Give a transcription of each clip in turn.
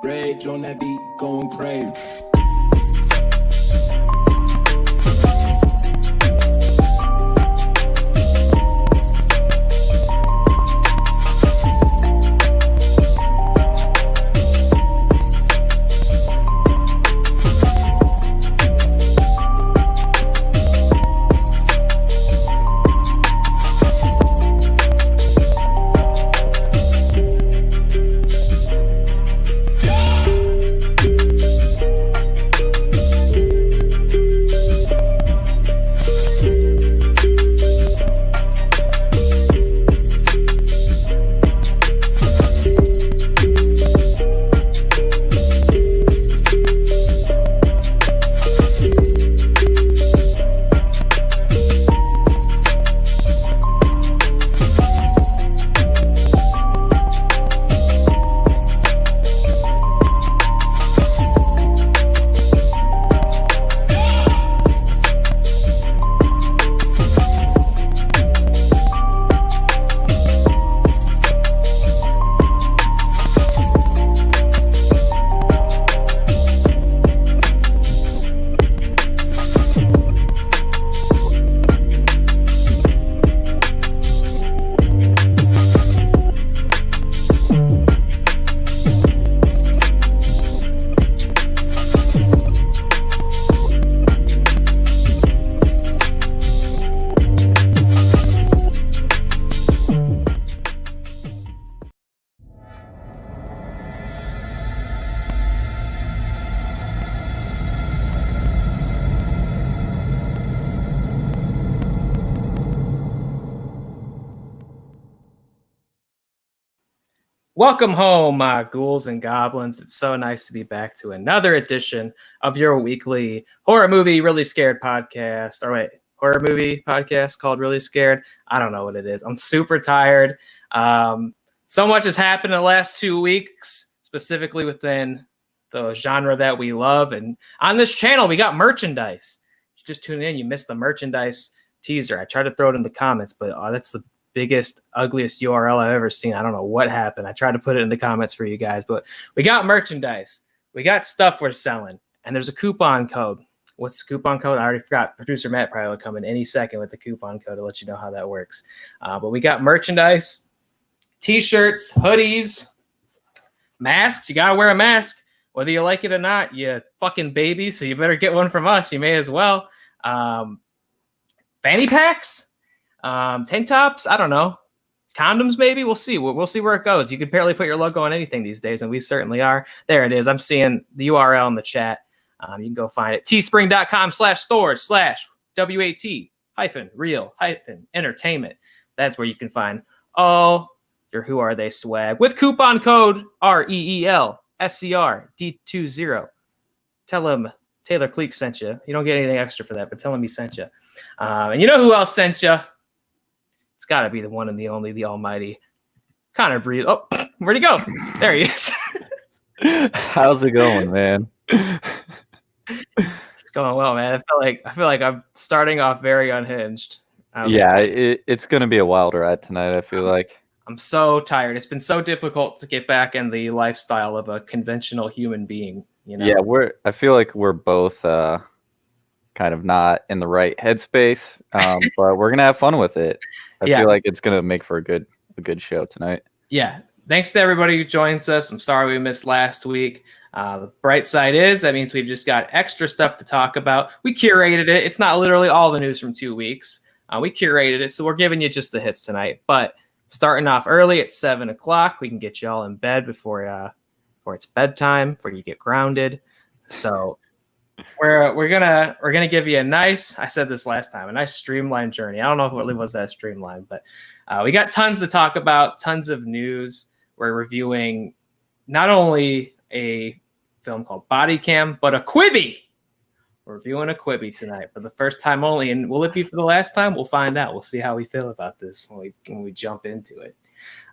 Rage on that beat, going crazy. Welcome home, ghouls and goblins. It's so nice to be back to another edition of your weekly horror movie Really Scared podcast. Or wait, horror movie podcast called Really Scared? I don't know what it is. I'm super tired. So much has happened in the last 2 weeks, specifically within the genre that we love. And on this channel, we got merchandise. If you just tune in, you missed the merchandise teaser. I tried to throw it in the comments, but that's the biggest, ugliest URL I've ever seen. I don't know what happened. I tried to put it in the comments for you guys, but we got merchandise. We got stuff we're selling, and there's a coupon code. What's the coupon code? I already forgot. Producer Matt probably will come in any second with the coupon code to let you know how that works. But we got merchandise, t-shirts, hoodies, masks. You got to wear a mask, whether you like it or not. You fucking baby, so you better get one from us. You may as well. Fanny packs. Tank tops, I don't know. Condoms, maybe. We'll see. We'll see where it goes. You can barely put your logo on anything these days, and we certainly are. There it is. I'm seeing the URL in the chat. You can go find it. teespring.com/stores/WAT-real-entertainment. That's where you can find all your Who Are They swag with coupon code REELSCRD20. Tell them Taylor Cleek sent you. You don't get anything extra for that, but tell him he sent you. And you know who else sent you? It's got to be the one and the only, the almighty Connor Breeze. Oh, where'd he go? There he is. How's it going, man? It's going well, man. I feel like I'm starting off very unhinged. Yeah, it's going to be a wild ride tonight, I feel like. I'm so tired. It's been so difficult to get back in the lifestyle of a conventional human being. You know? Yeah, I feel like we're both kind of not in the right headspace, but we're gonna have fun with it. I feel like it's gonna make for a good show tonight. Yeah, thanks to everybody who joins us. I'm sorry we missed last week. The bright side is that means we've just got extra stuff to talk about. We curated it. It's not literally all the news from 2 weeks. We curated it, so we're giving you just the hits tonight. But starting off early at 7 o'clock, we can get you all in bed before it's bedtime, before you get grounded. So we're gonna give you a nice, I said this last time, a nice streamlined journey. I don't know if it really was that streamlined, but we got tons to talk about, tons of news. We're reviewing not only a film called Body Cam, but a Quibi. We're reviewing a Quibi tonight for the first time only, and will it be for the last time? We'll find out. We'll see how we feel about this when we jump into it.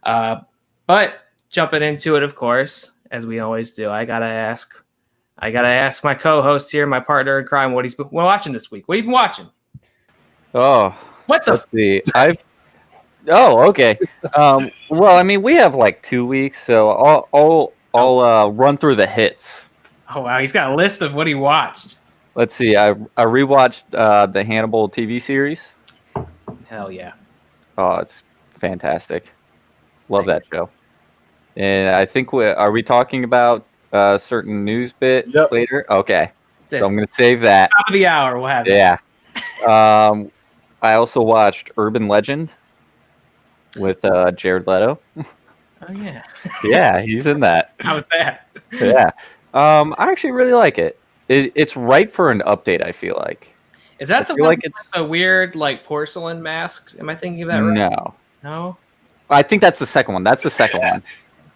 But jumping into it, of course, as we always do, I gotta ask my co-host here, my partner in crime, what he's been watching this week. What have you been watching? Oh, what the? Let's see. Oh, okay. Well, I mean, we have like 2 weeks, so I'll run through the hits. Oh wow, he's got a list of what he watched. Let's see. I rewatched the Hannibal TV series. Hell yeah. Oh, it's fantastic. Love that show. And I think are we talking about a certain news bit later? Okay. So I'm going to save that. Top of the hour, we'll have that. Yeah. I also watched Urban Legend with Jared Leto. Oh yeah. Yeah, he's in that. How was that? Yeah. I actually really like it. It's right for an update, I feel like. Is that the one with the weird like porcelain mask? Am I thinking of that right? No. I think that's the second one. That's the second one.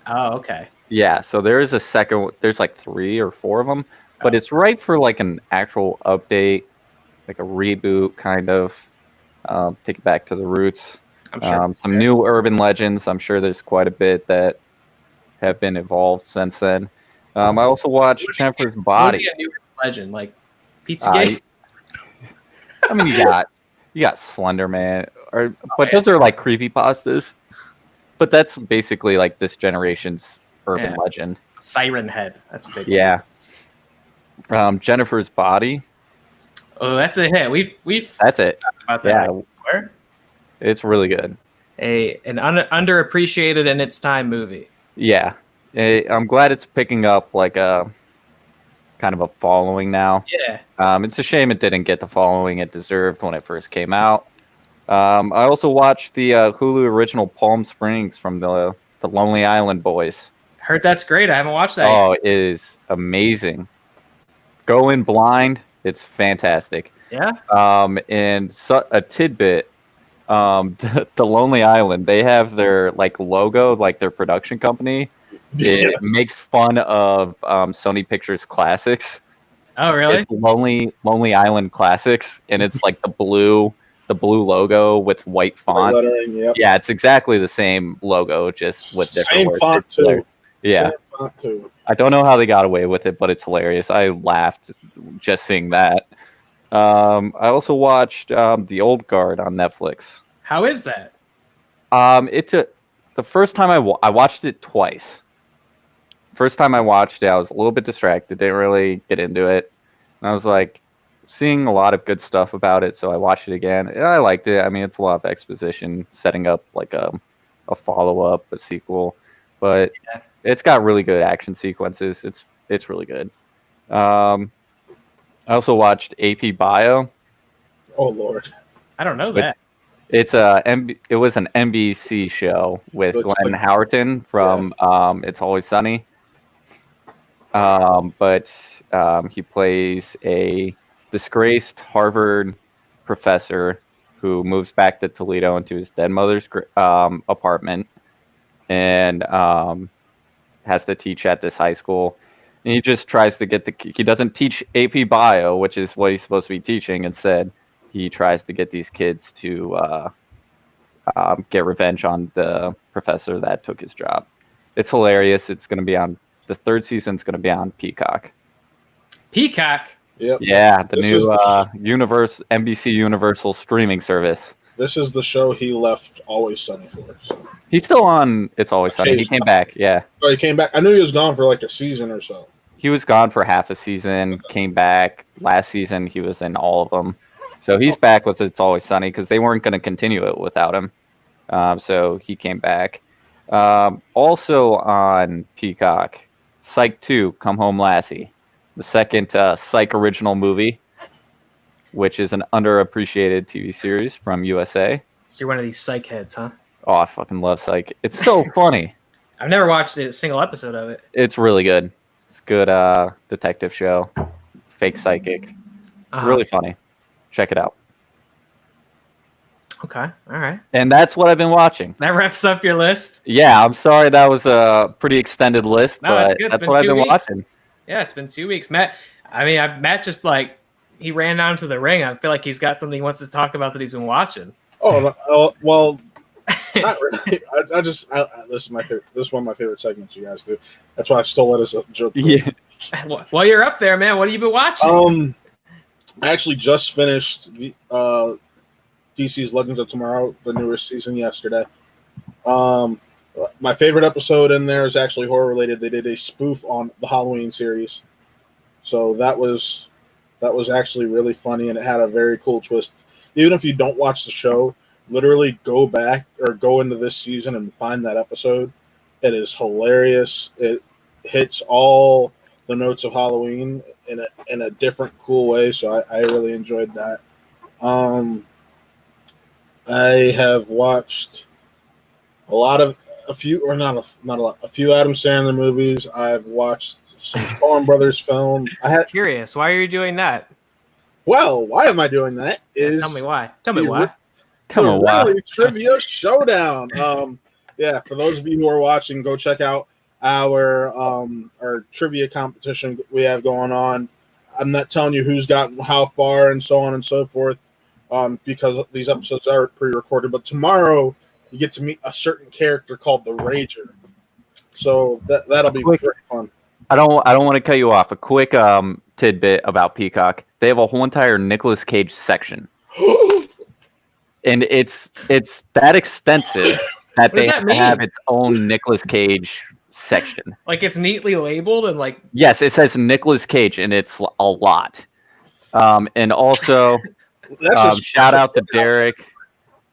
Oh, okay. Yeah, so there is a second. There's like 3 or 4 of them, but it's right for like an actual update, like a reboot kind of. Take it back to the roots. I'm sure. Some new urban legends. I'm sure there's quite a bit that have been evolved since then. I also watched Jennifer's Body. A new legend like Pizzagate. I mean, you got Slender Man, but those are like creepypastas. But that's basically like this generation's urban legend. Siren Head. That's a big one. Jennifer's Body. Oh, that's a hit. We've that's it. About that before. It's really good. An underappreciated in its time movie. Yeah. I'm glad it's picking up like a kind of a following now. Yeah. It's a shame it didn't get the following it deserved when it first came out. I also watched the Hulu original Palm Springs from the Lonely Island Boys. Heard that's great. I haven't watched that yet. It is amazing. Go in blind. It's fantastic. Yeah. And a tidbit. The Lonely Island, they have their like logo, like their production company. It makes fun of Sony Pictures Classics. Oh, really? It's Lonely Island Classics, and it's like the blue logo with white font. Lettering, yeah, it's exactly the same logo, just with different words. Font too. Yeah. Same font too. I don't know how they got away with it, but it's hilarious. I laughed just seeing that. I also watched The Old Guard on Netflix. How is that? The first time I watched it twice. First time I watched it, I was a little bit distracted. Didn't really get into it. And I was like seeing a lot of good stuff about it, so I watched it again. And I liked it. I mean, it's a lot of exposition, setting up like a follow-up, a sequel. But it's got really good action sequences. It's really good. I also watched AP Bio. Oh Lord, I don't know that. It was an NBC show with Glenn Howerton from It's Always Sunny. But he plays a disgraced Harvard professor who moves back to Toledo into his dead mother's apartment and has to teach at this high school. And he just tries to he doesn't teach AP Bio, which is what he's supposed to be teaching. Instead, he tries to get these kids to get revenge on the professor that took his job. It's hilarious. It's going to be on the 3rd season's going to be on Peacock. Peacock? Yep. Yeah, the new NBC Universal streaming service. This is the show he left Always Sunny for. So. He's still on It's Always Sunny. He came back, yeah. Oh, he came back. I knew he was gone for like a season or so. He was gone for half a season, came back. Last season, he was in all of them. So he's back with It's Always Sunny because they weren't going to continue it without him. So he came back. Also on Peacock, Psych 2, Come Home Lassie. The second Psych original movie, which is an underappreciated TV series from USA. So you're one of these Psych heads, huh? Oh, I fucking love Psych. It's so funny. I've never watched a single episode of it. It's really good. It's a good detective show. Fake psychic. Really funny. Check it out. Okay. All right. And that's what I've been watching. That wraps up your list? Yeah, I'm sorry that was a pretty extended list, but that's what I've been watching. Yeah, it's been 2 weeks. Matt just like, he ran down to the ring. I feel like he's got something he wants to talk about that he's been watching. Oh, well, not really. This is my favorite. This is one of my favorite segments you guys do. That's why I stole it as a joke. Yeah. While you're up there, man, what have you been watching? I actually just finished the DC's Legends of Tomorrow, the newest season, yesterday. My favorite episode in there is actually horror related. They did a spoof on the Halloween series, so that was actually really funny, and it had a very cool twist. Even if you don't watch the show, literally go back or go into this season and find that episode. It is hilarious. It hits all the notes of Halloween in a different, cool way. So I really enjoyed that. I have watched a few Adam Sandler movies. I've watched some Coen Brothers films. Curious, why are you doing that? Well, why am I doing that? Tell me why. Tell me why. Really trivia showdown. Yeah, for those of you who are watching, go check out our trivia competition we have going on. I'm not telling you who's gotten how far and so on and so forth, because these episodes are pre-recorded. But tomorrow you get to meet a certain character called the Rager, so that'll be very fun. I don't want to cut you off. A quick tidbit about Peacock: they have a whole entire Nicolas Cage section, and it's that extensive that they have its own Nicolas Cage section. Like it's neatly labeled and like. Yes, it says Nicolas Cage, and it's a lot. And also, shout out to Derek.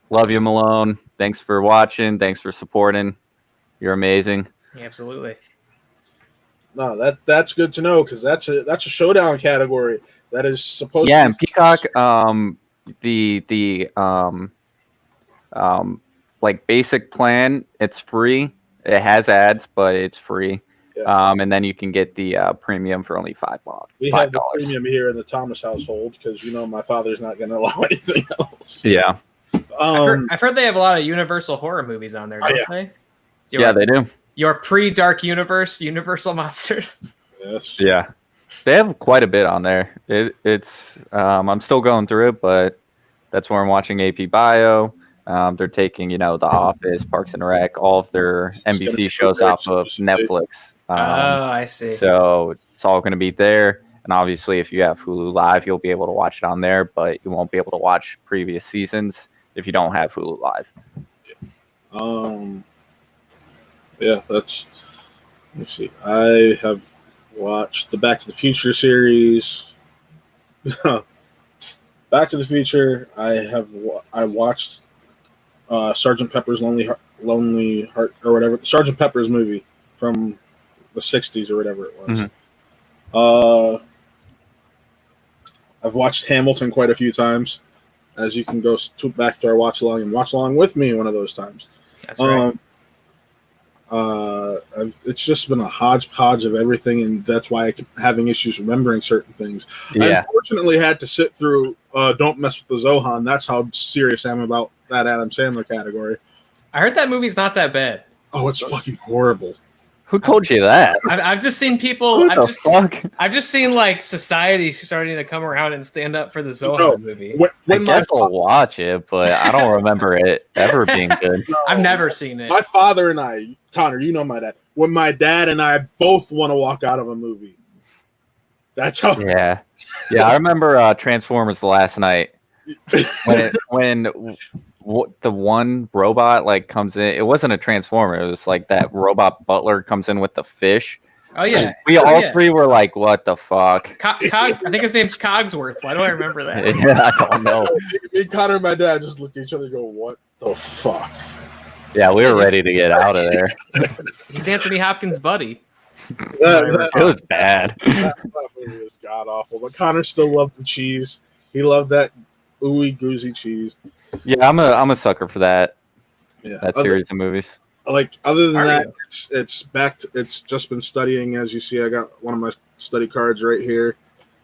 Love you, Malone. Thanks for watching. Thanks for supporting. You're amazing. Yeah, absolutely. No, that's good to know, because that's a showdown category that is supposed. Yeah, to and Peacock, like basic plan, it's free. It has ads, but it's free. Yeah. And then you can get the premium for only $5. We have the premium here in the Thomas household because my father's not going to allow anything else. Yeah. I've heard they have a lot of Universal horror movies on there, don't they? They do. Your pre-Dark Universe, Universal Monsters. Yes. Yeah. They have quite a bit on there. It's I'm still going through it, but that's where I'm watching AP Bio. They're taking, The Office, Parks and Rec, all of their NBC shows off of Netflix. I see. So it's all going to be there. And obviously, if you have Hulu Live, you'll be able to watch it on there, but you won't be able to watch previous seasons if you don't have Hulu Live. Yeah, let me see. I have watched the Back to the Future series. Back to the Future. I watched Sgt. Pepper's Lonely Heart or whatever, the Sgt. Pepper's movie from the 60s or whatever it was. Mm-hmm. I've watched Hamilton quite a few times, as you can go back to our watch along and watch along with me one of those times. That's right. It's just been a hodgepodge of everything, and that's why I'm having issues remembering certain things. Yeah. I unfortunately had to sit through Don't Mess with the Zohan. That's how serious I am about that Adam Sandler category. I heard that movie's not that bad. Oh, it's fucking horrible. Who told you that? I've just seen people. I've just seen like society starting to come around and stand up for the Zohan movie. I guess I'll watch it, but I don't remember it ever being good. No, I've never seen it. My father and I, Connor, my dad. When my dad and I both want to walk out of a movie, that's how. Yeah. I remember Transformers last night when the one robot comes in. It wasn't a transformer. It was like that robot butler comes in with the fish. Oh yeah, we three were like, "What the fuck?" I think his name's Cogsworth. Why do I remember that? Yeah, I don't know. Me, Connor, and my dad just looked at each other and go, "What the fuck?" Yeah, we were ready to get out of there. He's Anthony Hopkins' buddy. It was bad. That movie was god awful, but Connor still loved the cheese. He loved that ooey gooey cheese. Yeah, I'm a sucker for that. Yeah, that series of movies. Other than that, it's just been studying. As you see, I got one of my study cards right here.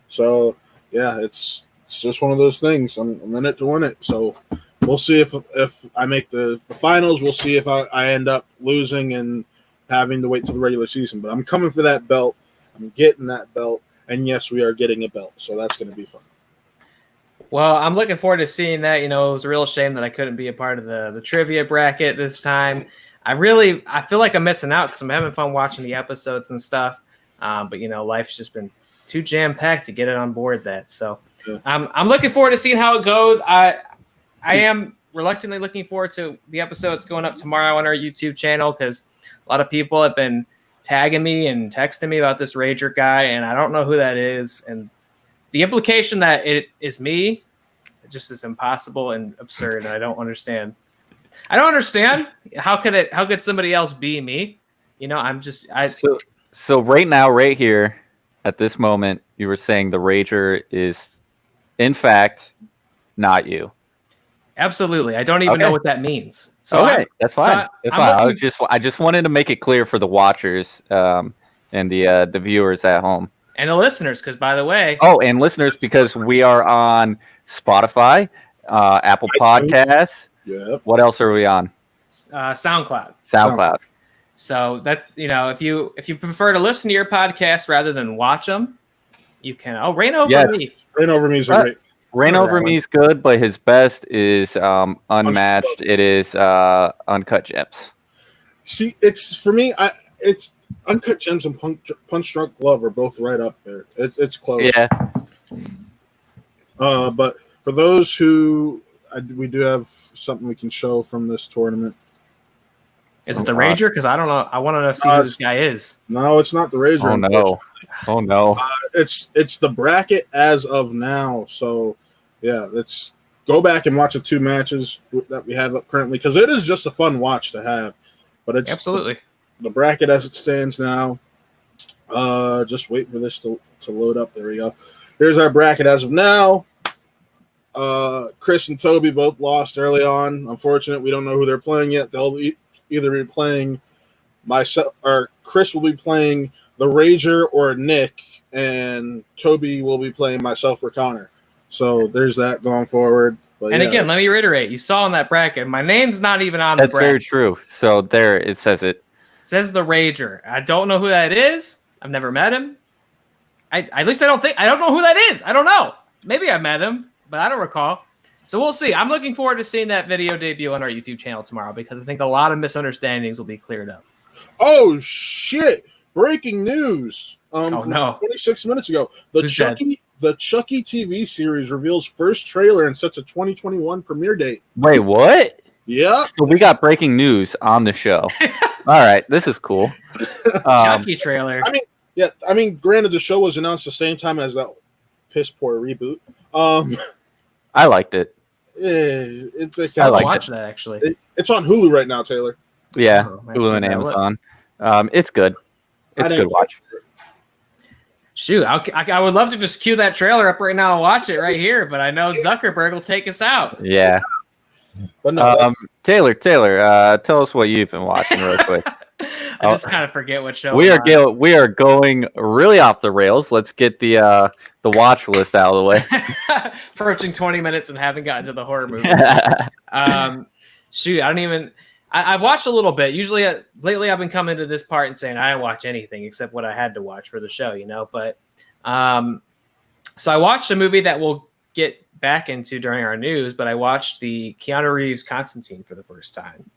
So yeah, it's just one of those things. I'm in it to win it. So we'll see if I make the finals. We'll see if I end up losing and having to wait till the regular season. But I'm coming for that belt. I'm getting that belt. And yes, we are getting a belt. So that's going to be fun. Well, I'm looking forward to seeing that. It was a real shame that I couldn't be a part of the trivia bracket this time. I feel like I'm missing out because I'm having fun watching the episodes and stuff. But life's just been too jam-packed to get it on board that. So I'm looking forward to seeing how it goes. I am reluctantly looking forward to the episode that's going up tomorrow on our YouTube channel because a lot of people have been tagging me and texting me about this Rager guy, and I don't know who that is. And the implication that it is me just is impossible and absurd, and I don't understand. How could somebody else be me? So right now, right here, at this moment, you were saying the Rager is, in fact, not you. Absolutely. I don't even know what that means. So okay, that's fine. That's fine. I just wanted to make it clear for the watchers and the viewers at home. And the listeners, because by the way. Oh, and listeners, because we are on Spotify, Apple Podcasts. Yep. What else are we on? SoundCloud. So that's, if you prefer to listen to your podcast rather than watch them, you can. Oh, Rain Over Me. Rain Over Me is great. Rain Over Me is good, but his best is Unmatched. It is Uncut Gems. See, it's for me. It's Uncut Gems and Punch Drunk Love are both right up there. It's close. Yeah. But for those who we do have something we can show from this tournament. Is it the Rager? Because I don't know. I want to see who this guy is. No, it's not the Rager. Oh no! It's the bracket as of now. So yeah, let's go back and watch the two matches that we have up currently because it is just a fun watch to have. But it's absolutely the bracket as it stands now. Just wait for this to load up. There we go. Here's our bracket as of now. Chris and Toby both lost early on. Unfortunate, we don't know who they're playing yet. They'll either be playing myself or Chris will be playing the Rager or Nick, and Toby will be playing myself or Connor. So there's that going forward. But again, let me reiterate. You saw in that bracket, my name's not even on That's the bracket. That's very true. So there it says it. It says the Rager. I don't know who that is. I've never met him. I don't know who that is. I don't know. Maybe I met him, but I don't recall. So we'll see. I'm looking forward to seeing that video debut on our YouTube channel tomorrow because I think a lot of misunderstandings will be cleared up. Oh, shit. Breaking news. No. 26 minutes ago. The Chucky TV series reveals first trailer and sets a 2021 premiere date. Wait, what? Yeah. So we got breaking news on the show. All right. This is cool. Chucky trailer. I mean, granted, the show was announced the same time as that piss poor reboot. I liked it. I watch that actually. It's on Hulu right now, Taylor. Yeah, Hulu and Amazon. It's good. It's a good watch. Shoot, I would love to just cue that trailer up right now and watch it right here, but I know Zuckerberg will take us out. Yeah. But no, Taylor, tell us what you've been watching real quick. I just kind of forget what show. We are going really off the rails. Let's get the watch list out of the way. Approaching 20 minutes and haven't gotten to the horror movie. Shoot, I've watched a little bit. Usually, lately, I've been coming to this part and saying I didn't watch anything except what I had to watch for the show, But so I watched a movie that we'll get back into during our news, but I watched the Keanu Reeves Constantine for the first time.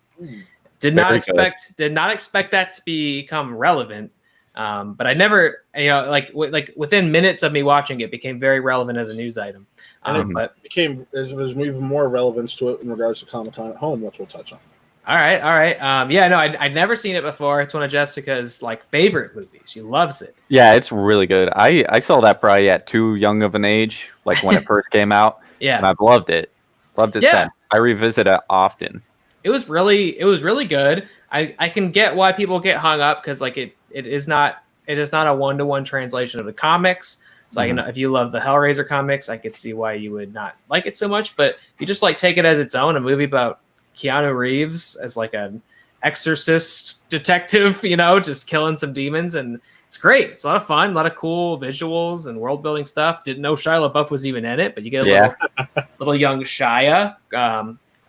Did not expect that to become relevant, but I never, like within minutes of me watching it, became very relevant as a news item. But there's even more relevance to it in regards to Comic-Con at Home, which we'll touch on. All right. I'd never seen it before. It's one of Jessica's favorite movies. She loves it. Yeah, it's really good. I saw that probably at too young of an age, like when it first came out. Yeah, and I've loved it. Since. I revisit it often. It was really good. I can get why people get hung up because it is not a 1-to-1 translation of the comics. So if you love the Hellraiser comics, I could see why you would not like it so much. But if you just take it as its own, a movie about Keanu Reeves as an exorcist detective, just killing some demons, and it's great. It's a lot of fun, a lot of cool visuals and world building stuff. Didn't know Shia LaBeouf was even in it, but you get a little young Shia.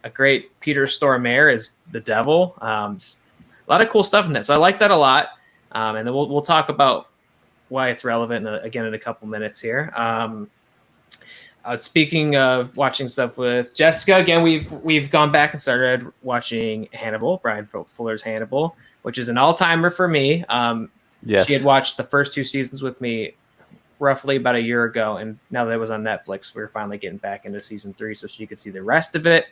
A great Peter Stormare is the devil. A lot of cool stuff in that. So I like that a lot. And then we'll talk about why it's relevant again in a couple minutes here. Speaking of watching stuff with Jessica, again, we've gone back and started watching Hannibal, Brian Fuller's Hannibal, which is an all-timer for me. Yes. She had watched the first 2 seasons with me roughly about a year ago, and now that it was on Netflix, we're finally getting back into season 3 so she could see the rest of it.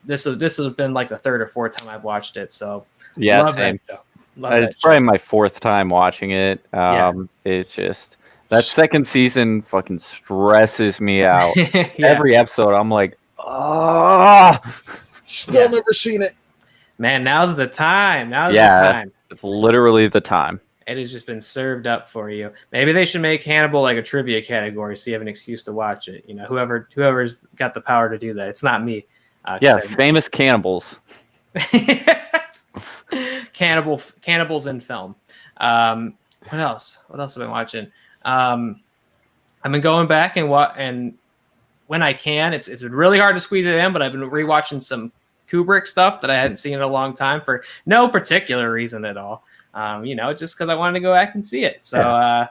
This has been like the third or fourth time I've watched it. So Yeah, love same. that show. Love that It's show. probably my fourth time watching it. It's just that second season fucking stresses me out. Yeah. Every episode, I'm like, ah. Still never seen it. Man, now's the time. Now's the time. It's literally the time. It has just been served up for you. Maybe they should make Hannibal like a trivia category so you have an excuse to watch it. You know, whoever's got the power to do that. It's not me. Famous cannibals. Cannibals in film. What else? What else have I been watching? I've been going back and when I can, it's really hard to squeeze it in, but I've been rewatching some Kubrick stuff that I hadn't seen in a long time for no particular reason at all. Just because I wanted to go back and see it. So, I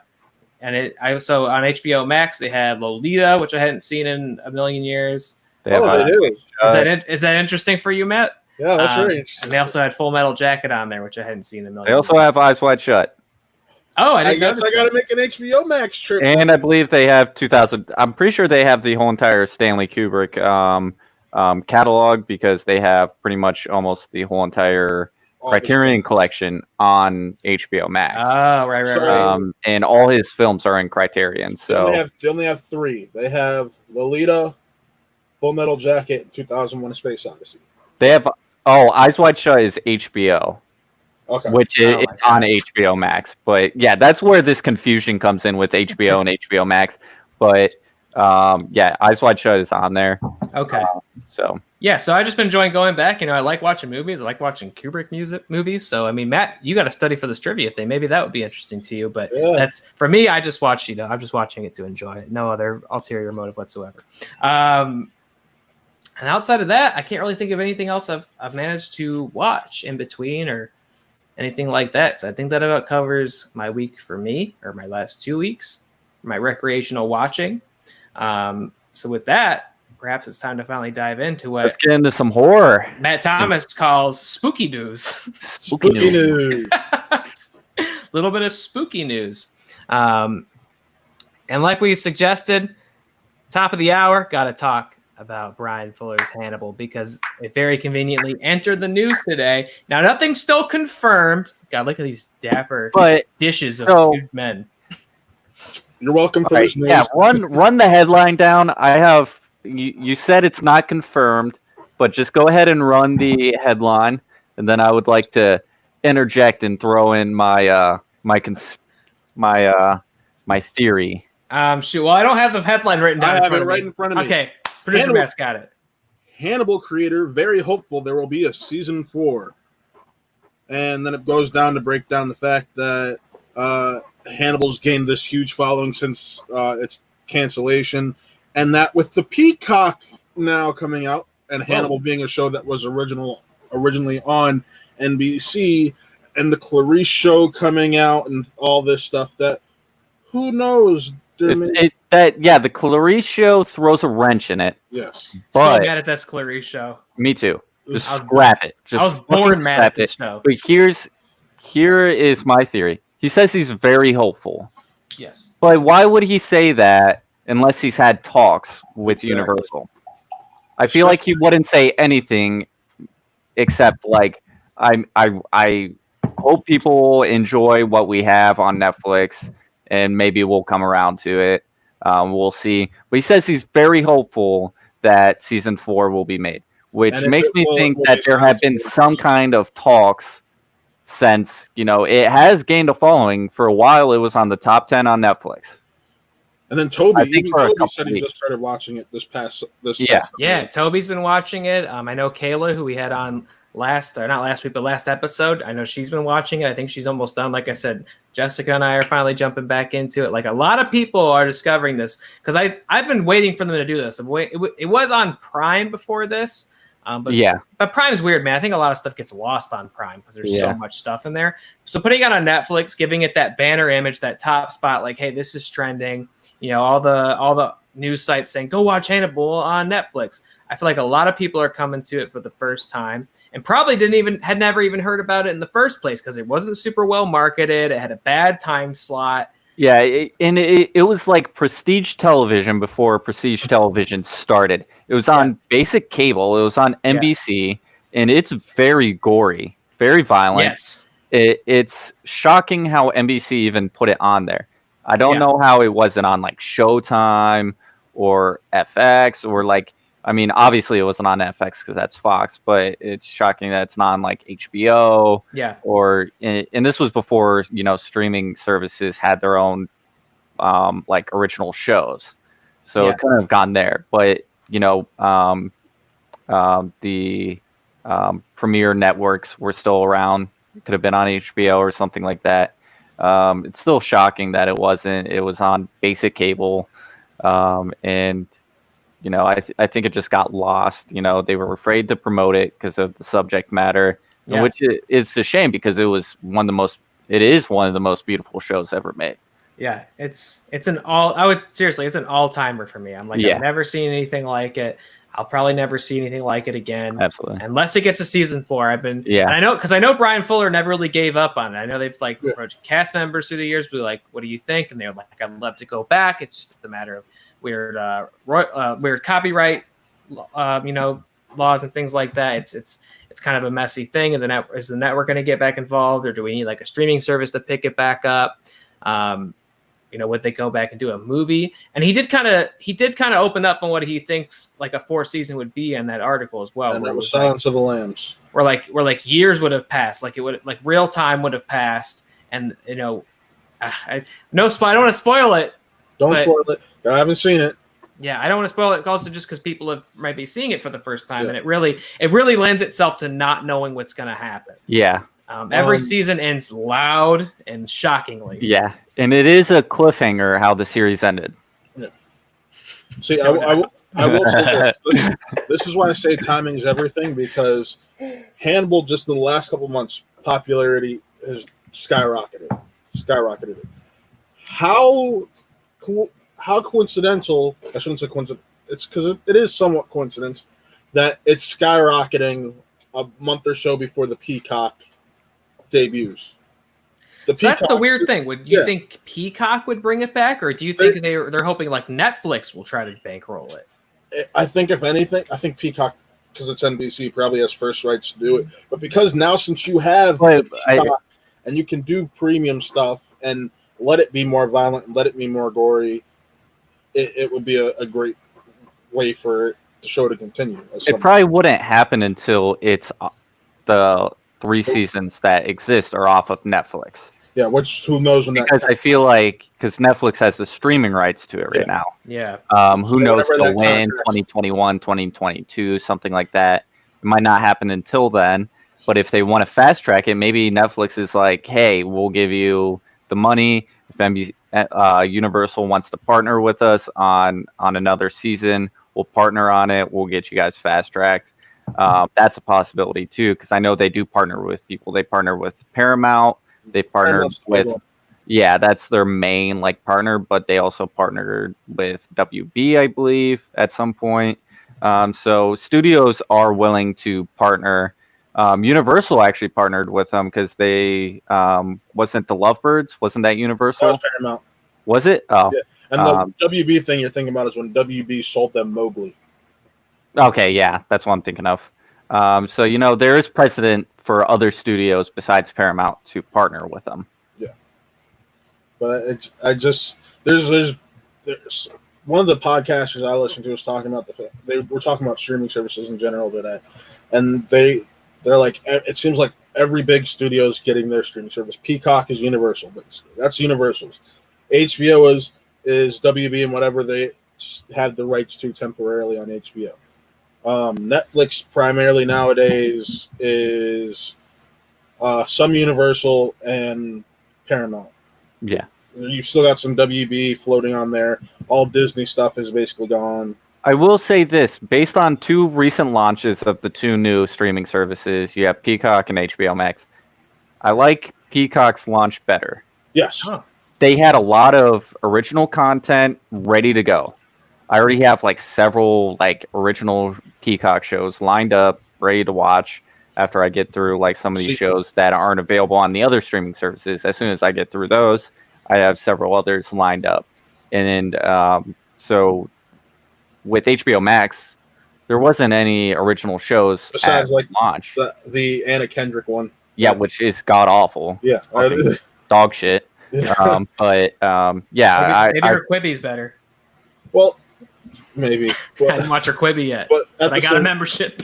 also on HBO Max they had Lolita, which I hadn't seen in a million years. They do. Is that interesting for you, Matt? Yeah, that's very interesting. And they also had Full Metal Jacket on there, which I hadn't seen in a million. They also years. have Eyes Wide Shut. Oh, I guess I got to make an HBO Max trip. And I believe they have 2000. I'm pretty sure they have the whole entire Stanley Kubrick catalog because they have pretty much almost the whole entire Criterion collection on HBO Max. Oh, right. And all his films are in Criterion. So they only have three. They have Lolita, Full Metal Jacket, and 2001: A Space Odyssey. They have Eyes Wide Shut is HBO. Okay. Which is on HBO Max. But yeah, that's where this confusion comes in with HBO and HBO Max. But Eyes Wide Shut is on there. Okay. So I've just been enjoying going back. I like watching movies. I like watching Kubrick movies. So I mean, Matt, you got to study for this trivia thing. Maybe that would be interesting to you. But that's for me. I just watch. I'm just watching it to enjoy it. No other ulterior motive whatsoever. And outside of that, I can't really think of anything else I've managed to watch in between or anything like that. So I think that about covers my week for me, or my last 2 weeks, my recreational watching. So with that, perhaps it's time to finally dive into what let's get into some horror. Matt Thomas calls spooky news. Spooky news. Little bit of spooky news. And like we suggested, top of the hour, got to talk about Brian Fuller's Hannibal because it very conveniently entered the news today. Now, nothing's still confirmed. God, look at these dapper dishes of two men. You're welcome for this news. Yeah, run the headline down. I have you said it's not confirmed, but just go ahead and run the headline, and then I would like to interject and throw in my theory. Shoot. Well, I don't have the headline written down. I have it right in front of me. Okay. Producer Matt's got it. Hannibal creator, very hopeful there will be a season 4. And then it goes down to break down the fact that Hannibal's gained this huge following since its cancellation. And that with the Peacock now coming out, and Hannibal being a show that was originally on NBC, and the Clarice show coming out, and all this stuff, that who knows? The Clarice show throws a wrench in it. Yes. But so mad at this Clarice show. Me too. Just scrap it. I was born mad at this show. But here is my theory. He says he's very hopeful. Yes. But why would he say that unless he's had talks with Universal? I feel like he wouldn't say anything except like I hope people enjoy what we have on Netflix. And maybe we'll come around to it. We'll see. But he says he's very hopeful that season 4 will be made, which makes me think that there have been some kind of talks since, it has gained a following. For a while, it was on the top 10 on Netflix. And then Toby said he just started watching it this past. Toby's been watching it. I know Kayla, who we had on last episode. I know she's been watching it. I think she's almost done. Like I said, Jessica and I are finally jumping back into it. Like a lot of people are discovering this because I've been waiting for them to do this. It was on Prime before this. But Prime's weird, man. I think a lot of stuff gets lost on Prime because there's so much stuff in there. So putting it on Netflix, giving it that banner image, that top spot, like, hey, this is trending. All the news sites saying, go watch Hannibal on Netflix. I feel like a lot of people are coming to it for the first time and probably had never even heard about it in the first place because it wasn't super well marketed. It had a bad time slot. Yeah, it was like prestige television before prestige television started. It was on basic cable. It was on NBC, and it's very gory, very violent. Yes. It's shocking how NBC even put it on there. I don't Yeah. know how it wasn't on like Showtime or FX or like. I mean, obviously it wasn't on FX because that's Fox, but it's shocking that it's not on like HBO. Yeah. Or and this was before streaming services had their own like original shows, so it couldn't have gone there. But the premier networks were still around. It could have been on HBO or something like that. It's still shocking that it wasn't. It was on basic cable, and I think it just got lost. They were afraid to promote it because of the subject matter, which it's a shame because it was one of the most. It is one of the most beautiful shows ever made. Yeah, it's an it's an all-timer for me. I'm like, I've never seen anything like it. I'll probably never see anything like it again. Absolutely. Unless it gets a season 4. And I know Brian Fuller never really gave up on it. I know they've approached cast members through the years, be like, what do you think? And they're like, I'd love to go back. It's just a matter of weird copyright laws and things like that. It's kind of a messy thing. And is the network going to get back involved, or do we need like a streaming service to pick it back up? Would they go back and do a movie? And he did kind of open up on what he thinks like a 4th season would be in that article as well. And that was Silence of the Lambs. Where years would have passed, like it would like real time would have passed, and I don't want to spoil it. Don't spoil it. I haven't seen it. Yeah, I don't want to spoil it. Also, just because people might be seeing it for the first time, and it really lends itself to not knowing what's going to happen. Yeah. Every season ends loud and shockingly. Yeah, and it is a cliffhanger how the series ended. Yeah. See, I will say this. This is why I say timing is everything, because Hannibal, just in the last couple months, popularity has skyrocketed it. How coincidental? I shouldn't say coincidental. It's because it is somewhat coincidence that it's skyrocketing a month or so before the Peacock debuts. That's the weird thing. Would you think Peacock would bring it back, or do you think they're hoping like Netflix will try to bankroll it? I think if anything, Peacock, because it's NBC, probably has first rights to do it. But because now, since you have Peacock and you can do premium stuff and let it be more violent and let it be more gory, it would be a great way for the show to continue. It probably wouldn't happen until it's the 3 seasons that exist are off of Netflix. Yeah, who knows when because I feel like Netflix has the streaming rights to it right now. Yeah. Who knows till when, 2021, 2022, something like that. It might not happen until then, but if they want to fast track it, maybe Netflix is like, hey, we'll give you the money. If Universal wants to partner with us on another season, we'll partner on it. We'll get you guys fast tracked. That's a possibility too, because I know they do partner with people. They partner with Paramount. They partnered with, that's their main partner, but they also partnered with WB, I believe, at some point. So studios are willing to partner. Universal actually partnered with them because they wasn't the Lovebirds? Wasn't that Universal? That was Paramount. Was it? Oh, yeah. And the WB thing you're thinking about is when WB sold them Mowgli. Okay, yeah, that's what I'm thinking of. So there is precedent for other studios besides Paramount to partner with them. Yeah, but there's one of the podcasters I listened to was talking about they were talking about streaming services in general today, and they're like, it seems like every big studio is getting their streaming service. Peacock is Universal, basically. That's Universal's. HBO is WB and whatever they had the rights to temporarily on HBO. Netflix primarily nowadays is some Universal and Paramount. Yeah. You still got some WB floating on there. All Disney stuff is basically gone. I will say this, based on 2 recent launches of the 2 new streaming services, you have Peacock and HBO Max. I like Peacock's launch better. Yes. Huh. They had a lot of original content ready to go. I already have several original Peacock shows lined up, ready to watch after I get through some of these shows that aren't available on the other streaming services. As soon as I get through those, I have several others lined up. And so with HBO Max, there wasn't any original shows Besides, at like launch. the Anna Kendrick one. Yeah, which is god awful. Yeah, Dog shit. Yeah, maybe I her Quibi's better. well, maybe. I But, haven't watched her Quibi yet, but I got a membership.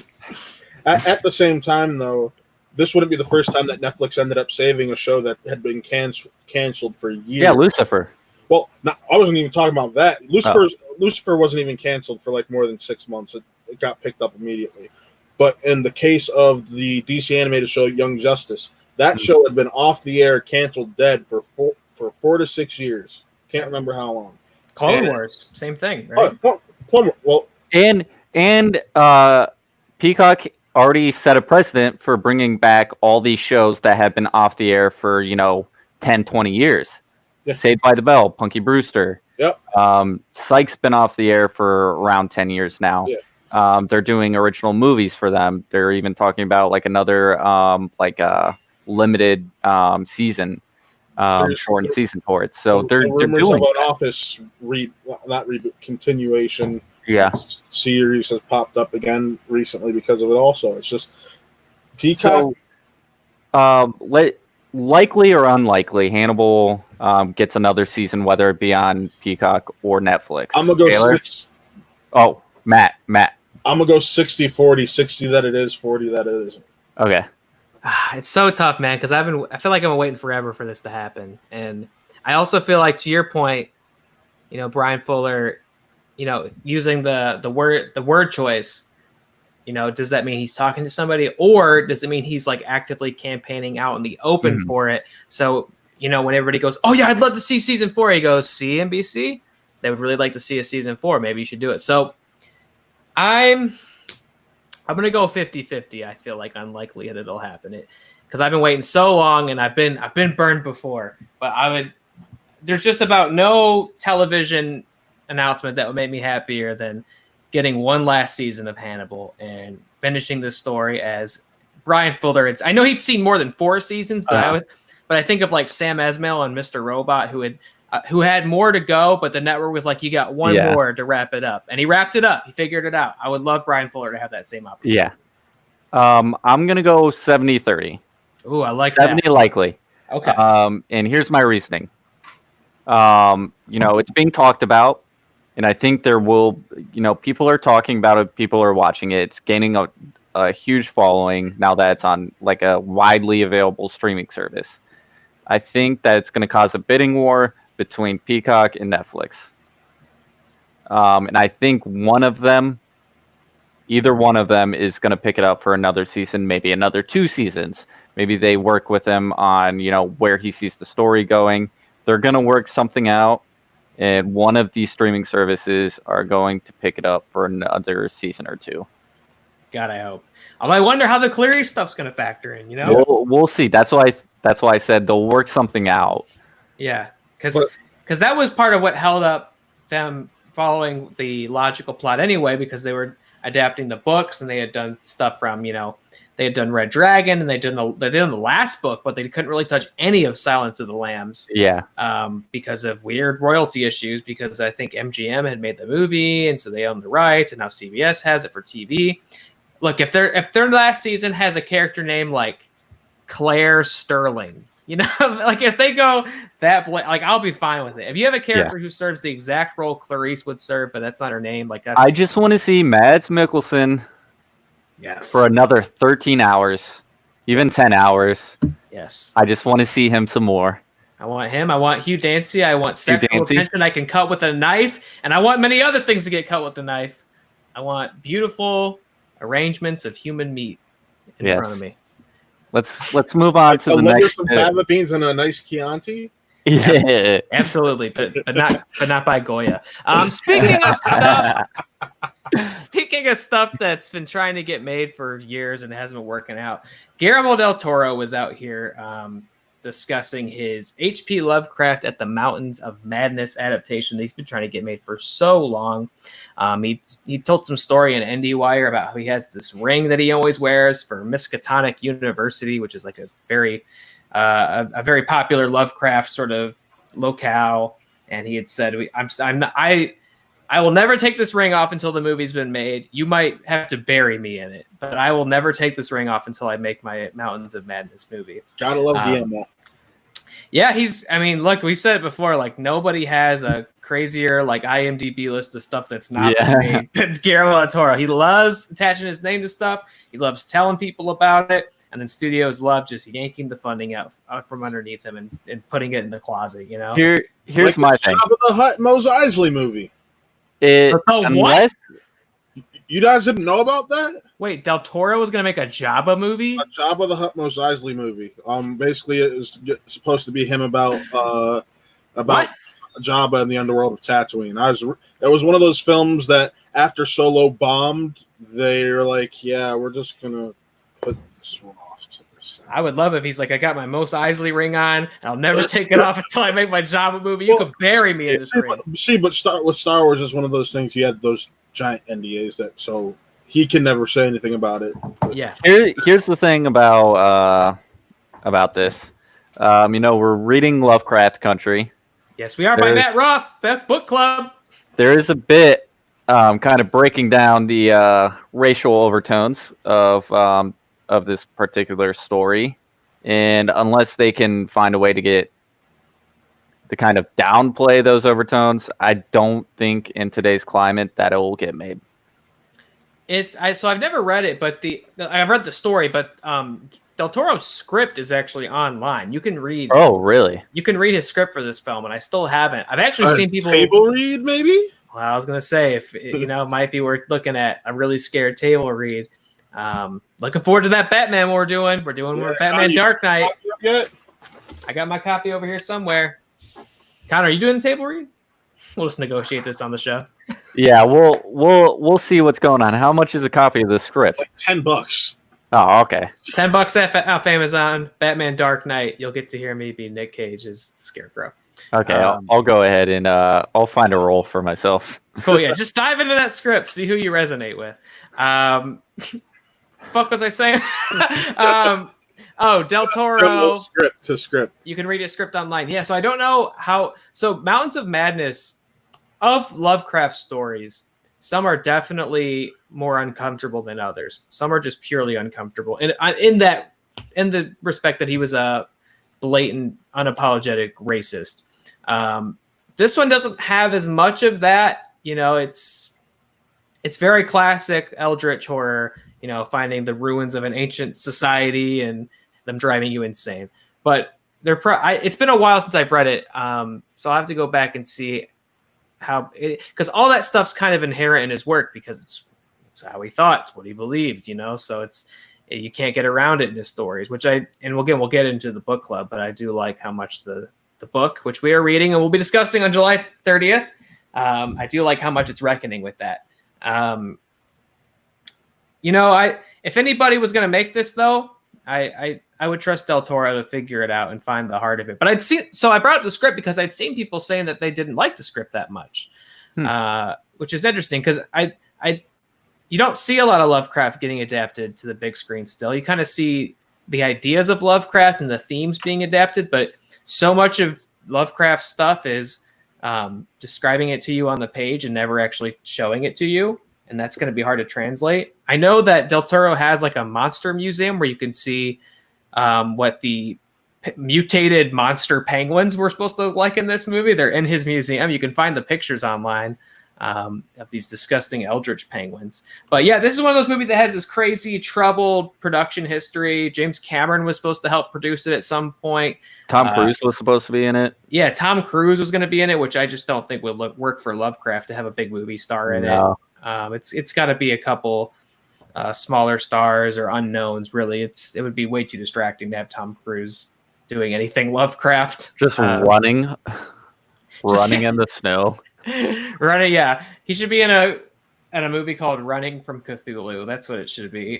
At the same time, though, this wouldn't be the first time that Netflix ended up saving a show that had been canceled for years. Yeah, Lucifer. Well, I wasn't even talking about that. Lucifer wasn't even canceled for like more than 6 months. It got picked up immediately. But in the case of the DC animated show Young Justice, that show had been off the air, canceled, dead for 4 to 6 years. Can't remember how long. Clone Wars, same thing, right? Clone Wars. Well, And Peacock already set a precedent for bringing back all these shows that have been off the air for 10, 20 years. Yeah. Saved by the Bell, Punky Brewster. Yep. Psych's been off the air for around 10 years now. Yeah. They're doing original movies for them. They're even talking about like another limited season, shortened season for it. So they're rumors doing of an Office continuation. Yeah. Series has popped up again recently because of it. Also, it's just Peacock. So, likely or unlikely, Hannibal gets another season, whether it be on Peacock or Netflix. I'm gonna go Matt. I'm gonna go 60-40, 60 that it is, 40 that it isn't. Okay. It's so tough, man, because I feel like I've been waiting forever for this to happen, and I also feel like, to your point, Brian Fuller, using the word choice, does that mean he's talking to somebody, or does it mean he's like actively campaigning out in the open for it? So, when everybody goes, "Oh yeah, I'd love to see season 4," he goes, "See, NBC, they would really like to see a season 4. Maybe you should do it." So I'm going to go 50-50. I feel like unlikely that it'll happen because I've been waiting so long and I've been burned before, but there's just about no television announcement that would make me happier than getting one last season of Hannibal and finishing this story as Brian Fuller. I know he'd seen more than 4 seasons, but I think of like Sam Esmail and Mr. Robot who had more to go, but the network was like, you got one more to wrap it up. And he wrapped it up. He figured it out. I would love Brian Fuller to have that same opportunity. Yeah. I'm going to go 70-30. Ooh, I like 70 that. likely. Okay. And here's my reasoning. It's being talked about, and I think there will, people are talking about it. People are watching it. It's gaining a huge following now that it's on like a widely available streaming service. I think that it's going to cause a bidding war between Peacock and Netflix. And I think either one of them is going to pick it up for another season, maybe another 2 seasons. Maybe they work with him on, where he sees the story going. They're going to work something out, and one of these streaming services are going to pick it up for another season or 2. God, I hope. I wonder how the Cleary stuff's going to factor in, We'll see. That's why I said they'll work something out. Yeah, because that was part of what held up them following the logical plot anyway, because they were adapting the books and they had done stuff from, they had done Red Dragon and they did the last book, but they couldn't really touch any of Silence of the Lambs. Yeah. Because of weird royalty issues, because I think MGM had made the movie and so they own the rights and now CBS has it for TV. Look, if their last season has a character name like Claire Sterling, like if they go that, like I'll be fine with it. If you have a character who serves the exact role Clarice would serve, but that's not her name, like that's. I just want to see Mads Mikkelsen. Yes. For another 13 hours, even 10 hours. Yes. I just want to see him some more. I want him. I want Hugh Dancy. I want sexual attention I can cut with a knife, and I want many other things to get cut with a knife. I want beautiful arrangements of human meat in front of me. Let's move on to the next. Some fava beans and a nice Chianti. Yeah, absolutely, but not by Goya. Speaking of stuff that's been trying to get made for years and it hasn't been working out, Guillermo del Toro was out here discussing his H.P. Lovecraft at the Mountains of Madness adaptation that he's been trying to get made for so long. He told some story in IndieWire about how he has this ring that he always wears for Miskatonic University, which is like a very popular Lovecraft sort of locale, and he had said, I will never take this ring off until the movie's been made. You might have to bury me in it, but I will never take this ring off until I make my Mountains of Madness movie. Gotta love Guillermo. Yeah, look, we've said it before, like nobody has a crazier like IMDb list of stuff that's not made than Guillermo del Toro. He loves attaching his name to stuff. He loves telling people about it. And then studios love just yanking the funding out from underneath him and putting it in the closet, you know? Here's my thing. Jabba the Hutt Mos Eisley movie. What? You guys didn't know about that? Wait, Del Toro was going to make a Jabba movie? A Jabba the Hutt Mos Eisley movie. Basically, it was supposed to be him about Jabba in the underworld of Tatooine. It was one of those films that after Solo bombed, they were like, yeah, we're just going to put this one off to the side. I would love if he's like, I got my Mos Eisley ring on, and I'll never take it off until I make my Jabba movie. You could bury me in this ring. But Star Wars is one of those things. You had those giant NDAs so he can never say anything about it. Yeah. Here's the thing about this. We're reading Lovecraft Country. Yes, we are by Matt Ruff, book club. There is a bit kind of breaking down the racial overtones of this particular story, and unless they can find a way to kind of downplay those overtones, I don't think in today's climate that it will get made. So I've never read it, but I've read the story, but Del Toro's script is actually online. You can read. Oh, really? You can read his script for this film, and I still haven't. I've actually seen people table read, maybe. Well, I was gonna say if it might be worth looking at a really scared table read. Looking forward to that Batman we're doing. We're doing Batman Dark Knight. I got my copy over here somewhere. Connor, are you doing the table read? We'll just negotiate this on the show. Yeah, we'll see what's going on. How much is a copy of the script? Like $10. Oh, okay. $10 off Amazon. Batman Dark Knight. You'll get to hear me be Nick Cage as the Scarecrow. Okay, I'll go ahead and I'll find a role for myself. Cool. Yeah, just dive into that script. See who you resonate with. Fuck was I saying? Del Toro. Script to script. You can read his script online. Yeah, so I don't know how. So Mountains of Madness of Lovecraft stories, some are definitely more uncomfortable than others. Some are just purely uncomfortable. And in the respect that he was a blatant, unapologetic racist. This one doesn't have as much of that. It's very classic Eldritch horror. Finding the ruins of an ancient society and them driving you insane. But it's been a while since I've read it, so I'll have to go back and see because all that stuff's kind of inherent in his work because it's how he thought, it's what he believed, So you can't get around it in his stories. We'll get into the book club, but I do like how much the book, which we are reading and we'll be discussing on July 30th. I do like how much it's reckoning with that. If anybody was going to make this, though, I would trust Del Toro to figure it out and find the heart of it. But I brought up the script because I'd seen people saying that they didn't like the script that much, which is interesting because you don't see a lot of Lovecraft getting adapted to the big screen still. You kind of see the ideas of Lovecraft and the themes being adapted, but so much of Lovecraft stuff is describing it to you on the page and never actually showing it to you. And that's going to be hard to translate. I know that Del Toro has like a monster museum where you can see what the mutated monster penguins were supposed to look like in this movie. They're in his museum. You can find the pictures online of these disgusting eldritch penguins. But yeah, this is one of those movies that has this crazy, troubled production history. James Cameron was supposed to help produce it at some point. Tom Cruise was supposed to be in it. Yeah, Tom Cruise was going to be in it, which I just don't think would work for Lovecraft to have a big movie star in it. It's got to be a couple smaller stars or unknowns. Really, it would be way too distracting to have Tom Cruise doing anything Lovecraft. Just running in the snow. Running, yeah. He should be in a movie called Running from Cthulhu. That's what it should be.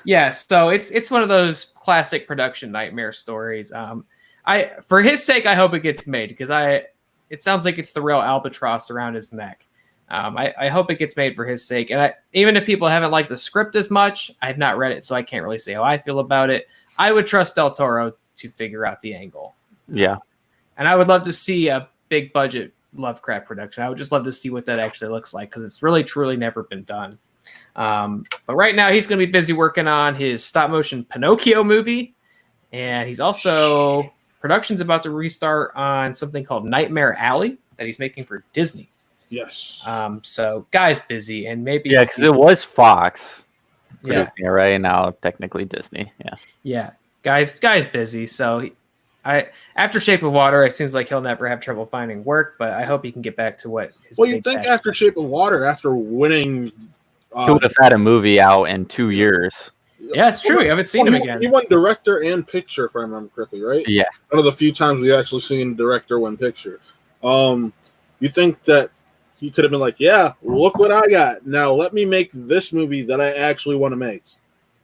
Yeah, so it's one of those classic production nightmare stories. For his sake, I hope it gets made because it sounds like it's the real albatross around his neck. I hope it gets made for his sake. And even if people haven't liked the script as much, I've not read it, so I can't really say how I feel about it. I would trust Del Toro to figure out the angle. Yeah. And I would love to see a big budget Lovecraft production. I would just love to see what that actually looks like, because it's really truly never been done. But right now he's going to be busy working on his stop motion Pinocchio movie, and he's also production's about to restart on something called Nightmare Alley that he's making for Disney. Yes. So guy's busy, and maybe because it was Fox. Yeah. Right now, technically Disney. Yeah. Yeah. Guy's busy. So after Shape of Water, it seems like he'll never have trouble finding work, but I hope he can get back to what his Well, you think after Shape of Water, after winning, he would have had a movie out in 2 years. Yeah, it's true. We haven't seen him again. He won director and picture, if I remember correctly, right? Yeah. One of the few times we actually seen director win picture. You think that he could have been like, yeah, look what I got. Now let me make this movie that I actually want to make.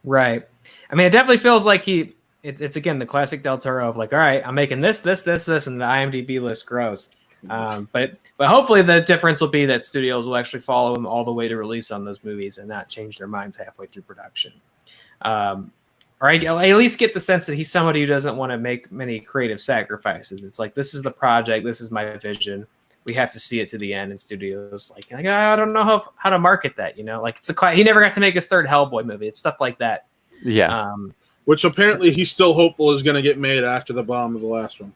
Right. I mean, it definitely feels like it's again the classic Del Toro of like, all right, I'm making this, and the IMDb list grows. But hopefully the difference will be that studios will actually follow him all the way to release on those movies and not change their minds halfway through production. Or I at least get the sense that he's somebody who doesn't want to make many creative sacrifices. It's like, this is the project, this is my vision. We have to see it to the end. And studios like I don't know how to market that. Like he never got to make his third Hellboy movie. It's stuff like that. Yeah. Which apparently he's still hopeful is going to get made after the bomb of the last one.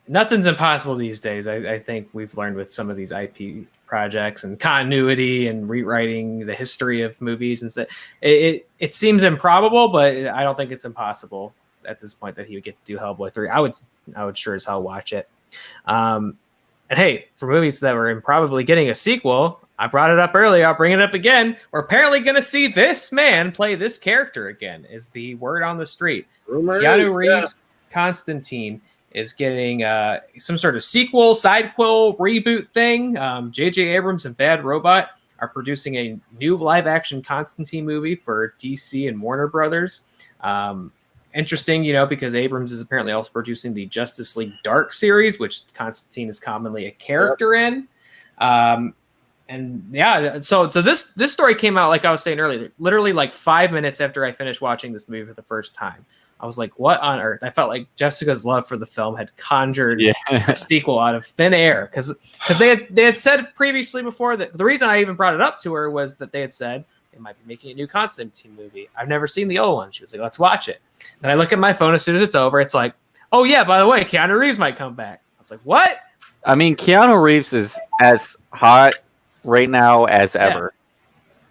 Nothing's impossible these days. I think we've learned with some of these IP projects and continuity and rewriting the history of movies and stuff. It seems improbable, but I don't think it's impossible at this point that he would get to do Hellboy 3. I would sure as hell watch it. And hey, for movies that were improbably getting a sequel, I brought it up earlier. I'll bring it up again. We're apparently going to see this man play this character again, is the word on the street. Keanu Reeves' Constantine is getting some sort of sequel, sidequel, reboot thing. J.J. Abrams and Bad Robot are producing a new live-action Constantine movie for DC and Warner Brothers. Interesting, because Abrams is apparently also producing the Justice League Dark series, which Constantine is commonly a character in. And yeah, so this story came out, like I was saying earlier, literally like 5 minutes after I finished watching this movie for the first time. I was like, what on earth? I felt like Jessica's love for the film had conjured a sequel out of thin air. Because they had said previously before that the reason I even brought it up to her was that they had said they might be making a new Constantine movie. I've never seen the old one. She was like, let's watch it. Then I look at my phone as soon as it's over. It's like, oh yeah, by the way, Keanu Reeves might come back. I was like, what? I mean, Keanu Reeves is as hot right now as ever.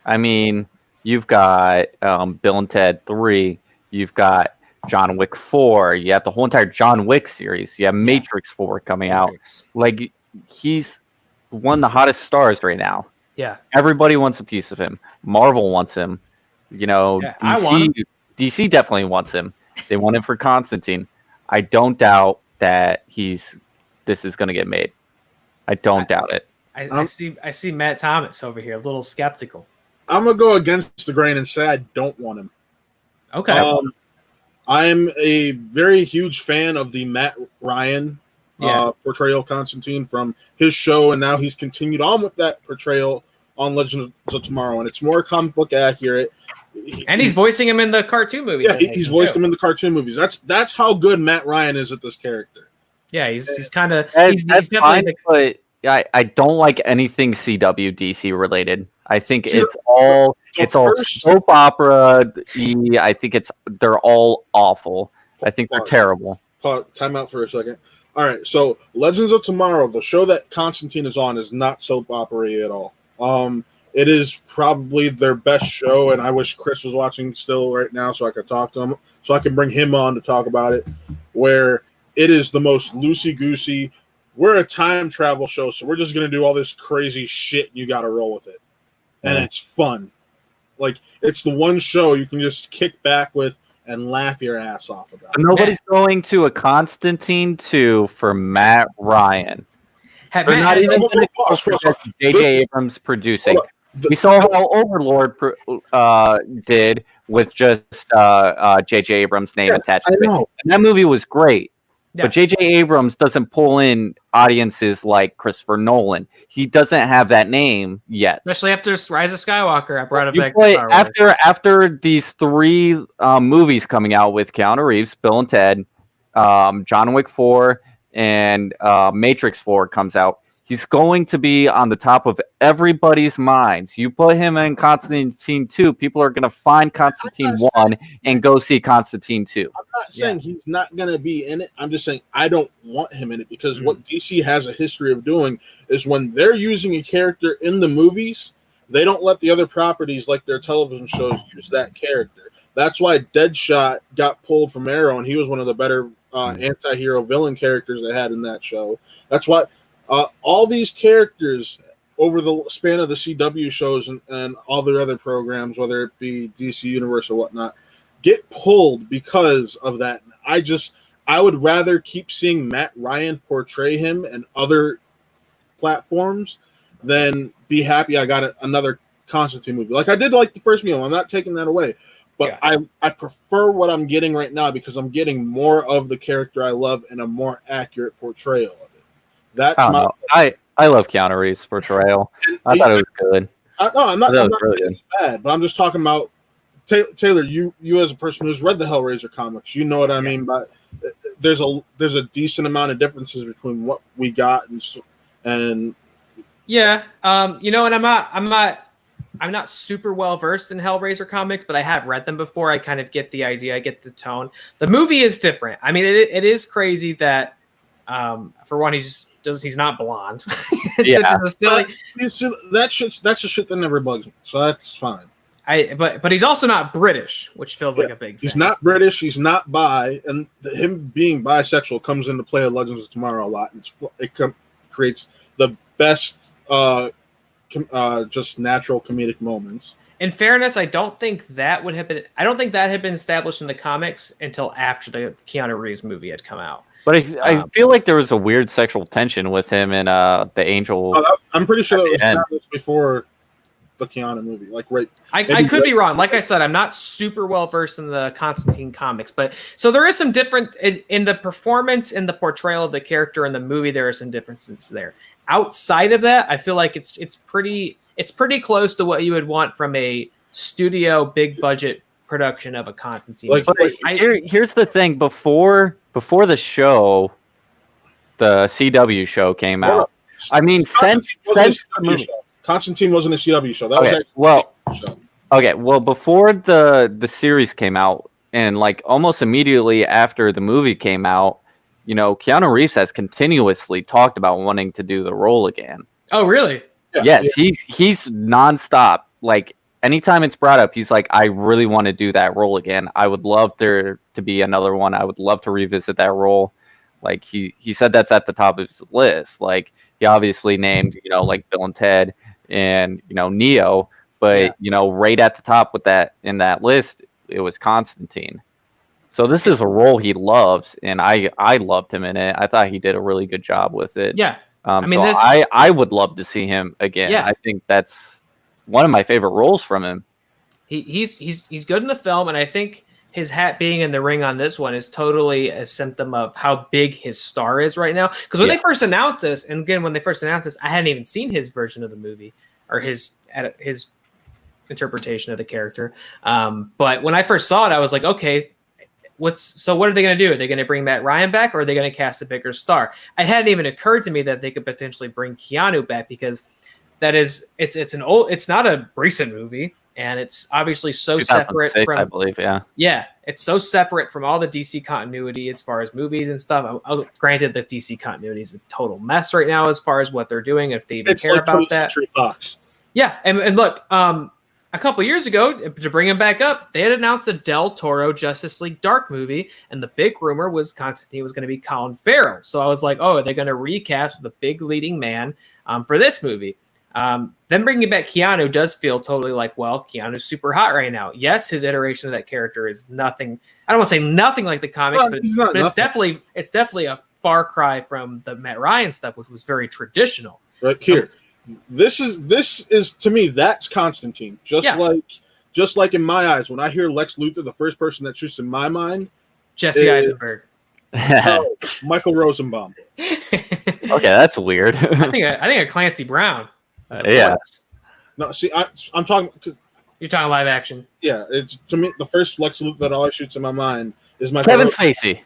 I mean, you've got Bill and Ted 3. You've got John Wick 4. You have the whole entire John Wick series. You have Matrix 4 coming out. Like, he's one of the hottest stars right now. Yeah. Everybody wants a piece of him. Marvel wants him. DC definitely wants him. They want him for Constantine. I don't doubt that this is going to get made. I don't doubt it. I see Matt Thomas over here, a little skeptical. I'm going to go against the grain and say I don't want him. Okay. I'm a very huge fan of the Matt Ryan portrayal of Constantine from his show, and now he's continued on with that portrayal on Legends of Tomorrow, and it's more comic book accurate. And he's voicing him in the cartoon movies. Yeah, he's voiced him in the cartoon movies. That's how good Matt Ryan is at this character. Yeah, he's kind of he's definitely. But I don't like anything CW DC related. I think it's all soap opera. I think they're all awful. I think they're terrible. Time out for a second. All right, so Legends of Tomorrow, the show that Constantine is on, is not soap opera at all. It is probably their best show, and I wish Chris was watching still right now so I could talk to him, so I can bring him on to talk about it, where it is the most loosey-goosey. We're a time travel show, so we're just going to do all this crazy shit, and you got to roll with it. And it's fun. Like, it's the one show you can just kick back with and laugh your ass off about. Nobody's going to a Constantine 2 for Matt Ryan. They're not even going to go J.J. Abrams producing. We saw how Overlord did with just J.J. Abrams' name attached to it. And that movie was great. Yeah. But J.J. Abrams doesn't pull in audiences like Christopher Nolan. He doesn't have that name yet. Especially after Rise of Skywalker, I brought it You back play, to Star Wars. after these 3 movies coming out with Keanu Reeves, Bill and Ted, John Wick 4, and Matrix 4 comes out. He's going to be on the top of everybody's minds. You put him in Constantine 2, people are going to find Constantine 1 and go see Constantine 2. I'm not saying he's not going to be in it. I'm just saying I don't want him in it because what DC has a history of doing is when they're using a character in the movies, they don't let the other properties like their television shows use that character. That's why Deadshot got pulled from Arrow, and he was one of the better anti-hero villain characters they had in that show. That's why all these characters over the span of the CW shows and all their other programs, whether it be DC Universe or whatnot, get pulled because of that. I would rather keep seeing Matt Ryan portray him and other platforms than be happy I got another Constantine movie. Like I did like the first meal. I'm not taking that away. But I prefer what I'm getting right now because I'm getting more of the character I love and a more accurate portrayal of it. That's I love Keanu Reeves' portrayal. I thought it was good. I'm not really saying it's bad, but I'm just talking about Taylor. You as a person who's read the Hellraiser comics, you know what I mean. But there's a decent amount of differences between what we got and yeah. You know, and I'm not super well versed in Hellraiser comics, but I have read them before. I kind of get the idea. I get the tone. The movie is different. I mean, it is crazy that for one, he's not blonde. That's the shit that never bugs me. So that's fine. But he's also not British, which feels like a big thing. He's not British. He's not bi, and him being bisexual comes into play at Legends of Tomorrow a lot. Creates the best just natural comedic moments. In fairness, I don't think that had been established in the comics until after the Keanu Reeves movie had come out. But I feel like there was a weird sexual tension with him and the Angel. I'm pretty sure it was established before the Keanu movie. Like, right? I could be wrong. Like I said, I'm not super well versed in the Constantine comics, but so there is some different in the performance, in the portrayal of the character in the movie. There are some differences there. Outside of that, I feel like it's pretty close to what you would want from a studio big budget production of a Constantine. Here's the thing: before the show, the CW show came out. I mean, since Constantine wasn't a CW show. That was actually a show. Okay, well, before the series came out, and like almost immediately after the movie came out, you know, Keanu Reeves has continuously talked about wanting to do the role again. Oh, really? Yes, he's nonstop. Like anytime it's brought up, he's like, I really want to do that role again. I would love there to be another one. I would love to revisit that role. Like he said that's at the top of his list. Like he obviously named, you know, like Bill and Ted and, you know, Neo, but you know, right at the top with that in that list, it was Constantine. So this is a role he loves, and I loved him in it. I thought he did a really good job with it. Yeah. I would love to see him again. Yeah. I think that's one of my favorite roles from him. He's good in the film, and I think his hat being in the ring on this one is totally a symptom of how big his star is right now. Because when they first announced this, I hadn't even seen his version of the movie or his interpretation of the character. But when I first saw it, I was like, okay, what are they going to do? Are they going to bring Matt Ryan back, or are they going to cast a bigger star? It hadn't even occurred to me that they could potentially bring Keanu back, because it's not a recent movie, and it's obviously so separate from, I believe, it's so separate from all the DC continuity as far as movies and stuff. Granted, the DC continuity is a total mess right now as far as what they're doing, if they even care about that. Fox. Yeah, and look, a couple years ago, to bring him back up, they had announced a Del Toro Justice League Dark movie, and the big rumor was Constantine was going to be Colin Farrell. So I was like, oh, are they going to recast the big leading man for this movie? Then bringing back Keanu does feel totally like, well, Keanu's super hot right now. Yes, his iteration of that character is nothing. I don't want to say nothing like the comics, but it's definitely a far cry from the Matt Ryan stuff, which was very traditional. Right here. This is to me, that's Constantine. Just like in my eyes, when I hear Lex Luthor, the first person that shoots in my mind, Jesse Eisenberg. No, Michael Rosenbaum. Okay, that's weird. I think a Clancy Brown. Yeah. voice. No, see, I'm talking. You're talking live action. Yeah, it's to me the first Lex Luthor that always shoots in my mind is Michael. Kevin Rosenbaum. Spacey.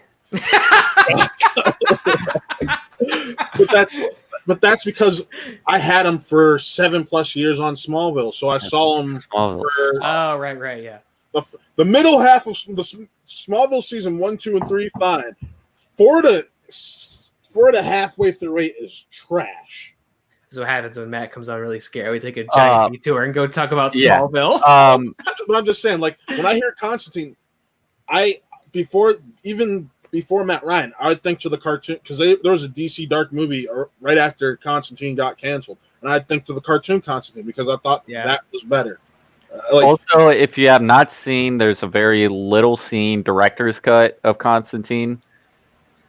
But that's because I had him for 7+ years on Smallville, so I saw him Smallville. for Oh, right, yeah. the middle half of the Smallville season 1, 2, and 3. Fine, 4 to halfway through 8 is trash. This is what happens when Matt comes on really scared. We take a giant detour and go talk about yeah. Smallville. But I'm just saying, like when I hear Constantine, before Matt Ryan, I would think to the cartoon because there was a DC Dark movie right after Constantine got canceled, and I'd think to the cartoon Constantine because I thought that was better. Also, if you have not seen, there's a very little scene director's cut of Constantine.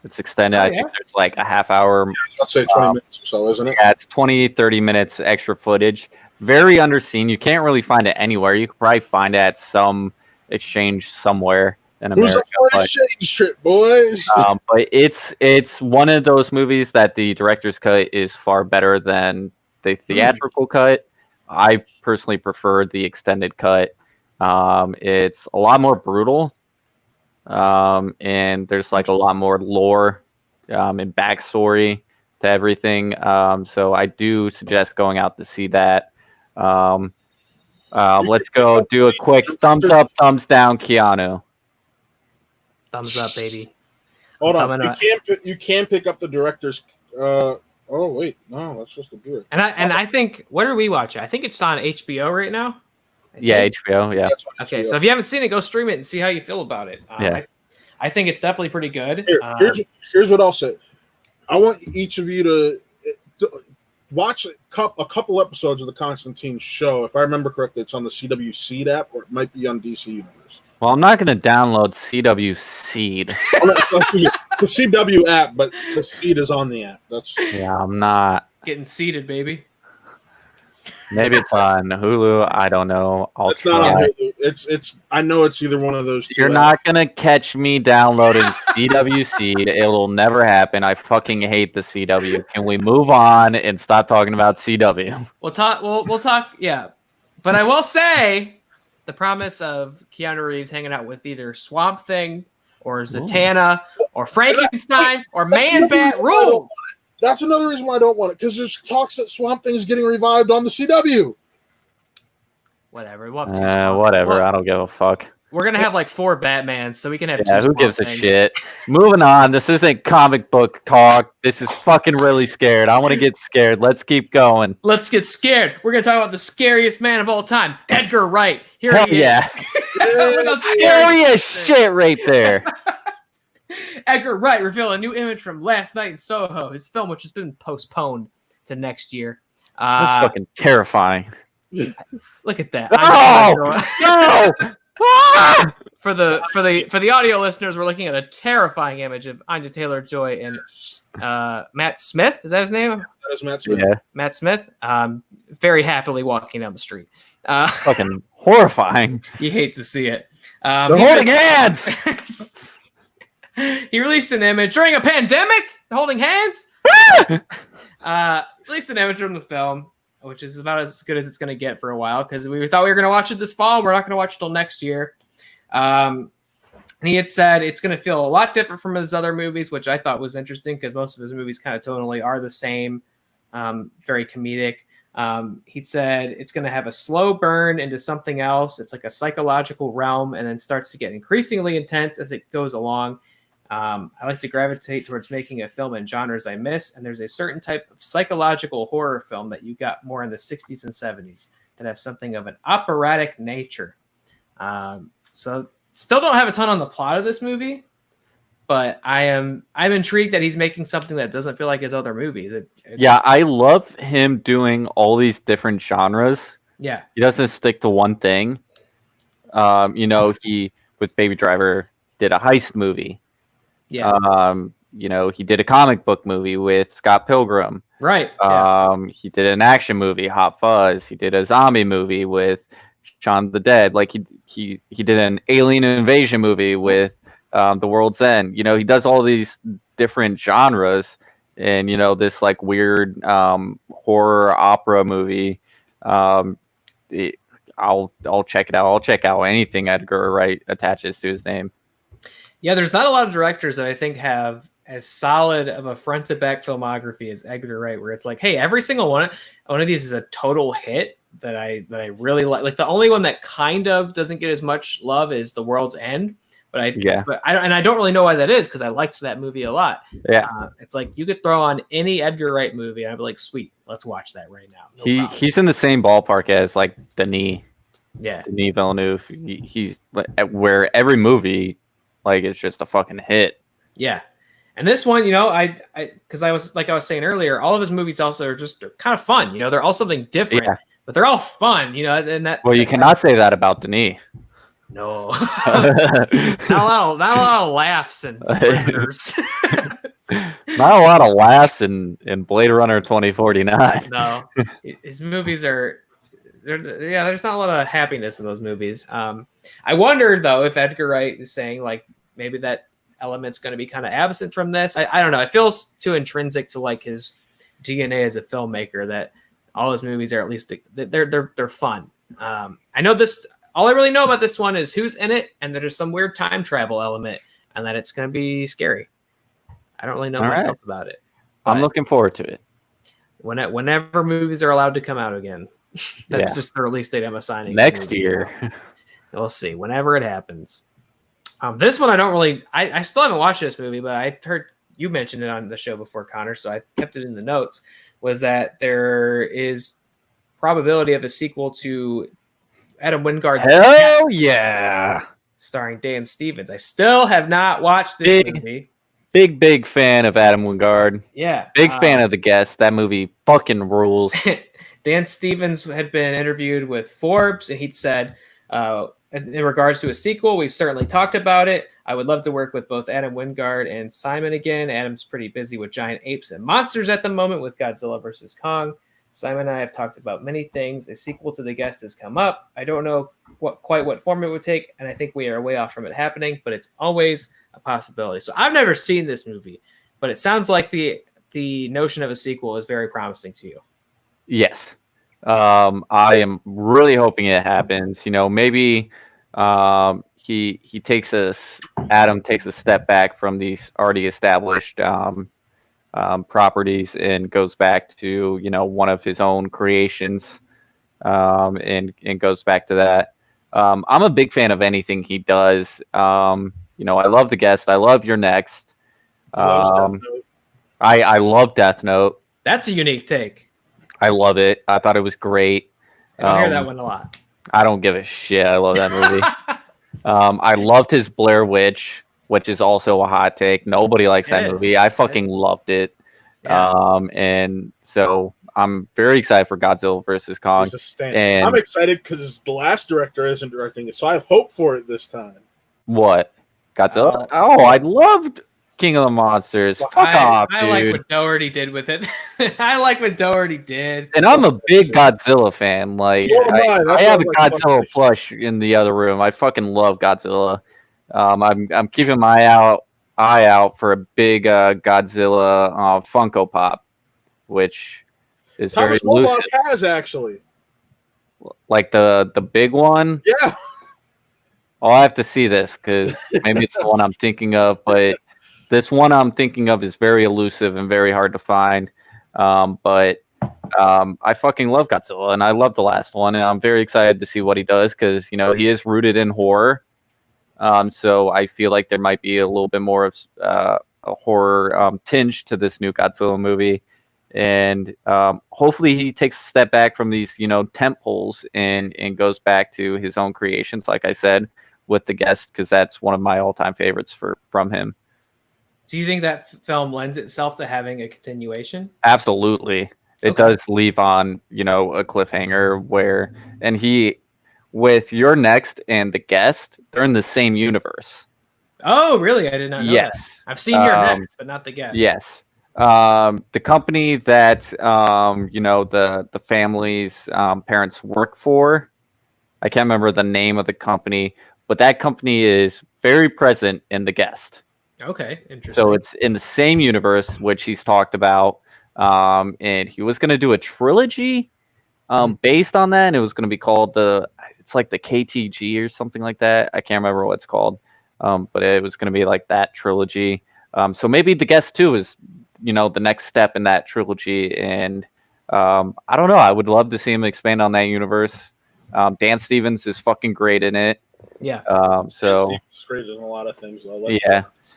It's extended. I think there's like a half hour. Let's say 20 minutes or so, isn't it? Yeah, it's 20, 30 minutes extra footage. Very underseen. You can't really find it anywhere. You could probably find it at some exchange somewhere in America. Who's a exchange trip, boys? But it's one of those movies that the director's cut is far better than the theatrical cut. I personally prefer the extended cut. It's a lot more brutal. And there's like a lot more lore and backstory to everything. So I do suggest going out to see that. Let's go do a quick thumbs up, thumbs down, Keanu. Thumbs up, baby. Hold on, you can pick up the director's. Oh wait, no, that's just a beer. And I think what are we watching? I think it's on HBO right now. Yeah, HBO. Yeah. Okay, so if you haven't seen it, go stream it and see how you feel about it. I think it's definitely pretty good. Here's what I'll say. I want each of you to watch a couple episodes of the Constantine show. If I remember correctly, it's on the CW Seed app, or it might be on DC Universe. Well, I'm not going to download CW Seed. It's a CW app, but the Seed is on the app. I'm not getting seeded, baby. Maybe it's on Hulu. I don't know. It's not on Hulu. It's. I know it's either one of those two. You're not gonna catch me downloading CW Seed. It'll never happen. I fucking hate the CW. Can we move on and stop talking about CW? We'll talk. We'll talk. Yeah, but I will say the promise of Keanu Reeves hanging out with either Swamp Thing or Zatanna or Frankenstein or Man-Bat Rule. That's another reason why I don't want it, because there's talks that Swamp Thing is getting revived on the CW. Whatever. Whatever. I don't give a fuck. We're going to have like 4 Batmans, so we can have 2 who Swamp gives a Things. shit? Moving on. This isn't comic book talk. This is fucking really scared. I want to get scared. Let's keep going. Let's get scared. We're going to talk about the scariest man of all time, Edgar Wright. Here Hell he yeah. is. Scary as shit right there. Edgar Wright revealed a new image from last night in Soho, his film, which has been postponed to next year. That's fucking terrifying. Look at that. No! For the audio listeners, we're looking at a terrifying image of Anya Taylor-Joy and Matt Smith. Is that his name? That is Matt Smith. Yeah. Matt Smith. Very happily walking down the street. Fucking horrifying. You hate to see it. They're holding hands. He released an image during a pandemic, holding hands. Released an image from the film, which is about as good as it's going to get for a while, because we thought we were going to watch it this fall. We're not going to watch it till next year. And he had said it's going to feel a lot different from his other movies, which I thought was interesting because most of his movies kind of tonally are the same, very comedic. He said it's going to have a slow burn into something else. It's like a psychological realm, and then starts to get increasingly intense as it goes along. I like to gravitate towards making a film in genres I miss, and there's a certain type of psychological horror film that you got more in the 60s and 70s that have something of an operatic nature. So still don't have a ton on the plot of this movie, but I'm intrigued that he's making something that doesn't feel like his other movies. Yeah, I love him doing all these different genres. Yeah. He doesn't stick to one thing. He, with Baby Driver, did a heist movie. Yeah. He did a comic book movie with Scott Pilgrim. Right. He did an action movie, Hot Fuzz. He did a zombie movie with Shaun of the Dead. Like he did an alien invasion movie with The World's End. You know, he does all these different genres, and you know, this like weird horror opera movie. Um, it, I'll check it out. I'll check out anything Edgar Wright attaches to his name. Yeah, there's not a lot of directors that I think have as solid of a front to back filmography as Edgar Wright, where it's like, hey, every single one of these is a total hit that I really like. Like the only one that kind of doesn't get as much love is The World's End, but I don't really know why that is, because I liked that movie a lot. Yeah, it's like you could throw on any Edgar Wright movie, and I'd be like, sweet, let's watch that right now. No he's in the same ballpark as like Denis. Yeah, Denis Villeneuve. He's where every movie, like, it's just a fucking hit. Yeah. And this one, you know, because I was saying earlier, all of his movies also are just kind of fun. You know, they're all something different, but they're all fun. You know, and that. Well, you cannot say that about Denis. No, not a lot of laughs and predators. Not a lot of laughs in Blade Runner 2049. No, his movies are. There's not a lot of happiness in those movies. I wonder though if Edgar Wright is saying like maybe that element's going to be kind of absent from this. I don't know. It feels too intrinsic to like his DNA as a filmmaker that all his movies are at least they're fun. I know this. All I really know about this one is who's in it, and that there's some weird time travel element, and that it's going to be scary. I don't really know much else about it. I'm looking forward to it. Whenever movies are allowed to come out again. That's just the release date I'm assigning. Next year. We'll see. Whenever it happens. This one I don't really... I still haven't watched this movie, but I heard you mentioned it on the show before, Connor, so I kept it in the notes, was that there is probability of a sequel to Adam Wingard's... Hell yeah! Starring Dan Stevens. I still have not watched this movie. Big fan of Adam Wingard. Yeah. Big fan of The Guest. That movie fucking rules. Dan Stevens had been interviewed with Forbes, and he'd said, in regards to a sequel, we've certainly talked about it. I would love to work with both Adam Wingard and Simon again. Adam's pretty busy with giant apes and monsters at the moment with Godzilla vs. Kong. Simon and I have talked about many things. A sequel to The Guest has come up. I don't know quite what form it would take, and I think we are way off from it happening, but it's always a possibility. So I've never seen this movie, but it sounds like the notion of a sequel is very promising to you. Yes. I am really hoping it happens. You know, maybe Adam takes a step back from these already established properties and goes back to, you know, one of his own creations, and goes back to that. I'm a big fan of anything he does. You know, I love The Guest. I love You're Next. I love Death Note. That's a unique take. I love it. I thought it was great. I don't hear that one a lot. I don't give a shit. I love that movie. I loved his Blair Witch, which is also a hot take. Nobody likes that movie. I fucking loved it. Yeah. And so I'm very excited for Godzilla vs. Kong. And I'm excited because the last director isn't directing it, so I have hope for it this time. What? Godzilla? I loved King of the Monsters. Fuck off, dude. I like what Doherty did with it. I like what Doherty did. And I'm a big Godzilla fan. Like, I have a Godzilla plush in the other room. I fucking love Godzilla. I'm keeping my eye out for a big Godzilla Funko Pop, which is very elusive. Has actually, like the big one. Yeah. I'll have to see this because maybe it's the one I'm thinking of, but this one I'm thinking of is very elusive and very hard to find. But I fucking love Godzilla, and I love the last one, and I'm very excited to see what he does because, you know, he is rooted in horror. So I feel like there might be a little bit more of a horror tinge to this new Godzilla movie. And hopefully he takes a step back from these, you know, tent poles and goes back to his own creations, like I said, with The Guest, because that's one of my all-time favorites from him. Do you think that film lends itself to having a continuation? Absolutely. It does leave on, you know, a cliffhanger where, and with Your Next and The Guest, they're in the same universe. Oh, really? I did not know that. I've seen Your Next, but not The Guest. Yes. The company that, you know, the family's parents work for, I can't remember the name of the company, but that company is very present in The Guest. Okay, interesting. So it's in the same universe, which he's talked about. And he was going to do a trilogy based on that. And it was going to be called it's like the KTG or something like that. I can't remember what it's called. But it was going to be like that trilogy. So maybe The Guest 2 is, the next step in that trilogy. And I don't know. I would love to see him expand on that universe. Dan Stevens is fucking great in it. Yeah. So it's great in a lot of things. Though.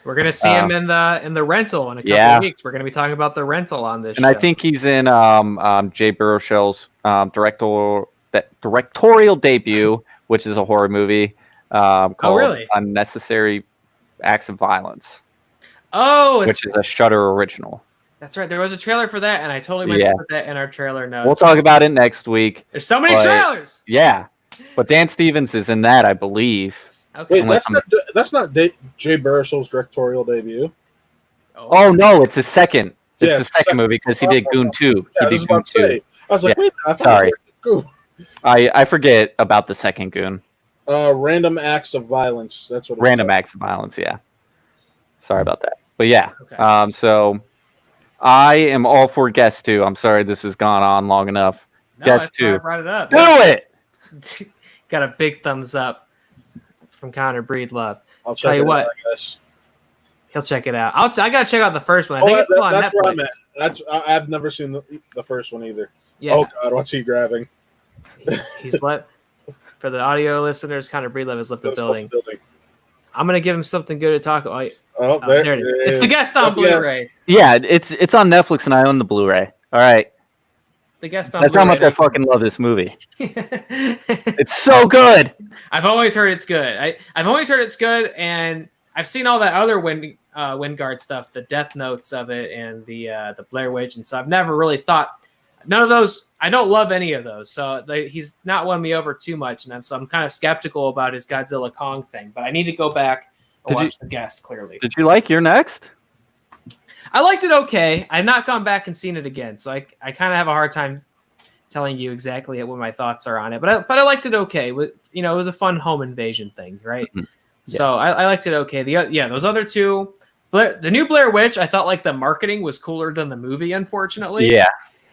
We're gonna see him in the rental in a couple of weeks. We're gonna be talking about the rental on this. And show. I think he's in Jay Baruchel's directorial debut, which is a horror movie called Unnecessary Acts of Violence. Which is a Shudder original. That's right. There was a trailer for that, and I totally meant to put that in our trailer notes. We'll talk about it next week. There's so many trailers. Yeah, but Dan Stevens is in that, I believe. Okay. Wait, that's not Jay Baruchel's directorial debut. Oh no, it's his second. It's the second movie because he did Goon 2. Yeah, he did Goon 2. I was like, wait a minute, sorry. I forget about the second Goon. Random Acts of Violence. That's what. Random Acts of Violence. Yeah. Sorry about that, but yeah. Okay. So I am all for Guest 2. I'm sorry this has gone on long enough. No, Guest 2. I brought it up. Do it. Got a big thumbs up from Connor Breedlove. I'll tell you what. I guess. He'll check it out. I gotta check out the first one. I think it's still on Netflix. That's where I'm at. I've never seen the first one either. Yeah. Oh God, what's he grabbing? He's let for the audio listeners. Connor Breedlove has left the building. I'm gonna give him something good to talk about. Oh, there it is. It's The Guest on Blu-ray. Yeah, it's on Netflix, and I own the Blu-ray. All right. The Guest on That's Blu-ray. how much I fucking love this movie. It's so good. I've always heard it's good. I've always heard it's good, and I've seen all that other Wingard stuff, the Death Notes of it, and the Blair Witch, and so I've never really thought. None of those. I don't love any of those, so he's not won me over too much, and so I'm kind of skeptical about his Godzilla Kong thing. But I need to go back and watch The Guest. Clearly, did you like Your Next? I liked it okay. I've not gone back and seen it again, so I kind of have a hard time telling you exactly what my thoughts are on it. But I liked it okay. It was a fun home invasion thing, right? Mm-hmm. Yeah. So I liked it okay. Those other two, the new Blair Witch, I thought like the marketing was cooler than the movie. Unfortunately, yeah.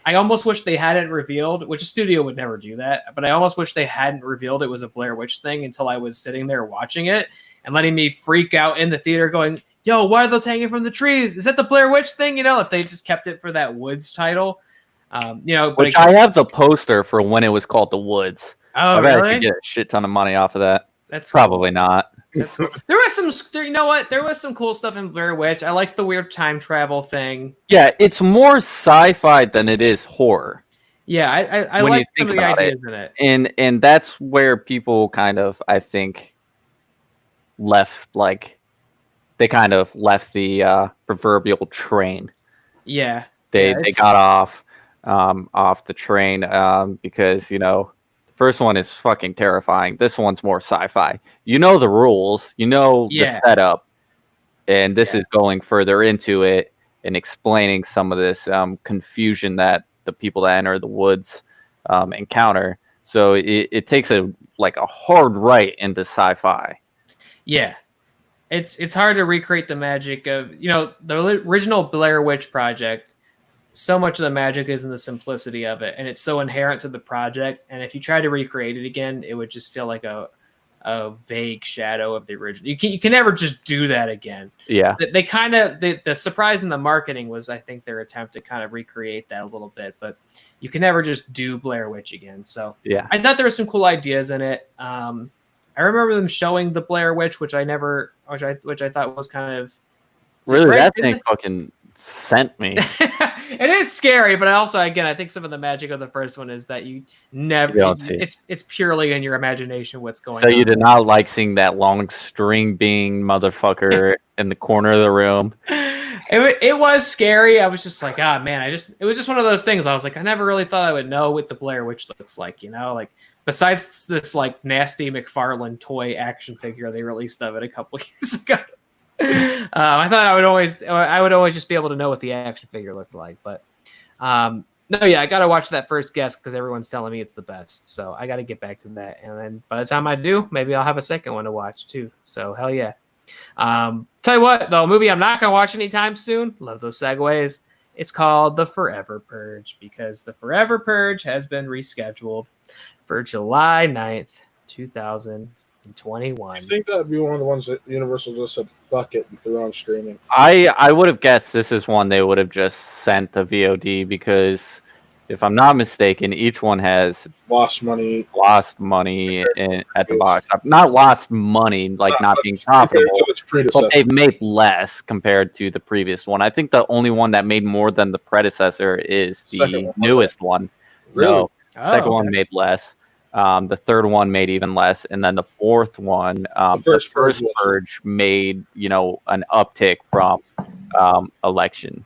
I almost wish they hadn't revealed, which a studio would never do that, but I almost wish they hadn't revealed it was a Blair Witch thing until I was sitting there watching it and letting me freak out in the theater going, yo, why are those hanging from the trees? Is that the Blair Witch thing? If they just kept it for that Woods title, which I have the poster for when it was called The Woods. Oh, I bet really? I could get a shit ton of money off of that. That's probably not. That's cool. There was some, you know what? There was some cool stuff in Blair Witch. I like the weird time travel thing. Yeah, it's more sci-fi than it is horror. Yeah, I like some of the ideas in it. And that's where people kind of, I think, left they kind of left the proverbial train. Yeah. They got off the train because, the first one is fucking terrifying. This one's more sci-fi. You know the rules, the setup, and this is going further into it and explaining some of this confusion that the people that enter the woods encounter. So it takes a hard right into sci-fi. Yeah. It's hard to recreate the magic of, the original Blair Witch Project. So much of the magic is in the simplicity of it, and it's so inherent to the project. And if you try to recreate it again, it would just feel like a vague shadow of the original. You can never just do that again. Yeah. They kind of, the surprise in the marketing was, I think, their attempt to kind of recreate that a little bit, but you can never just do Blair Witch again. So yeah, I thought there were some cool ideas in it. I remember them showing the Blair Witch, which I thought was kind of really that thing fucking sent me. It is scary, but I think some of the magic of the first one is that you never it's purely in your imagination what's going on. So you did not like seeing that long string being motherfucker in the corner of the room. It was scary. I was just like, man, it was just one of those things. I was like, I never really thought I would know what the Blair Witch looks like, besides this nasty McFarlane toy action figure they released of it a couple years ago. I thought I would always just be able to know what the action figure looked like, but I gotta watch that first Guest because everyone's telling me it's the best, so I gotta get back to that, and then by the time I do, maybe I'll have a second one to watch too. So hell yeah. Tell you what, though, a movie I'm not gonna watch anytime soon. Love those segues. It's called The Forever Purge because The Forever Purge has been rescheduled for July 9th, 2021. I think that'd be one of the ones that Universal just said fuck it and threw on streaming. I would have guessed this is one they would have just sent the VOD because, if I'm not mistaken, each one has Lost money at the box. Not lost money, like not being profitable, but they've made less compared to the previous one. I think the only one that made more than the predecessor is the newest one. Really? No, second one made less. The third one made even less, and then the fourth one, the first purge made an uptick from election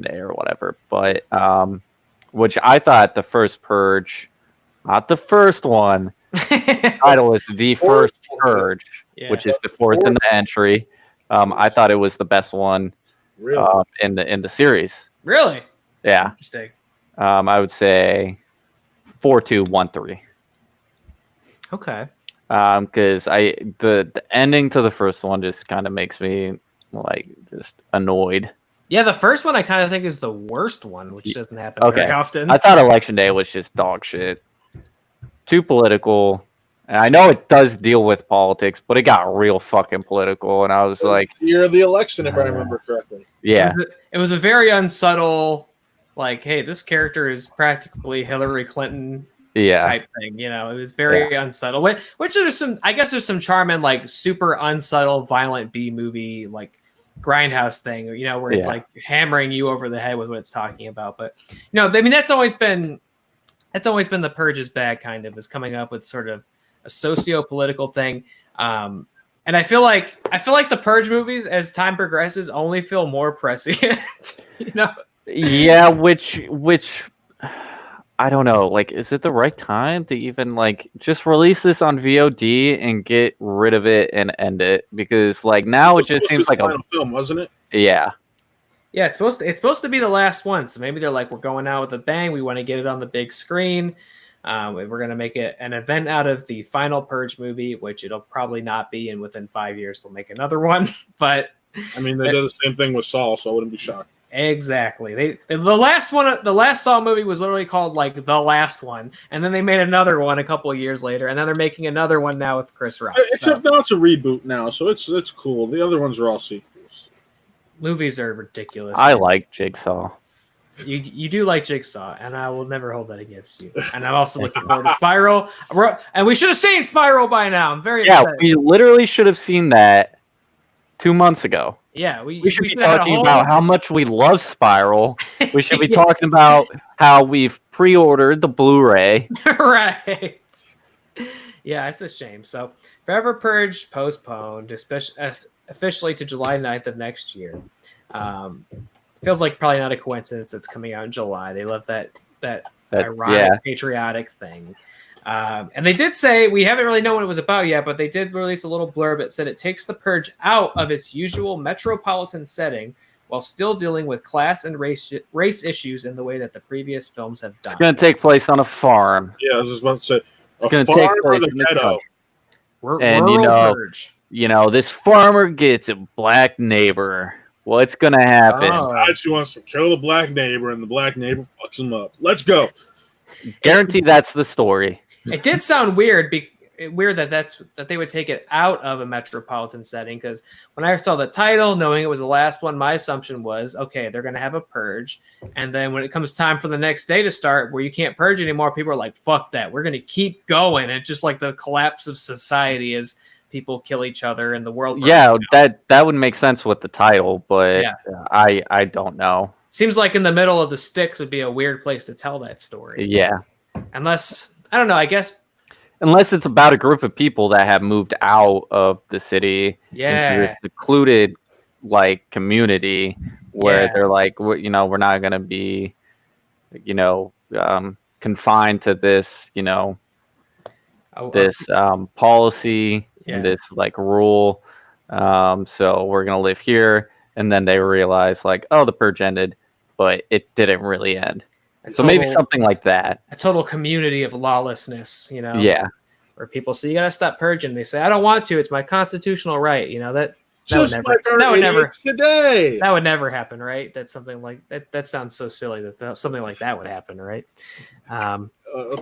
day or whatever. But which I thought the first purge, not the first one, the title is the first purge, which is the fourth in the entry. I thought it was the best one in the series. Really? Yeah. Interesting. I would say 4-2-1-3. Okay. Because the ending to the first one just kind of makes me just annoyed. Yeah, the first one I kind of think is the worst one, which doesn't happen very often. I thought Election Day was just dog shit. Too political. And I know it does deal with politics, but it got real fucking political. And I was like... Year of the election, if I remember correctly. Yeah. It was a very unsubtle, hey, this character is practically Hillary Clinton type thing. It was very unsubtle. Which there's some charm in super unsubtle, violent B movie, grindhouse thing, where it's hammering you over the head with what it's talking about. But that's always been the Purge's bag, kind of, is coming up with sort of a socio-political thing. And I feel like the Purge movies, as time progresses, only feel more prescient. Yeah, which I don't know. Is it the right time to even just release this on VOD and get rid of it and end it? Because now it just seems like a final film, wasn't it? Yeah. Yeah, it's supposed to be the last one. So maybe they're we're going out with a bang. We want to get it on the big screen. We're going to make it an event out of the final Purge movie, which it'll probably not be. And within 5 years, they'll make another one. But I mean, they did the same thing with Saw, so I wouldn't be shocked. Exactly. The last Saw movie was literally called The Last One, and then they made another one a couple of years later, and then they're making another one now with Chris Rock. Except now it's a reboot now, so it's cool. The other ones are all sequels. Movies are ridiculous. I like Jigsaw. You do like Jigsaw, and I will never hold that against you. And I'm also looking forward to Spiral. And we should have seen Spiral by now. I'm very upset. We literally should have seen that 2 months ago. Yeah, we should be talking about how much we love Spiral. We should be talking about how we've pre-ordered the Blu-ray. Right. Yeah, it's a shame. So, Forever Purge postponed, officially to July 9th of next year. Feels like probably not a coincidence it's coming out in July. They love that ironic, patriotic thing. And they did say, we haven't really known what it was about yet, but they did release a little blurb that said it takes the Purge out of its usual metropolitan setting while still dealing with class and race issues in the way that the previous films have done. It's going to take place on a farm. Yeah, I was just about to say, it's going to take place in the ghetto. And this farmer gets a black neighbor. What's going to happen? She wants to kill the black neighbor, and the black neighbor fucks him up. Let's go. Guarantee that's the story. It did sound weird that they would take it out of a metropolitan setting, because when I saw the title, knowing it was the last one, my assumption was, okay, they're going to have a purge, and then when it comes time for the next day to start where you can't purge anymore, people are like, fuck that, we're going to keep going. It's just like the collapse of society as people kill each other and the world. Yeah, that would make sense with the title, but I don't know. Seems like in the middle of the sticks would be a weird place to tell that story. Yeah. Unless, I don't know, I guess. Unless it's about a group of people that have moved out of the city into a secluded, community where they're like, we're not going to be, confined to this, this policy and this, rule. So we're going to live here. And then they realize, the purge ended, but it didn't really end. So maybe something like that. A total community of lawlessness, Yeah. where people say you got to stop purging. They say I don't want to. It's my constitutional right. You know that. Just like our idiots today. That would never happen, right? That's something like that. That sounds so silly that something like that would happen, right?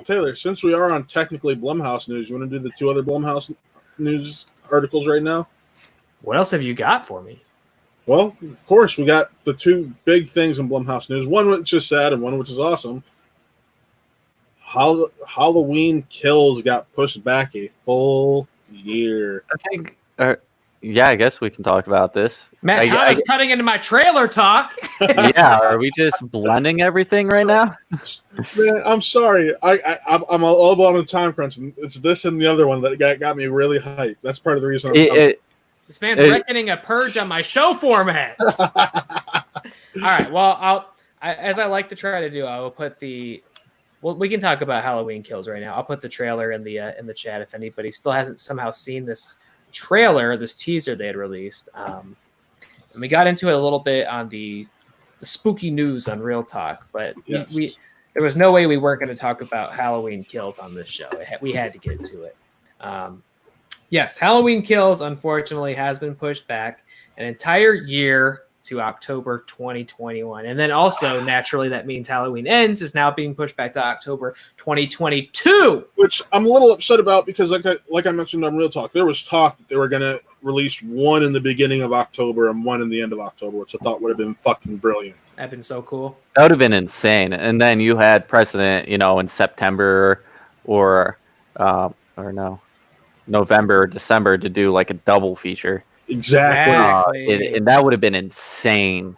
Taylor, since we are on technically Blumhouse news, you want to do the 2 other Blumhouse news articles right now? What else have you got for me? Well, of course, we got the 2 big things in Blumhouse news. One which is sad and one which is awesome. Halloween Kills got pushed back a full year. I think. Yeah, I guess we can talk about this. Matt Thomas cutting into my trailer talk. Yeah, are we just blending everything right now? Man, I'm sorry. I'm a little on a time crunch, and it's this and the other one that got me really hyped. That's part of the reason. This man's reckoning a purge on my show format. All right. Well, as I like to try to do, I will put the. Well, we can talk about Halloween Kills right now. I'll put the trailer in the chat if anybody still hasn't somehow seen this trailer, this teaser they had released. And we got into it a little bit on the spooky news on Real Talk, but yes. we there was no way we weren't going to talk about Halloween Kills on this show. We had to get into it. Yes, Halloween Kills, unfortunately, has been pushed back an entire year to October 2021. And then also, naturally, that means Halloween Ends is now being pushed back to October 2022. Which I'm a little upset about because, like I mentioned on Real Talk, there was talk that they were going to release one in the beginning of October and one in the end of October, which I thought would have been fucking brilliant. That'd been so cool. That would have been insane. And then you had precedent, in September or November or December to do like a double feature. Exactly. And that would have been insane.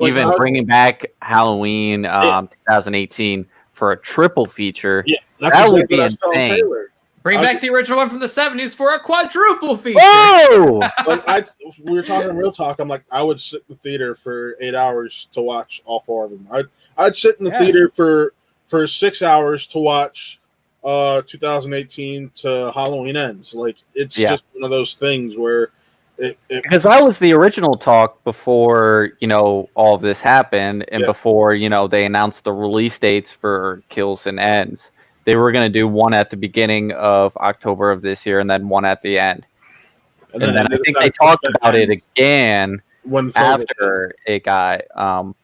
Even bringing back Halloween 2018 for a triple feature. Yeah, that would be insane. Bring back the original one from the 70s for a quadruple feature. Whoa! We were talking Real Talk. I'm like, I would sit in the theater for 8 hours to watch all 4 of them. I'd sit in the theater for 6 hours to watch 2018 to Halloween Ends. It's just one of those things where because that was the original talk before all of this happened and before they announced the release dates for Kills and Ends. They were going to do one at the beginning of October of this year and then one at the end. And then I think they talked about it again after it got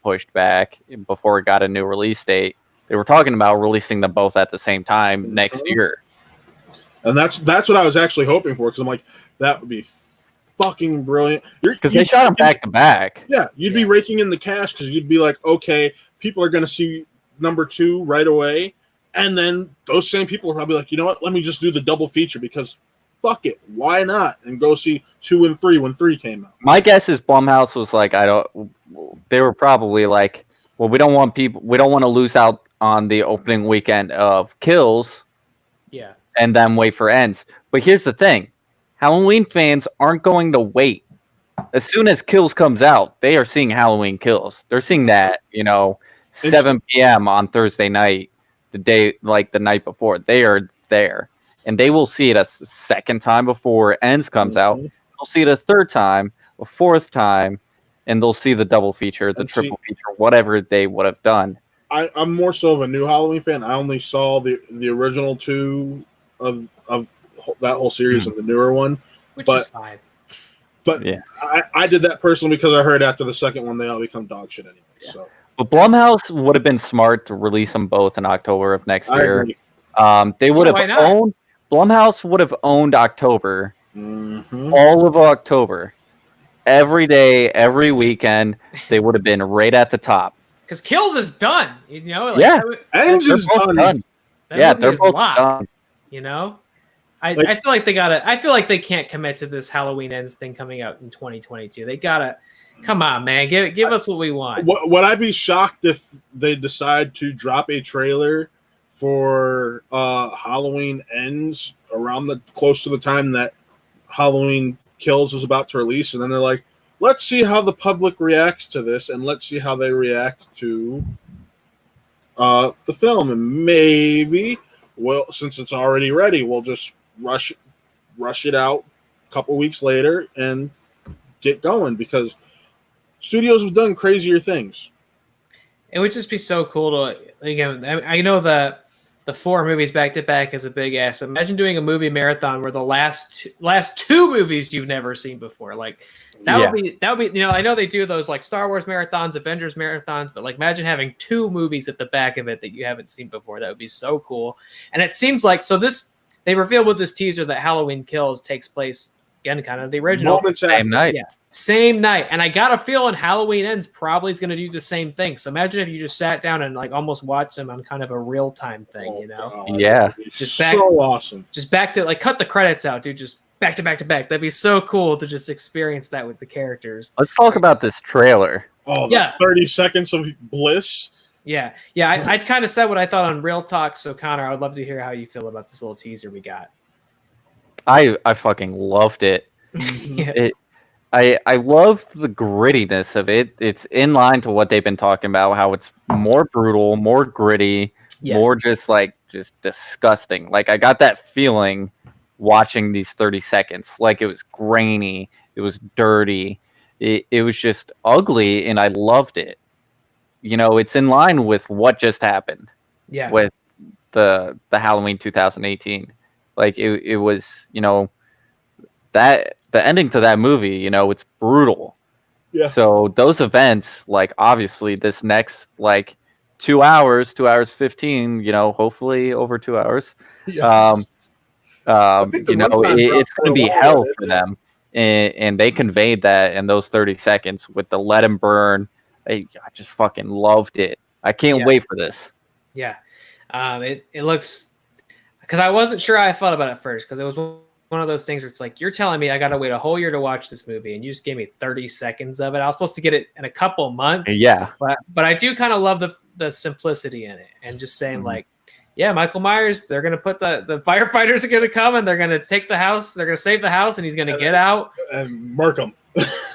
pushed back before it got a new release date. They were talking about releasing them both at the same time next year. And that's what I was actually hoping for, because I'm like, that would be fucking brilliant. Because they shot them back to back. Yeah, you'd be raking in the cash because you'd be like, okay, people are going to see number 2 right away. And then those same people are probably like, you know what, let me just do the double feature because fuck it, why not? And go see 2 and 3 when 3 came out. My guess is Blumhouse was like, they were probably like, well, we don't want to lose out on the opening weekend of Kills. Yeah. And then wait for Ends. But here's the thing. Halloween fans aren't going to wait. As soon as Kills comes out, they are seeing Halloween Kills. They're seeing that, 7 p.m. on Thursday night, the night before. They are there. And they will see it a second time before Ends comes out. They'll see it a third time, a fourth time, and they'll see the double feature, the triple feature, whatever they would have done. I'm more so of a new Halloween fan. I only saw the original 2 of that whole series and the newer one. Which is fine. But yeah. I did that personally because I heard after the second one they all become dog shit anyway. Yeah. So. But Blumhouse would have been smart to release them both in October of next year. They would have owned. Blumhouse would have owned October, all of October, every day, every weekend. They would have been right at the top. Because Kills is done, Ends is done. They're both done. I feel like they gotta. I feel like they can't commit to this Halloween Ends thing coming out in 2022. They gotta. Come on, man. Give us what we want. Would I be shocked if they decide to drop a trailer for Halloween Ends around close to the time that Halloween Kills is about to release, and then they're like, let's see how the public reacts to this, and let's see how they react to the film, and maybe, well, since it's already ready, we'll just rush it out a couple weeks later and get going, because studios have done crazier things. It would just be so cool to, again, I know the the 4 movies back to back is a big ass. But imagine doing a movie marathon where the last two movies you've never seen before. Like that would be I know they do those like Star Wars marathons, Avengers marathons, but like imagine having 2 movies at the back of it that you haven't seen before. That would be so cool. And it seems like they revealed with this teaser that Halloween Kills takes place again, kind of the original same night. Yeah, same night. And I got a feeling Halloween Ends probably is going to do the same thing. So imagine if you just sat down and like almost watched them on kind of a real time thing, God, Yeah, just awesome. Just back to like cut the credits out, dude. Just back to back to back. That'd be so cool to just experience that with the characters. Let's talk about this trailer. Oh, the 30 seconds of bliss. Yeah. I kind of said what I thought on Real Talk. So Connor, I would love to hear how you feel about this little teaser we got. I fucking loved it. Yeah. I love the grittiness of it. It's in line to what they've been talking about, how it's more brutal, more gritty, more just disgusting. Like I got that feeling watching these 30 seconds. Like it was grainy, it was dirty, it was just ugly, and I loved it. It's in line with what just happened. Yeah. With the Halloween 2018. Like it was, that the ending to that movie, it's brutal. Yeah. So those events, like obviously this next like 2 hours, 2 hours 15, hopefully over 2 hours. Yes. It's going to be hell for them, and they conveyed that in those 30 seconds with the let him burn. I just fucking loved it. I can't wait for this. Yeah. It looks, because I wasn't sure how I felt about it first, because it was one of those things where it's like, you're telling me I got to wait a whole year to watch this movie, and you just gave me 30 seconds of it. I was supposed to get it in a couple months. Yeah. But I do kind of love the simplicity in it, and just saying like, yeah, Michael Myers, they're going to put the firefighters are going to come, and they're going to take the house. They're going to save the house, and he's going to get out and murk him.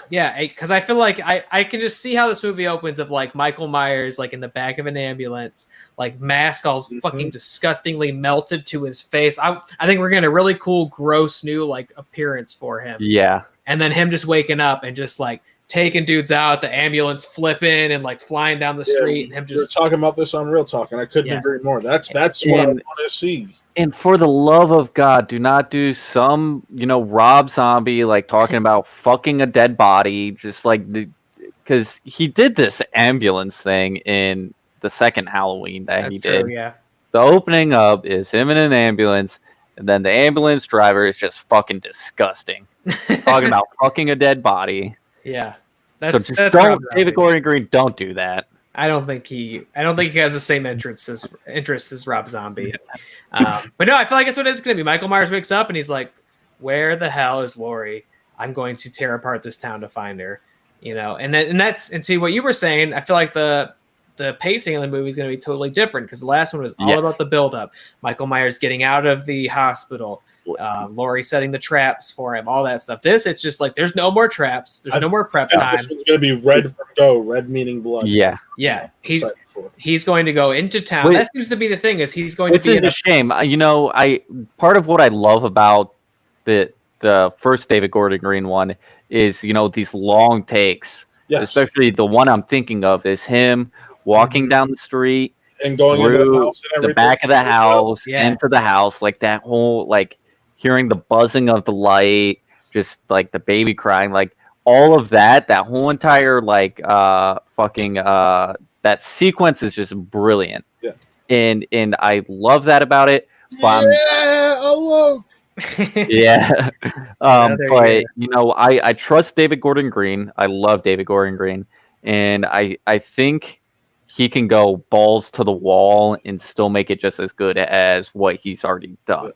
Yeah, because I feel like I can just see how this movie opens of like Michael Myers like in the back of an ambulance, like mask all fucking disgustingly melted to his face. I think we're getting a really cool, gross new like appearance for him. Yeah. And then him just waking up and just like taking dudes out, the ambulance flipping and like flying down the street. And him just we're talking about this on Real Talk, and I couldn't agree more. That's what I want to see. And for the love of God, do not do some, Rob Zombie, like talking about fucking a dead body, just like because he did this ambulance thing in the second Halloween that he did. True, yeah. The opening up is him in an ambulance, and then the ambulance driver is just fucking disgusting, talking about fucking a dead body. Yeah. That's don't, David Gordon Green, don't do that. I don't think he has the same interests as Rob Zombie. But no, I feel like that's what it's going to be. Michael Myers wakes up and he's like, where the hell is Laurie? I'm going to tear apart this town to find her, and see what you were saying. I feel like the pacing of the movie is going to be totally different, because the last one was all about the buildup. Michael Myers getting out of the hospital, Laurie setting the traps for him, all that stuff. This, it's just like there's no more traps, there's no more prep time. This one's going to be red from go, red meaning blood. Yeah. He's going to go into town. That seems to be the thing, is he's going to be in a shame. Part of what I love about the first David Gordon Green one is these long takes. Yes. Especially the one I'm thinking of is him walking down the street and going through the back of the house into the house, like that whole like hearing the buzzing of the light, just like the baby crying, like all of that whole entire like that sequence is just brilliant. Yeah. And I love that about it. But yeah. But I trust David Gordon Green. I love David Gordon Green. And I think he can go balls to the wall and still make it just as good as what he's already done.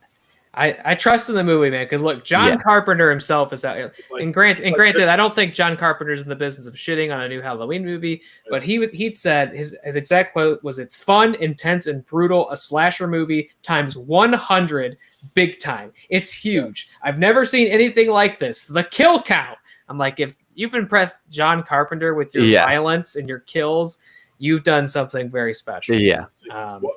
I trust in the movie, man, because look, John Carpenter himself is out. And granted, I don't think John Carpenter's in the business of shitting on a new Halloween movie, but he'd said his exact quote was, "It's fun, intense, and brutal, a slasher movie times 100, big time. It's huge. I've never seen anything like this. The kill count." I'm like, if you've impressed John Carpenter with your violence and your kills, you've done something very special. Yeah.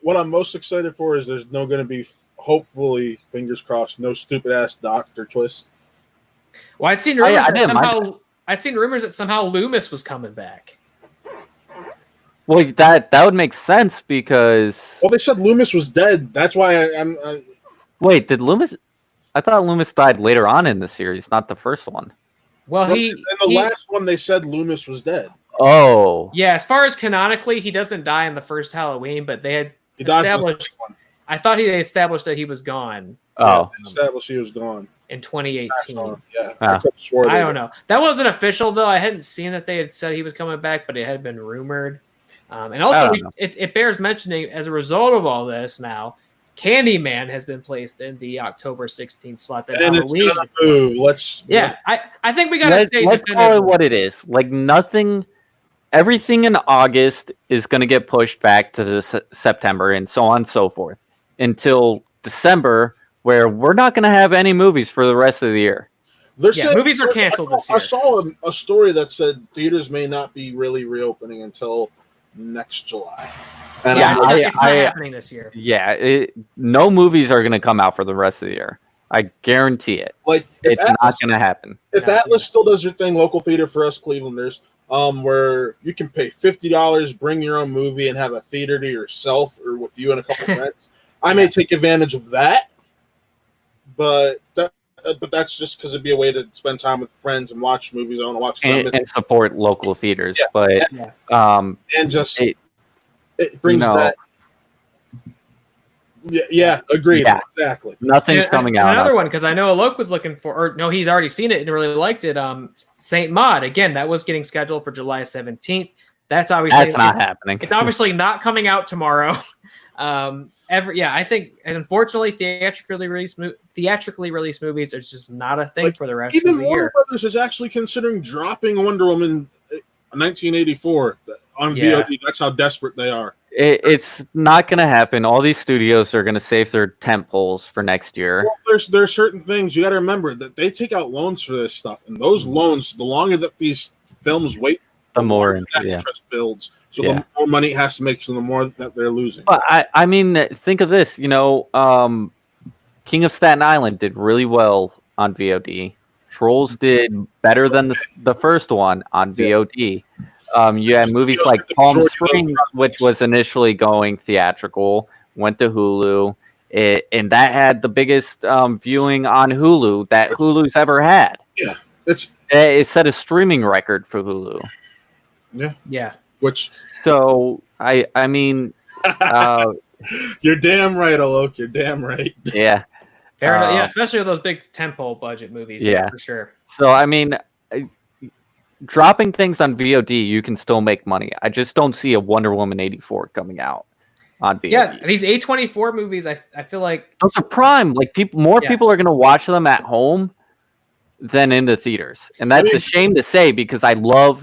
What I'm most excited for is there's no going to be, hopefully, fingers crossed, no stupid ass doctor twist. Well, I'd seen rumors that somehow Loomis was coming back. Well, that would make sense because Well, they said Loomis was dead. That's why I'm. wait, did Loomis? I thought Loomis died later on in the series, not the first one. Well, No, in the last one, they said Loomis was dead. Oh, yeah. As far as canonically, he doesn't die in the first Halloween, but they had He dies in the established. first one. I thought he established that he was gone oh, They established he was gone. in 2018. Yeah, Ah. I could have swore I they don't were. know. That wasn't official though. I hadn't seen that they had said he was coming back, but it had been rumored. And also, don't know. it bears mentioning as a result of all this now, Candyman has been placed in the October 16th slot. That And it's Halloween. gonna move. Let's. Yeah, I think we gotta let's say call it definitively. what it is. Like nothing, everything in August is going to get pushed back to the September and so on and so forth until December, where we're not going to have any movies for the rest of the year. They're Yeah, saying- movies are canceled this I year. saw a story that said theaters may not be really reopening until next July. And Yeah, I'm like, it's not happening this year. Yeah, no movies are going to come out for the rest of the year. I guarantee it. like, It's not going to happen. If No. Atlas still does your thing, local theater for us Clevelanders, where you can pay $50, bring your own movie, and have a theater to yourself or with you and a couple friends, I may take advantage of that. But that's just because it'd be a way to spend time with friends and watch movies I want to watch. And support local theaters. Yeah. But And just it- it brings no. that. Yeah, agreed. Yeah. Exactly. nothing's And- coming and out. Another one, because I know Alok was looking for, or no, he's already seen it and really liked it. Saint Maud, again, that was getting scheduled for July 17th. That's obviously That's not happening. It's obviously not coming out tomorrow. I think, and unfortunately, theatrically released movies is just not a thing Like, for the rest Even of the Warner year. Brothers is actually considering dropping Wonder Woman 1984 on Yeah. VOD. That's how desperate they are. It's not going to happen. All these studios are going to save their tent poles for next year. Well, there's certain things you got to remember that they take out loans for this stuff, and those loans, the longer that these films wait, The more, longer that yeah. interest builds. So Yeah. the more money it has to make, so the more that they're losing. But I mean, think of this. King of Staten Island did really well on VOD. Trolls did better than the first one on VOD. You had movies like Palm Springs, which was initially going theatrical, went to Hulu, and that had the biggest viewing on Hulu that Hulu's ever had. It's It set a streaming record for Hulu. Yeah. which So I mean, you're damn right, Alok. You're damn right. yeah. Fair enough. Yeah, Uh, especially with those big tempo budget movies. Yeah. For sure. So I mean, dropping things on VOD, you can still make money. I just don't see a Wonder Woman 84 coming out on VOD. Yeah, these A24 movies, I feel like Those are prime. Like more Yeah. people are going to watch them at home than in the theaters, and that's I mean- a shame to say because I love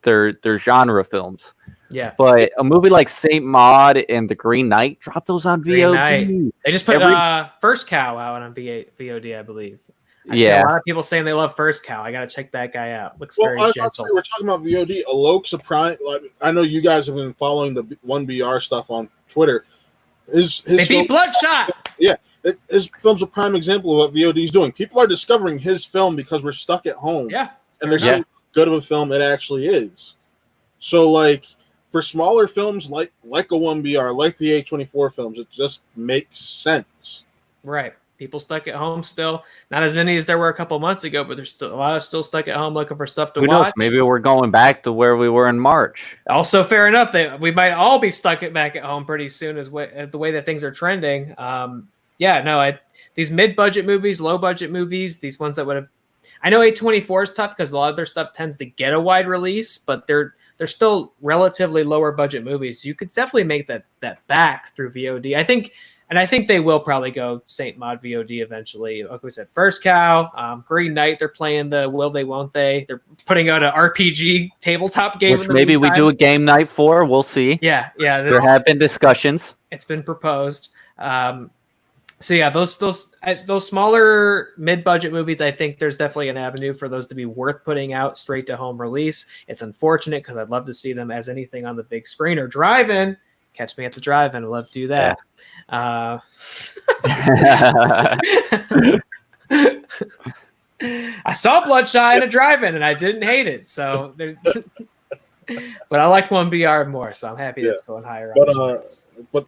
their genre films. yeah. But a movie like Saint Maud and The Green Knight, drop those on Green VOD. Knight. They just put Every- First Cow out on VOD, I believe. I see Yeah. a lot of people saying they love First Cow. I gotta check that guy out. Looks Well, very I was about to gentle. say, we're talking about VOD. Alok's a prime. Like, I know you guys have been following the 1BR stuff on Twitter. His They beat film- Bloodshot. his film's a prime example of what VOD is doing. People are discovering his film because we're stuck at home. Yeah. And they're fair seeing how good of a film it actually is. So, like, for smaller films like a 1BR, like the A24 films, it just makes sense. Right. People stuck at home still. Not as many as there were a couple months ago, but there's still a lot of still stuck at home looking for stuff to Who watch. knows? Maybe we're going back to where we were in March. Also, fair enough that we might all be stuck back at home pretty soon, as the way that things are trending. These mid-budget movies, low-budget movies, these ones that would have. I know A24 is tough because a lot of their stuff tends to get a wide release, but they're still relatively lower budget movies. So you could definitely make that back through VOD. I think they will probably go Saint Maud VOD eventually. Like we said, First Cow, Green Knight. They're playing the Will They Won't They. They're putting out an RPG tabletop game. Which maybe we do a game night for. We'll see. Yeah. There have been discussions. It's been proposed. So yeah, those smaller mid-budget movies, I think there's definitely an avenue for those to be worth putting out straight to home release. It's unfortunate because I'd love to see them as anything on the big screen or drive-in. Catch me at the drive-in. I'd love to do that. I saw Bloodshot in a drive-in and I didn't hate it. So But I liked 1BR more, so I'm happy that's going higher. But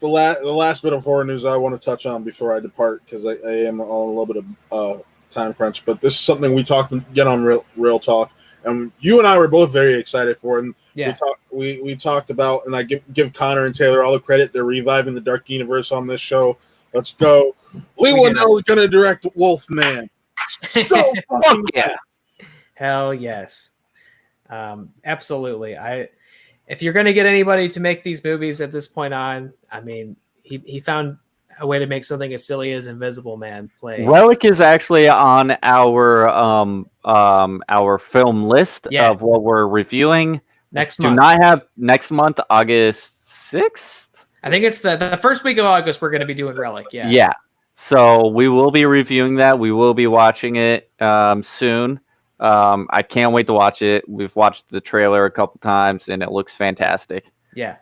the last bit of horror news I want to touch on before I depart, because I am on a little bit of time crunch. But this is something we get on Real Talk, and you and I were both very excited for. And we talked about, and I give Connor and Taylor all the credit. They're reviving the Dark Universe on this show. Let's go. Lee Whannell is going to direct Wolfman. So fucking yeah. Hell yes. Absolutely. If you're going to get anybody to make these movies at this point on, I mean, he found a way to make something as silly as Invisible Man play. Relic is actually on our film list of what we're reviewing next month. Not have next month, August 6th. I think it's the first week of August. We're going to be doing Relic. Yeah. Yeah. So we will be reviewing that. We will be watching it soon. I can't wait to watch it. We've watched the trailer a couple times, and it looks fantastic. Yeah.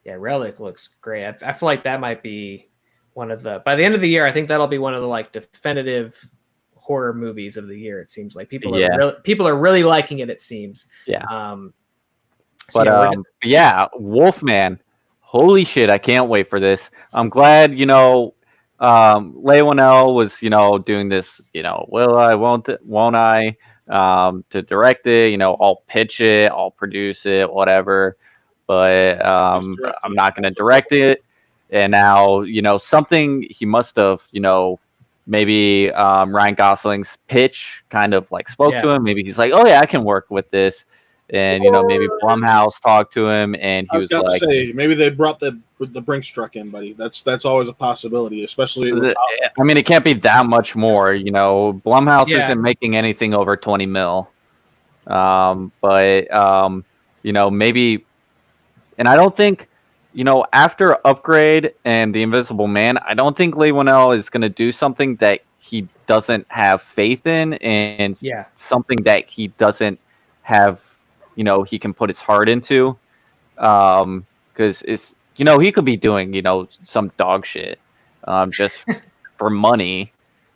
Relic looks great. I feel like that might be one of by the end of the year, I think that'll be one of the like definitive horror movies of the year. It seems like people are really liking it. It seems. Yeah. Wolfman. Holy shit! I can't wait for this. I'm glad Leigh Whannell was doing this. Will I? Won't I? To direct it. I'll pitch it. I'll produce it. Whatever. But I'm not going to direct it. And now something he must have maybe Ryan Gosling's pitch kind of like spoke to him. Maybe he's like, oh yeah, I can work with this. And maybe Blumhouse talked to him, and he was like, maybe they brought the Brinks truck in, buddy. That's always a possibility, especially. I mean, it can't be that much more. Blumhouse isn't making anything over 20 mil. Maybe, and I don't think, after Upgrade and The Invisible Man, I don't think Leigh Whannell is going to do something that he doesn't have faith in, and something that he doesn't have. He can put his heart into, because it's he could be doing some dog shit, just for money.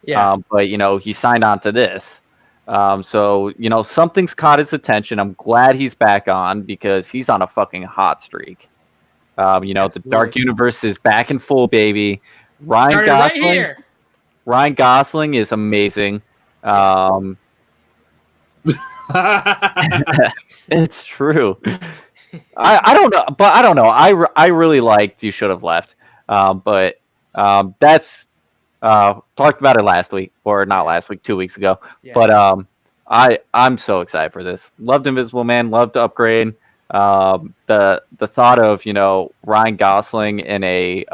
But he signed on to this, so something's caught his attention. I'm glad he's back on because he's on a fucking hot streak. The Dark Universe is back in full, baby. Ryan Gosling is amazing. It's true. I don't know, but I don't know. I really liked You Should Have Left, but that's talked about it last week, or not last week, 2 weeks ago. Yeah. But I'm so excited for this. Loved Invisible Man, loved Upgrade. The thought of Ryan Gosling in a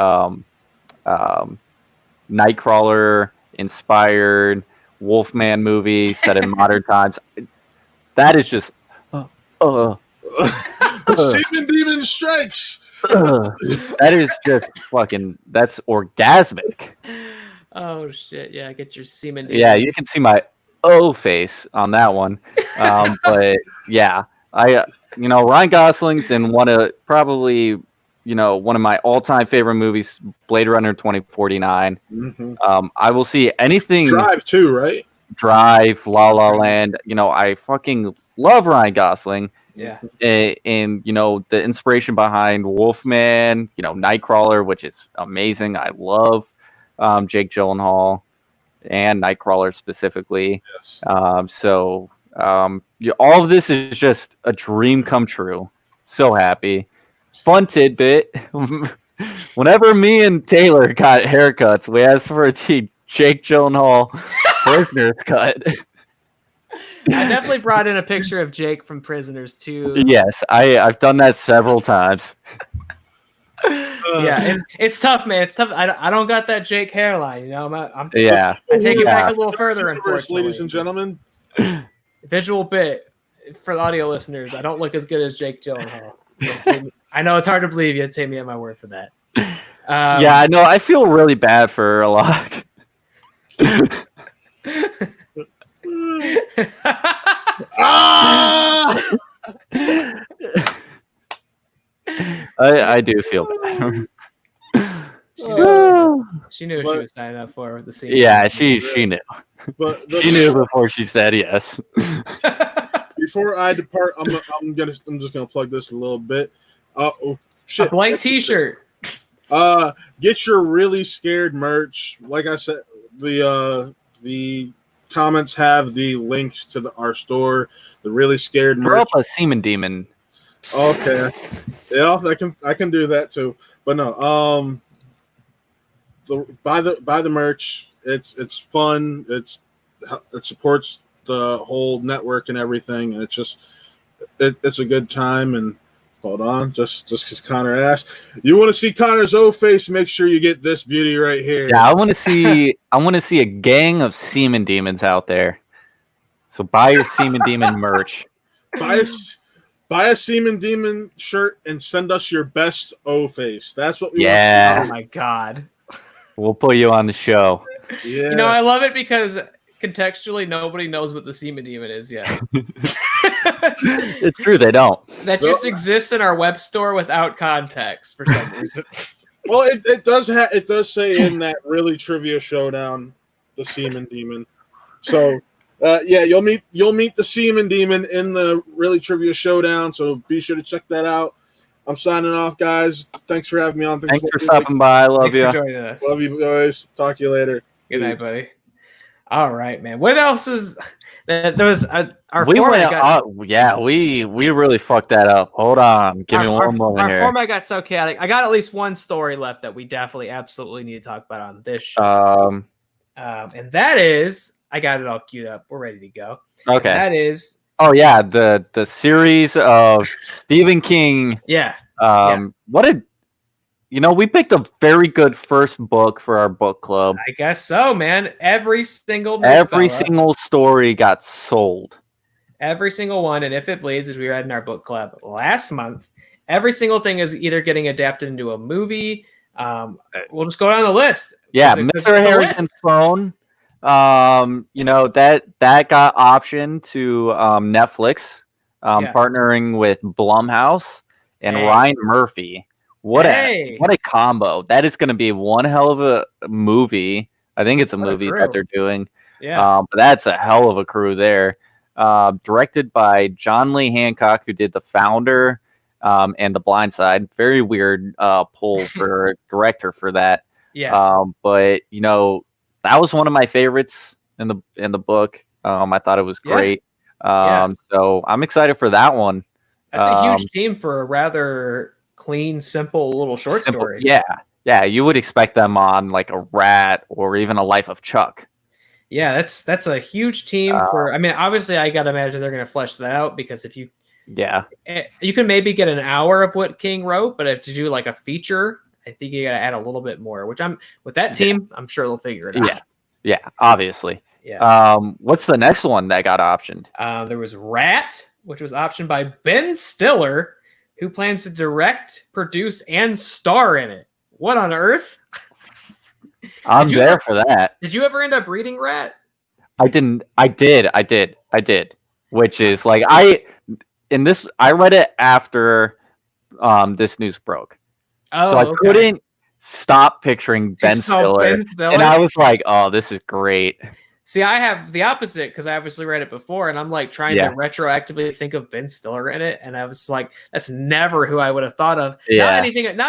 Nightcrawler inspired Wolfman movie set in modern times. That is just Semen Demon Strikes. That is just fucking. That's orgasmic. Oh shit! Yeah, get your semen demon. Yeah, you can see my face on that one. But yeah, Ryan Gosling's in one of my all-time favorite movies, Blade Runner 2049. Mm-hmm. I will see anything. Drive too, right? Drive, La La Land. I fucking love Ryan Gosling. Yeah. And the inspiration behind Wolfman, Nightcrawler, which is amazing. I love Jake Gyllenhaal and Nightcrawler specifically. Yes. All of this is just a dream come true. So happy. Fun tidbit. Whenever me and Taylor got haircuts, we asked for a Jake Gyllenhaal Prisoner's cut. I definitely brought in a picture of Jake from Prisoners too. Yes, I've done that several times. Yeah, it's tough, man. It's tough. I don't got that Jake hairline, I take it back a little further, unfortunately. Ladies and gentlemen, visual bit for the audio listeners. I don't look as good as Jake Gyllenhaal. I know it's hard to believe. You take me at my word for that. Yeah, I know. I feel really bad for a lot. I do feel bad. She knew what she was signing up for with the scene. Yeah, she knew. But she knew before she said yes. before I depart, I'm just gonna plug this a little bit. Oh shit! A blank T-shirt. Get your Really Scared merch. Like I said, the comments have the links to our store. The Really Scared Throw merch. up a semen demon. Okay, yeah, I can do that too. But no, buy the merch. It's fun. It supports the whole network and everything, and it's a good time. And hold on, just because Connor asked, you want to see Connor's O face? Make sure you get this beauty right here. Yeah, I want to see a gang of semen demons out there. So buy your semen demon merch. Buy a Semen Demon shirt and send us your best O face. That's what we want. Oh my god. We'll put you on the show. Yeah. You know, I love it because contextually nobody knows what the Semen Demon is yet. It's true, they don't. That just exists in our web store without context for some reason. Well, it does say in that Really Trivia Showdown the Semen Demon. So yeah, you'll meet the Semen Demon in the Really Trivia Showdown, so be sure to check that out. I'm signing off, guys. Thanks for having me on. Thanks for stopping by. Love you. Thanks for joining us. Love you guys. Talk to you later. Good night, buddy. All right, man. What else is there was our we format went, yeah, we really fucked that up. Hold on. Give me one moment here. Our format got so chaotic. I got at least one story left that we definitely absolutely need to talk about on this show. And that is I got it all queued up. We're ready to go. Okay. And that is the series of Stephen King. Yeah. We picked a very good first book for our book club. I guess so, man. Every single story got sold. Every single one, and If It Bleeds, as we read in our book club last month, every single thing is either getting adapted into a movie. We'll just go down the list. Yeah, Mr. Harrington's Phone. That got optioned to Netflix, partnering with Blumhouse and Ryan Murphy. What a combo! That is going to be one hell of a movie. I think it's a movie that they're doing. Yeah, but that's a hell of a crew there. Directed by John Lee Hancock, who did The Founder and The Blind Side. Very weird pull for a director for that. Yeah. But that was one of my favorites in the book. I thought it was great. So I'm excited for that one. That's a huge team for a rather clean, simple little short story. Yeah. You would expect them on like a Rat or even A Life of Chuck. Yeah, that's a huge team for. I mean, obviously, I gotta imagine they're gonna flesh that out because if you can maybe get an hour of what King wrote, but if to do like a feature, I think you gotta add a little bit more. Which with that team, I'm sure they'll figure it out. Yeah, obviously. Yeah. What's the next one that got optioned? There was Rat, which was optioned by Ben Stiller, who plans to direct, produce, and star in it. What on earth? I'm there for that. Did you ever end up reading Rat? I didn't. I did. Which is like I read it after this news broke. Oh, so I couldn't stop picturing Ben Stiller, and I was like, "Oh, this is great." See, I have the opposite because I obviously read it before, and I'm like trying to retroactively think of Ben Stiller in it, and I was like, "That's never who I would have thought of." Yeah. Not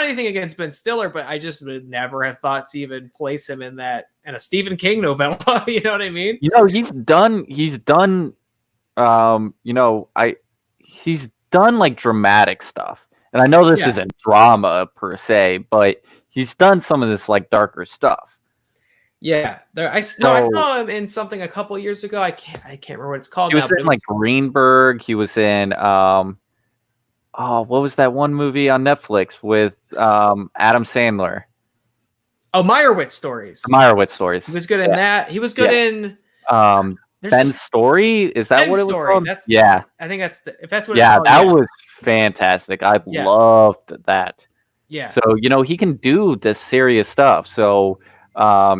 anything against Ben Stiller, but I just would never have thought to even place him in a Stephen King novella. You know what I mean? He's done. He's done like dramatic stuff, and I know this isn't drama per se, but he's done some of this like darker stuff. Yeah, I saw him in something a couple years ago. I can't remember what it's called. He was in like Greenberg. He was in what was that one movie on Netflix with Adam Sandler? Oh, Meyerowitz Stories. Meyerowitz Stories. He was good in that. He was good in Ben's Story. Is that what it was called? I think that's if that's what. Yeah, that was fantastic. I loved that. Yeah. So he can do this serious stuff. So.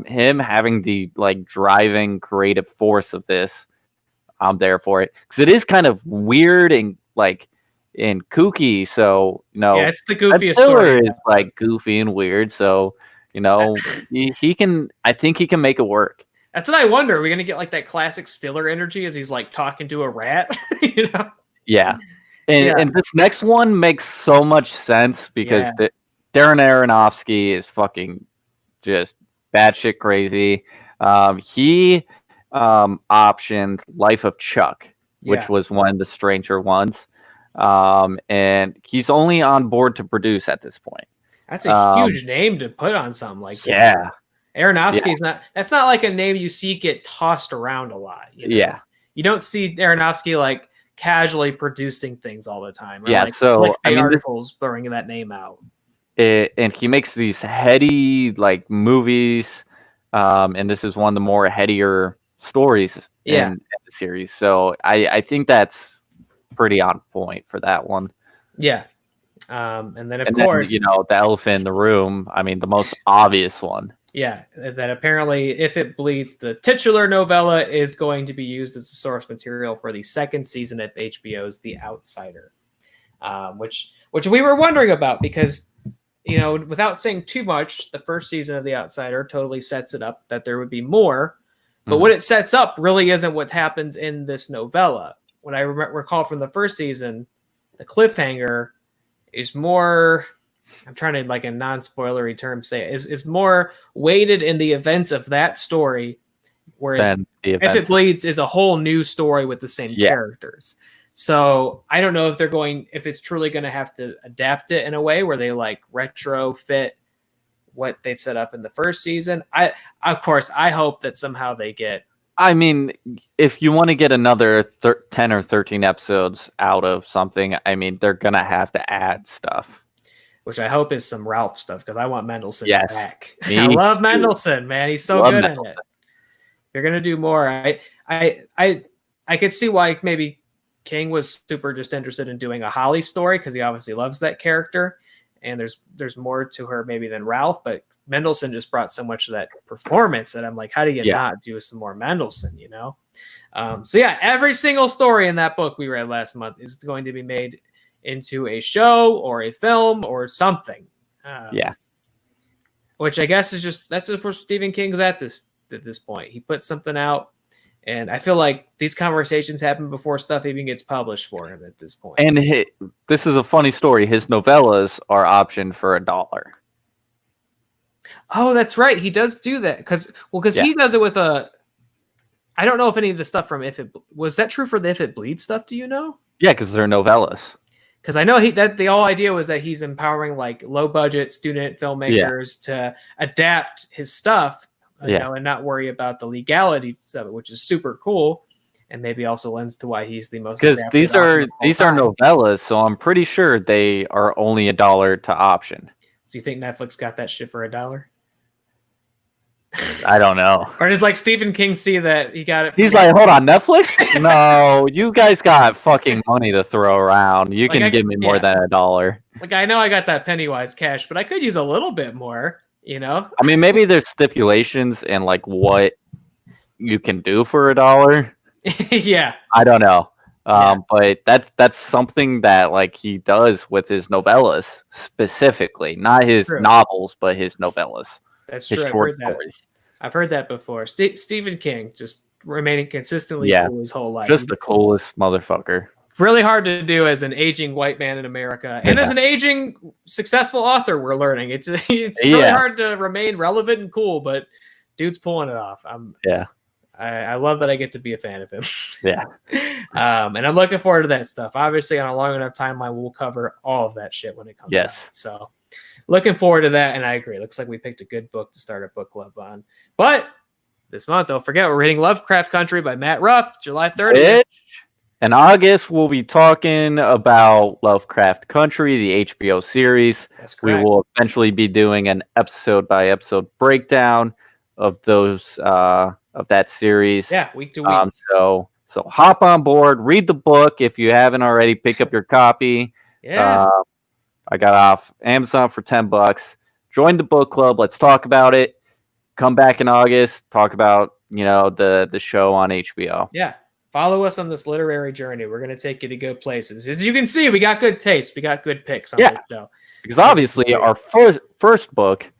Him having the like driving creative force of this, I'm there for it because it is kind of weird and like and kooky. So it's the goofiest story. Is like goofy and weird. So he can. I think he can make it work. That's what I wonder. Are we gonna get like that classic Stiller energy as he's like talking to a rat? You know? Yeah. And this next one makes so much sense because Darren Aronofsky is fucking just batshit crazy. He optioned Life of Chuck, which was one of the stranger ones. And he's only on board to produce at this point. That's a huge name to put on something like this. Yeah. Aronofsky is that's not like a name you see get tossed around a lot. You know? Yeah. You don't see Aronofsky like casually producing things all the time. Or, yeah. like, So I mean, articles throwing that name out. And he makes these heady like movies, and this is one of the more headier stories in the series. So I think that's pretty on point for that one. Yeah. And then of course, you know, the elephant in the room. I mean, the most obvious one. Yeah, that apparently If It Bleeds, the titular novella, is going to be used as a source material for the second season of HBO's The Outsider, which we were wondering about because, you know, without saying too much, the first season of The Outsider totally sets it up that there would be more, but what it sets up really isn't what happens in this novella. When I recall from the first season, the cliffhanger is more... I'm trying to, like, in non-spoilery terms, say it, is more weighted in the events of that story, whereas If It Bleeds is a whole new story with the same characters. So I don't know if it's truly going to have to adapt it in a way where they like retrofit what they set up in the first season. Of course, I hope that somehow they get. I mean, if you want to get another 10 or 13 episodes out of something, I mean, they're going to have to add stuff. Which I hope is some Ralph stuff because I want Mendelsohn back. I love Mendelsohn, man. He's so good in it. If you're gonna do more, I could see why maybe King was super just interested in doing a Holly story because he obviously loves that character, and there's more to her maybe than Ralph. But Mendelsohn just brought so much of that performance that I'm like, how do you not do some more Mendelsohn? You know. So yeah, every single story in that book we read last month is going to be made into a show or a film or something. Which I guess is that's where Stephen King's at this point. He puts something out, and I feel like these conversations happen before stuff even gets published for him at this point. And this is a funny story. His novellas are optioned for $1. Oh, that's right. He does do that because he does it with a. I don't know if any of the stuff from was that true for the If It Bleeds stuff. Do you know? Yeah, because they're novellas. Because I know that the whole idea was that he's empowering like low budget student filmmakers to adapt his stuff, you know, and not worry about the legalities of it, which is super cool, and maybe also lends to why he's the most. Because these are novellas, so I'm pretty sure they are only $1 to option. So you think Netflix got that shit for $1? I don't know. Or does like Stephen King see that he got it? He's like, hold on, Netflix? No, you guys got fucking money to throw around. You can give me more than $1. Like, I know I got that Pennywise cash, but I could use a little bit more, you know? I mean, maybe there's stipulations and like what you can do for $1. Yeah. I don't know. But that's something that like he does with his novellas specifically, not his novels, but his novellas. That's true. I've heard that before. Stephen King just remaining consistently cool his whole life. Just the coolest motherfucker. Really hard to do as an aging white man in America, and as an aging successful author. We're learning it's really hard to remain relevant and cool, but dude's pulling it off. I love that I get to be a fan of him. And I'm looking forward to that stuff. Obviously, on a long enough timeline, we'll cover all of that shit when it comes out. So. Looking forward to that, and I agree. Looks like we picked a good book to start a book club on. But this month, don't forget, we're reading Lovecraft Country by Matt Ruff, July 30th. In August, we'll be talking about Lovecraft Country, the HBO series. That's correct. We will eventually be doing an episode-by-episode breakdown of those of that series. Yeah, week to week. So hop on board, read the book if you haven't already. Pick up your copy. Yeah. I got off Amazon for $10. Join the book club. Let's talk about it. Come back in August. Talk about the show on HBO. Yeah, follow us on this literary journey. We're gonna take you to good places. As you can see, we got good taste. We got good picks on this show. Because obviously, our first book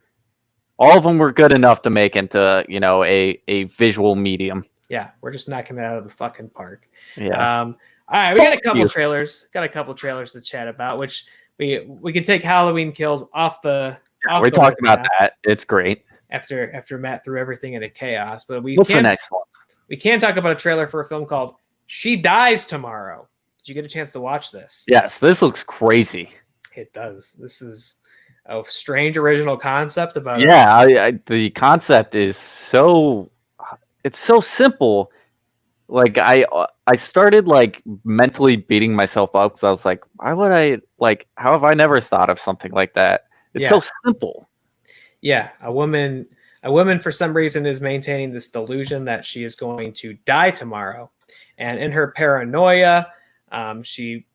All of them were good enough to make into, a visual medium. Yeah, we're just knocking it out of the fucking park. Yeah. All right, we got a couple you. trailers. Got a couple trailers to chat about, which we can take Halloween Kills off the. We talked about that. It's great. After Matt threw everything into chaos, but What's the next one? We can talk about a trailer for a film called She Dies Tomorrow. Did you get a chance to watch this? Yes, this looks crazy. It does. This is a strange original concept about. Yeah, the concept is it's so simple. Like I started like mentally beating myself up because I was like, why would I how have I never thought of something like that? It's so simple. Yeah, a woman for some reason is maintaining this delusion that she is going to die tomorrow, and in her paranoia, she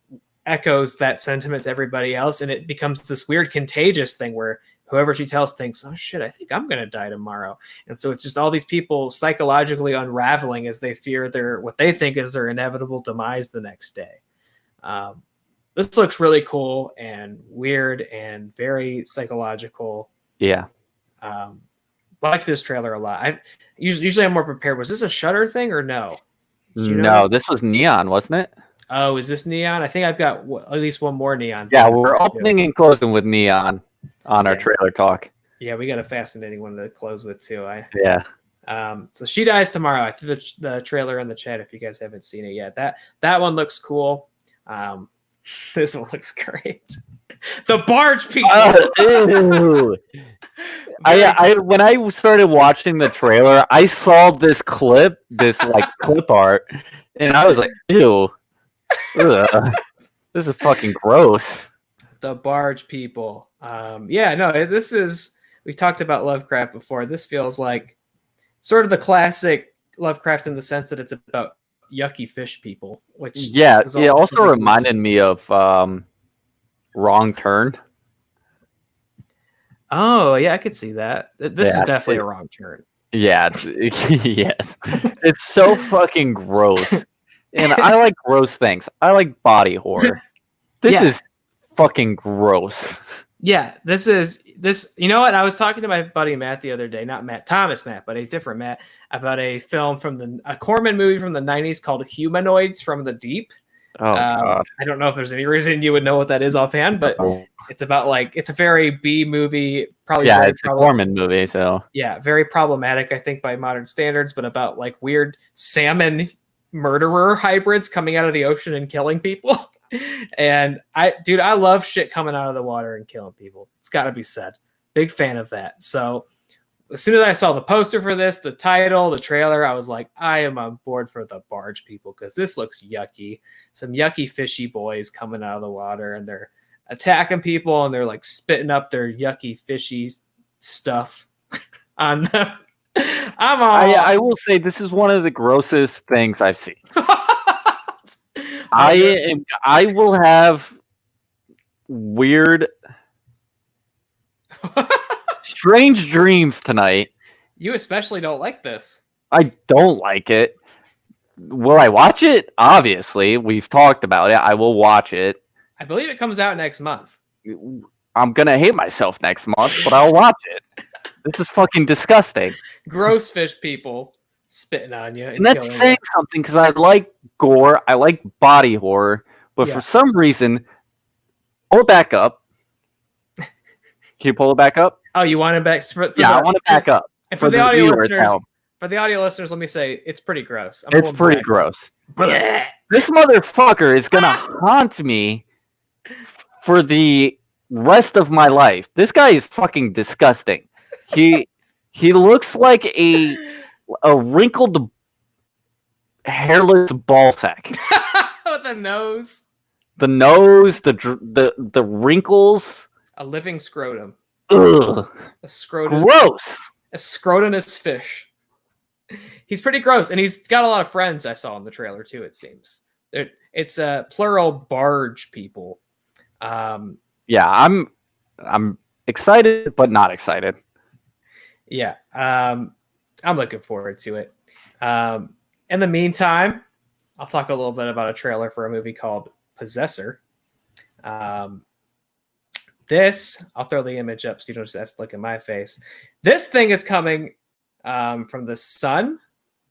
echoes that sentiment to everybody else, and it becomes this weird contagious thing where whoever she tells thinks, oh shit, I think I'm going to die tomorrow. And so it's just all these people psychologically unraveling as they fear what they think is their inevitable demise the next day. This looks really cool and weird and very psychological. Yeah. I like this trailer a lot. Usually I'm more prepared. Was this a Shudder thing or no? No, this was Neon, wasn't it? Oh, is this Neon? I think I've got at least one more Neon. Yeah, we're opening and closing with Neon on our trailer talk. Yeah, we got a fascinating one to close with too. Yeah. So She Dies Tomorrow. I threw the trailer in the chat if you guys haven't seen it yet. That one looks cool. This one looks great. The barge people. Ew. When I started watching the trailer, I saw this clip art, and I was like, ew. Ugh. This is fucking gross. The barge people. This is, we talked about Lovecraft before. This feels like sort of the classic Lovecraft in the sense that it's about yucky fish people, which it also reminded me of Wrong Turn. Oh yeah, I could see that. This is definitely a wrong turn. Yeah, yes. It's so fucking gross. And I like gross things. I like body horror. This is fucking gross. Yeah, this. You know what? I was talking to my buddy Matt the other day, not Thomas Matt, but a different Matt, about a film from a Corman movie from the 90s called Humanoids from the Deep. Oh, God. I don't know if there's any reason you would know what that is offhand, but it's about it's a very B movie. Probably it's a Corman movie, so very problematic, I think, by modern standards, but about weird salmon murderer hybrids coming out of the ocean and killing people. And I love shit coming out of the water and killing people. It's got to be said. Big fan of that. So as soon as I saw the poster for this, the title, the trailer, I was like, I am on board for the barge people because this looks yucky. Some yucky fishy boys coming out of the water and they're attacking people and they're spitting up their yucky fishy stuff on them. I will say this is one of the grossest things I've seen. I will have weird, strange dreams tonight. You especially don't like this. I don't like it. Will I watch it? Obviously, we've talked about it. I will watch it. I believe it comes out next month. I'm gonna hate myself next month, but I'll watch it. This is fucking disgusting. Gross fish people spitting on you. And that's saying something because I like gore, I like body horror, but for some reason, pull it back up. Can you pull it back up? Oh, you want it back? I want it back up. And for the audio listeners, let me say it's pretty gross. It's pretty gross. This motherfucker is gonna haunt me for the rest of my life. This guy is fucking disgusting. He looks like a wrinkled, hairless ball sack. With a nose. The nose, the wrinkles. A living scrotum. Ugh. A scrotum. Gross. A scrotumous fish. He's pretty gross, and he's got a lot of friends. I saw in the trailer too. It seems it's plural barge people. I'm excited, but not excited. Yeah, I'm looking forward to it. In the meantime, I'll talk a little bit about a trailer for a movie called Possessor. this, I'll throw the image up so you don't just have to look at my face. This thing is coming from the son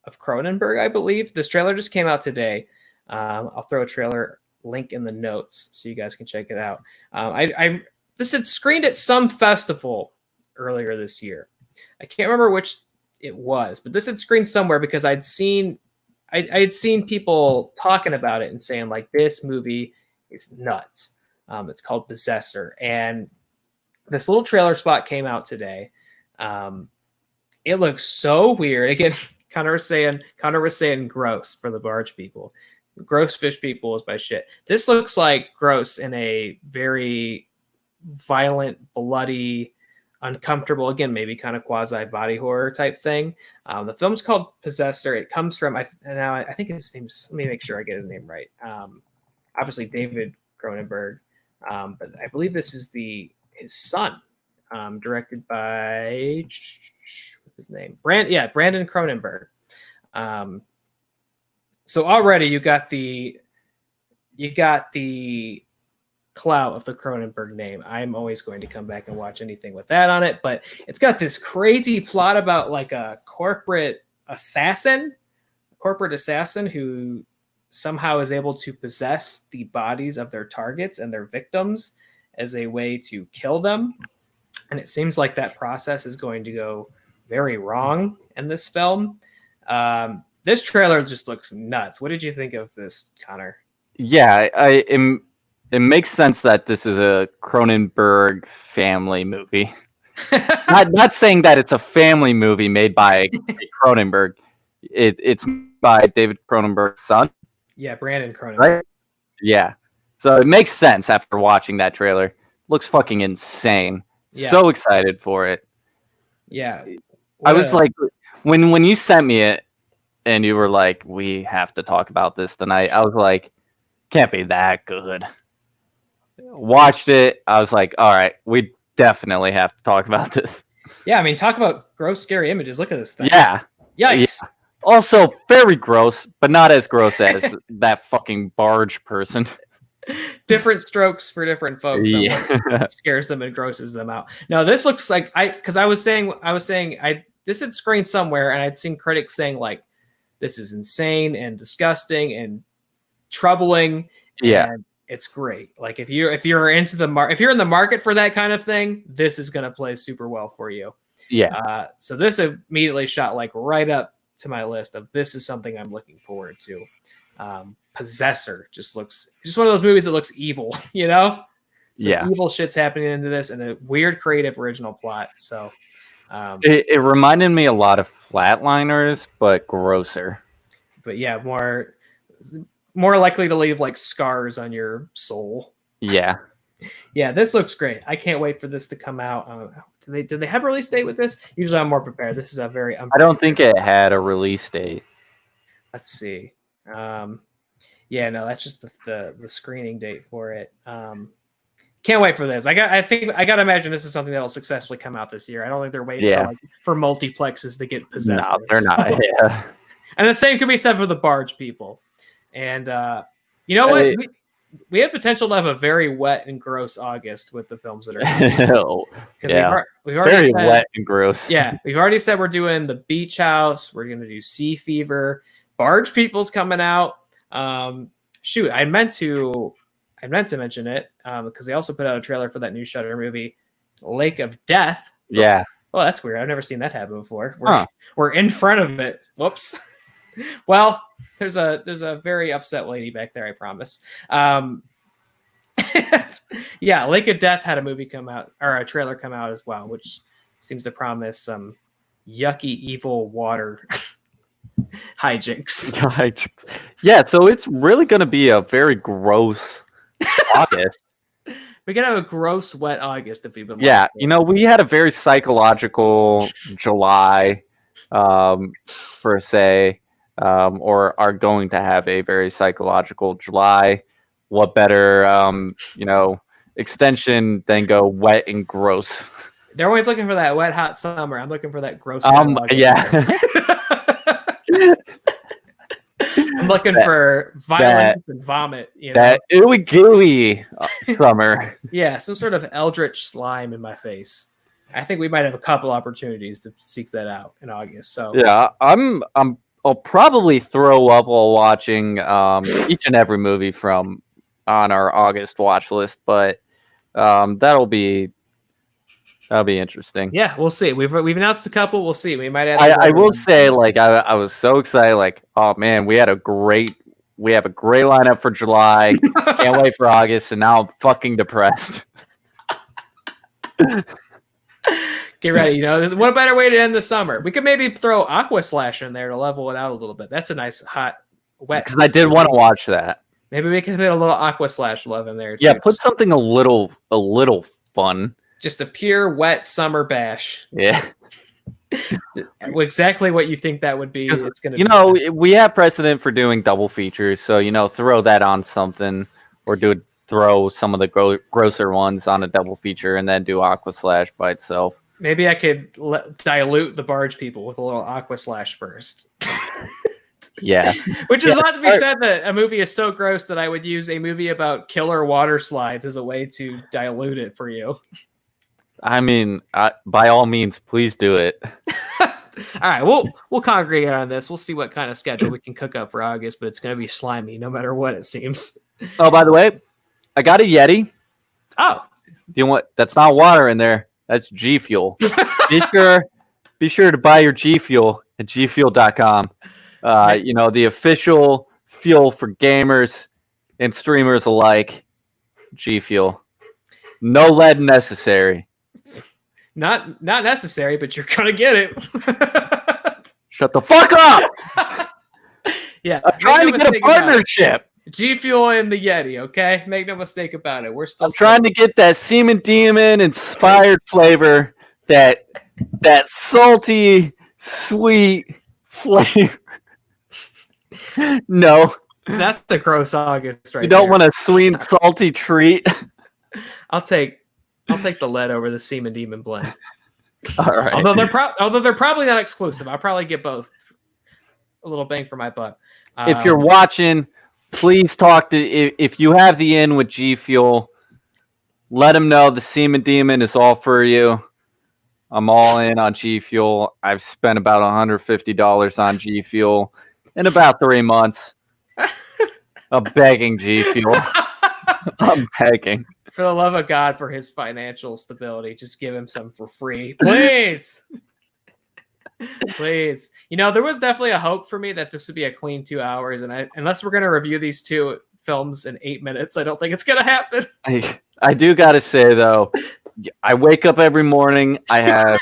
of Cronenberg, I believe. This trailer just came out today. I'll throw a trailer link in the notes so you guys can check it out. This had screened at some festival earlier this year. I can't remember which it was, but this had screened somewhere because I'd seen people talking about it and saying like, this movie is nuts. It's called Possessor, and this little trailer spot came out today. It looks so weird. Again, Connor was saying gross for the barge people. Gross fish people is my shit. This looks like gross in a very violent, bloody, uncomfortable, again, maybe kind of quasi body horror type thing. The film's called Possessor. It comes from, I think his name's, let me make sure I get his name right. Obviously David Cronenberg. But I believe this is his son, directed by, what's his name? Brandon Cronenberg. So already you got the clout of the Cronenberg name. I'm always going to come back and watch anything with that on it, but it's got this crazy plot about like a corporate assassin who somehow is able to possess the bodies of their targets and their victims as a way to kill them. And it seems like that process is going to go very wrong in this film. This trailer just looks nuts. What did you think of this, Connor? Yeah, it makes sense that this is a Cronenberg family movie. not saying that it's a family movie made by Cronenberg. It's by David Cronenberg's son. Yeah, Brandon Cronenberg. Right? Yeah. So it makes sense after watching that trailer. Looks fucking insane. Yeah. So excited for it. Yeah. I was like, when you sent me it and you were like, we have to talk about this tonight, I was like, can't be that good. Watched it. I was like, all right, we definitely have to talk about this. Yeah, I mean, talk about gross, scary images. Look at this thing. Yeah. Yikes. Yeah. Also, very gross, but not as gross as that fucking barge person. Different strokes for different folks. Yeah. What scares them and grosses them out. No, this looks like I was saying this had screened somewhere, and I'd seen critics saying like, this is insane and disgusting and troubling. Yeah. And it's great. Like if you're in the market for that kind of thing, this is gonna play super well for you. Yeah. So this immediately shot like right up to my list of this is something I'm looking forward to. Possessor just one of those movies that looks evil, you know? Some evil shit's happening into this and a weird creative original plot. So it reminded me a lot of Flatliners, but grosser. But yeah, more likely to leave like scars on your soul. Yeah. Yeah, this looks great. I can't wait for this to come out. Did they have a release date with this? Usually I'm more prepared. This is a very I don't think it had a release date. Let's see. Yeah, no, that's just the screening date for it. Can't wait for this. I gotta imagine this is something that'll successfully come out this year. I don't think they're waiting for multiplexes to get possessed. No, they're not. Yeah. And the same could be said for the barge people. And you know what? We have potential to have a very wet and gross August with the films that are yeah. we've already very wet and gross. Yeah, we've already said we're doing The Beach House. We're going to do Sea Fever. Barge People's coming out. Shoot, I meant to mention it because they also put out a trailer for that new Shudder movie, Lake of Death. Yeah. Oh, that's weird. I've never seen that happen before. We're in front of it. Whoops. Well, there's a very upset lady back there, I promise. Yeah, Lake of Death had a movie come out, or a trailer come out as well, which seems to promise some yucky, evil water hijinks. Yeah, so it's really going to be a very gross August. We're going to have a gross, wet August if we've been. Yeah, we had a very psychological July, per se. Or are going to have a very psychological July. What better, extension than go wet and gross? They're always looking for that wet, hot summer. I'm looking for that gross. Yeah. looking for violence and vomit. You know, that ooey gooey summer. yeah, some sort of eldritch slime in my face. I think we might have a couple opportunities to seek that out in August. So Yeah, I'll probably throw up while watching each and every movie from on our August watch list, but that'll be interesting. yeah, we'll see. We've announced a couple. We'll see. We might add. I will say, like, I was so excited. Like, oh man, we have a great lineup for July. Can't wait for August, and now I'm fucking depressed. Get ready. You know, what better way to end the summer? We could maybe throw Aqua Slash in there to level it out a little bit. That's a nice hot wet. Because I did want to watch that. Maybe we can fit a little Aqua Slash love in there too. Yeah, put something a little fun. Just a pure wet summer bash. Yeah. Exactly what you think that would be. It's gonna. You know, we have precedent for doing double features, so throw that on something, or throw some of the grosser ones on a double feature, and then do Aqua Slash by itself. Maybe I could dilute the barge people with a little Aqua Slash first. Yeah. Which is not to be said that a movie is so gross that I would use a movie about killer water slides as a way to dilute it for you. I mean, by all means, please do it. All right, we'll congregate on this. We'll see what kind of schedule we can cook up for August, but it's going to be slimy no matter what it seems. Oh, by the way, I got a Yeti. Oh. You know what? That's not water in there. That's G Fuel. Be sure to buy your G Fuel at gfuel.com. The official fuel for gamers and streamers alike. G Fuel. No lead necessary. Not necessary, but you're gonna get it. Shut the fuck up! Yeah, I'm trying to get a partnership. G Fuel and the Yeti, okay? Make no mistake about it. We're still. I'm trying to get that Semen Demon inspired flavor, that salty, sweet flavor. No, that's a gross August, right? You don't want a sweet, salty treat. I'll take the lead over the Semen Demon blend. All right. Although they're probably not exclusive, I'll probably get both. A little bang for my buck. If you're watching, please talk to. If you have the in with G Fuel, let them know the Semen Demon is all for you. I'm all in on G Fuel. I've spent about $150 on G Fuel in about 3 months. I'm begging G Fuel. I'm begging. For the love of God, for his financial stability, just give him some for free, please. Please. There was definitely a hope for me that this would be a clean 2 hours, and unless we're going to review these two films in 8 minutes, I don't think it's going to happen. I do got to say, though, I wake up every morning, I have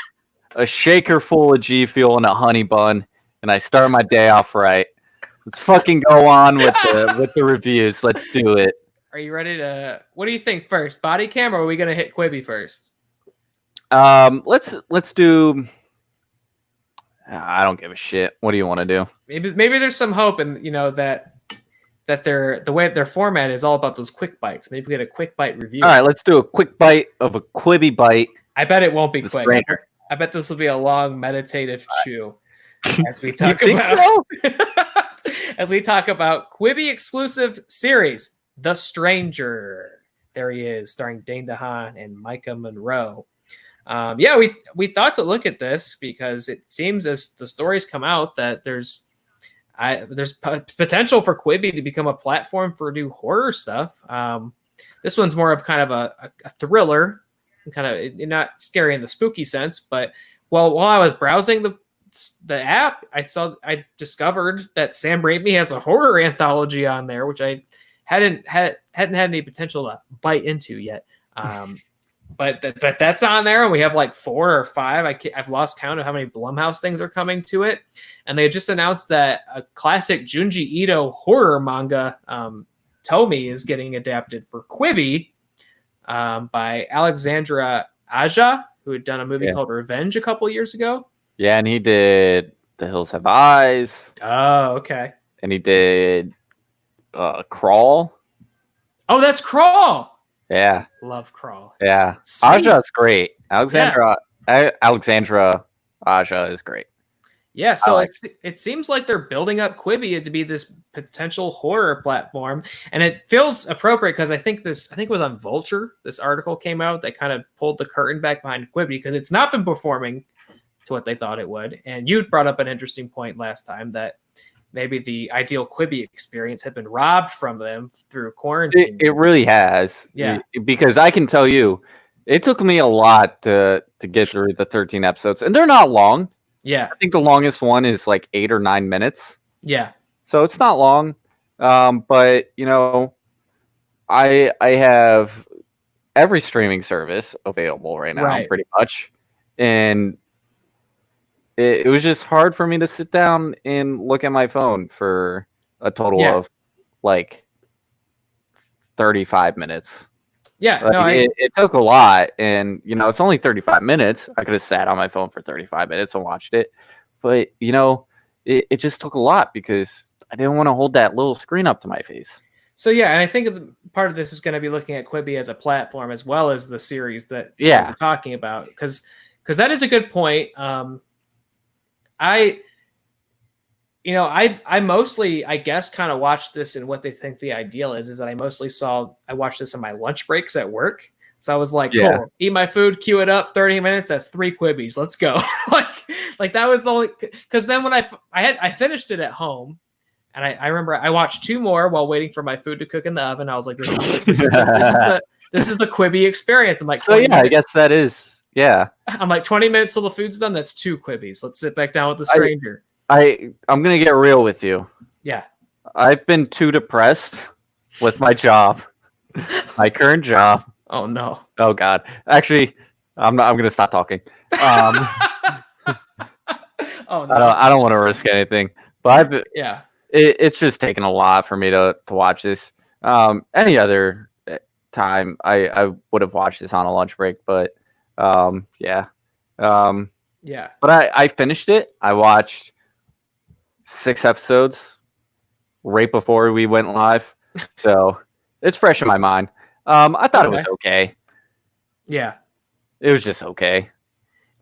a shaker full of G Fuel and a honey bun, and I start my day off right. Let's fucking go on with the reviews. Let's do it. Are you ready to? What do you think first? Body cam, or are we gonna hit Quibi first? Let's do. I don't give a shit. What do you want to do? Maybe there's some hope, and that the way their format is all about those quick bites. Maybe we get a quick bite review. All right, let's do a quick bite of a Quibi bite. I bet it won't be quick. I bet this will be a long meditative chew as we talk about. As we talk about Quibi exclusive series. The Stranger. There he is, starring Dane DeHaan and Maika Monroe. We thought to look at this because it seems as the stories come out that there's potential for Quibi to become a platform for new horror stuff. This one's more of kind of a thriller, kind of not scary in the spooky sense. But while I was browsing the app, I discovered that Sam Raimi has a horror anthology on there, which I hadn't had any potential to bite into yet. But that's on there, and we have like 4 or 5. I've lost count of how many Blumhouse things are coming to it. And they just announced that a classic Junji Ito horror manga, Tomi, is getting adapted for Quibi by Alexandra Aja, who had done a movie called Revenge a couple years ago. Yeah, and he did The Hills Have Eyes. Oh, okay. And he did Crawl. Oh, that's Crawl. Yeah. Love Crawl. Yeah. Sweet. Aja's great. Alexandra Aja is great. Yeah, so it seems like they're building up Quibi to be this potential horror platform, and it feels appropriate because I think it was on Vulture. This article came out that kind of pulled the curtain back behind Quibi because it's not been performing to what they thought it would. And you brought up an interesting point last time that maybe the ideal Quibi experience had been robbed from them through quarantine. It really has. Yeah. Because I can tell you, it took me a lot to get through the 13 episodes, and they're not long. Yeah. I think the longest one is like 8 or 9 minutes. Yeah. So it's not long. But I have every streaming service available right now, pretty much. And it was just hard for me to sit down and look at my phone for a total of like 35 minutes. Yeah, like, it took a lot, and it's only 35 minutes. I could have sat on my phone for 35 minutes and watched it, but it just took a lot because I didn't want to hold that little screen up to my face. So yeah, and I think part of this is going to be looking at Quibi as a platform as well as the series that we're talking about, because that is a good point. I mostly, I guess, kind of watched this, and what they think the ideal is that I watched this in my lunch breaks at work. So I was like, cool, eat my food, queue it up, 30 minutes, that's 3 Quibis, let's go. like that was the only, because then when I finished it at home, and I remember I watched 2 more while waiting for my food to cook in the oven. I was like, this is the Quibi experience. I'm like, so yeah, I guess that is, yeah. I'm like, 20 minutes till the food's done, that's 2 Quibis. Let's sit back down with the stranger. I'm gonna get real with you. Yeah. I've been too depressed with my job, my current job. Oh no. Oh God. Actually, I'm gonna stop talking. Oh no. I don't want to risk anything. But it's just taken a lot for me to watch this. Any other time, I would have watched this on a lunch break. But yeah. Yeah. But I finished it. I watched 6 episodes right before we went live, so it's fresh in my mind. I thought it was okay. Yeah, it was just okay.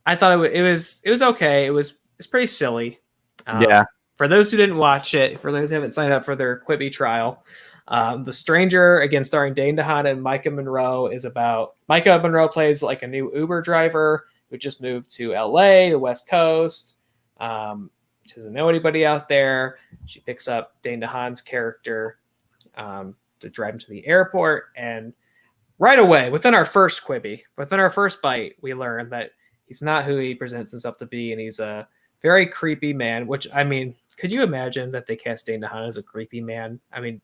I thought it was okay. It's pretty silly. Yeah. For those who didn't watch it, for those who haven't signed up for their Quibi trial, The Stranger, again starring Dane DeHaan and Maika Monroe, is about Maika Monroe plays like a new Uber driver who just moved to LA, the West Coast. She doesn't know anybody out there. She picks up Dane DeHaan's character to drive him to the airport. And right away, within our first Quibi, within our first bite, we learn that he's not who he presents himself to be. And he's a very creepy man, which, I mean, could you imagine that they cast Dane DeHaan as a creepy man? I mean,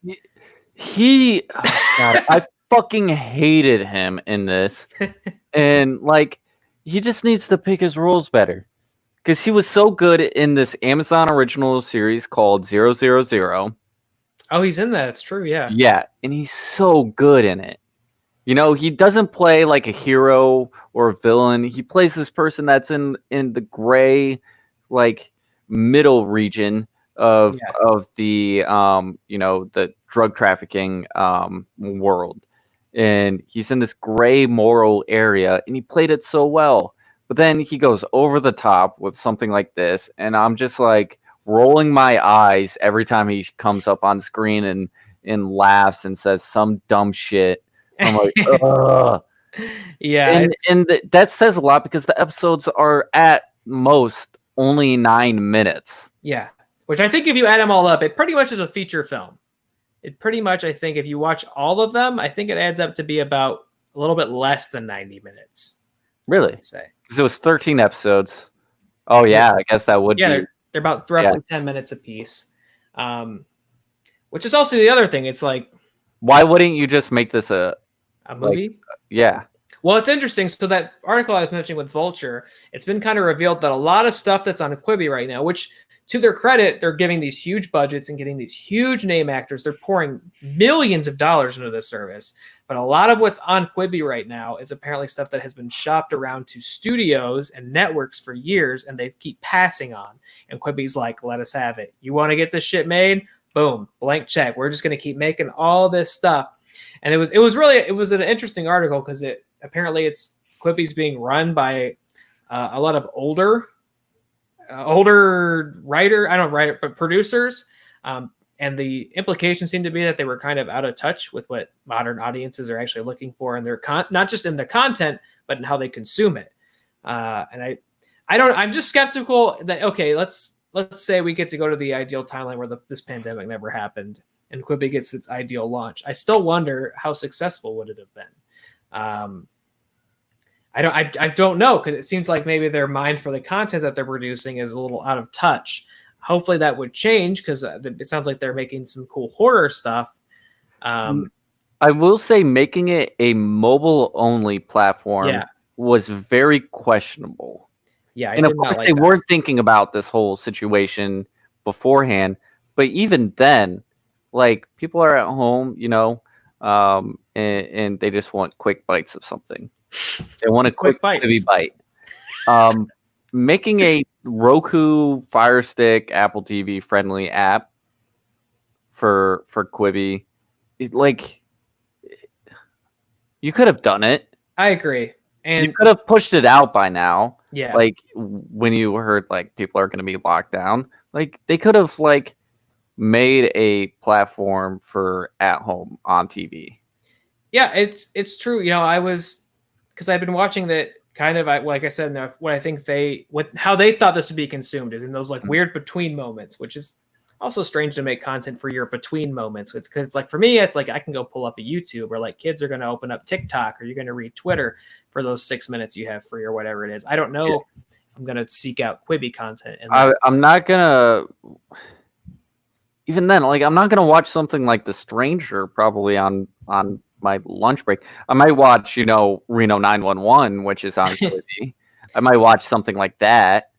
I fucking hated him in this. And like, he just needs to pick his roles better. Because he was so good in this Amazon original series called 000. Oh, he's in that. It's true, yeah. Yeah, and he's so good in it. He doesn't play like a hero or a villain. He plays this person that's in the gray, like, middle region of the the drug trafficking world. And he's in this gray moral area, and he played it so well. But then he goes over the top with something like this, and I'm just like rolling my eyes every time he comes up on screen and laughs and says some dumb shit. I'm like, ugh. Yeah. And that says a lot because the episodes are at most only 9 minutes. Yeah. Which I think if you add them all up, it pretty much is a feature film. It pretty much, I think, if you watch all of them, I think it adds up to be about a little bit less than 90 minutes. Really? I'd say. Because it was 13 episodes. Oh, yeah, I guess that would be. They're about roughly 10 minutes apiece. Which is also the other thing. It's like, why wouldn't you just make this a movie? Like, yeah. Well, it's interesting. So that article I was mentioning with Vulture, it's been kind of revealed that a lot of stuff that's on Quibi right now, which to their credit, they're giving these huge budgets and getting these huge name actors. They're pouring millions of dollars into this service. But a lot of what's on Quibi right now is apparently stuff that has been shopped around to studios and networks for years, and they keep passing on. And Quibi's like, let us have it. You want to get this shit made? Boom, blank check. We're just going to keep making all this stuff. And it was an interesting article because Quibi's being run by a lot of older older writer, I don't write, but producers. And the implication seemed to be that they were kind of out of touch with what modern audiences are actually looking for in their not just in the content, but in how they consume it. And I'm just skeptical that, okay, let's say we get to go to the ideal timeline where this pandemic never happened and Quibi gets its ideal launch. I still wonder how successful would it have been. I don't know, because it seems like maybe their mind for the content that they're producing is a little out of touch. Hopefully that would change, because it sounds like they're making some cool horror stuff. I will say making it a mobile-only platform was very questionable. Yeah, and of course they weren't thinking about this whole situation beforehand. But even then, like, people are at home, and they just want quick bites of something. They want a quick Quibi bite. Making a Roku, Fire Stick, Apple TV friendly app for Quibi, you could have done it. I agree. And you could have pushed it out by now. Yeah. Like, when you heard people are going to be locked down, they could have made a platform for at home on TV. Yeah, it's true. Because I've been watching that kind of, like I said, what I think how they thought this would be consumed is in those weird between moments, which is also strange to make content for your between moments. It's because for me, it's I can go pull up a YouTube, or kids are going to open up TikTok, or you're going to read Twitter for those 6 minutes you have free or whatever it is. I don't know if I'm going to seek out Quibi content. And I'm not going to, even then, I'm not going to watch something like The Stranger probably on my lunch break. I might watch, Reno 911, which is on Quibi. I might watch something like that.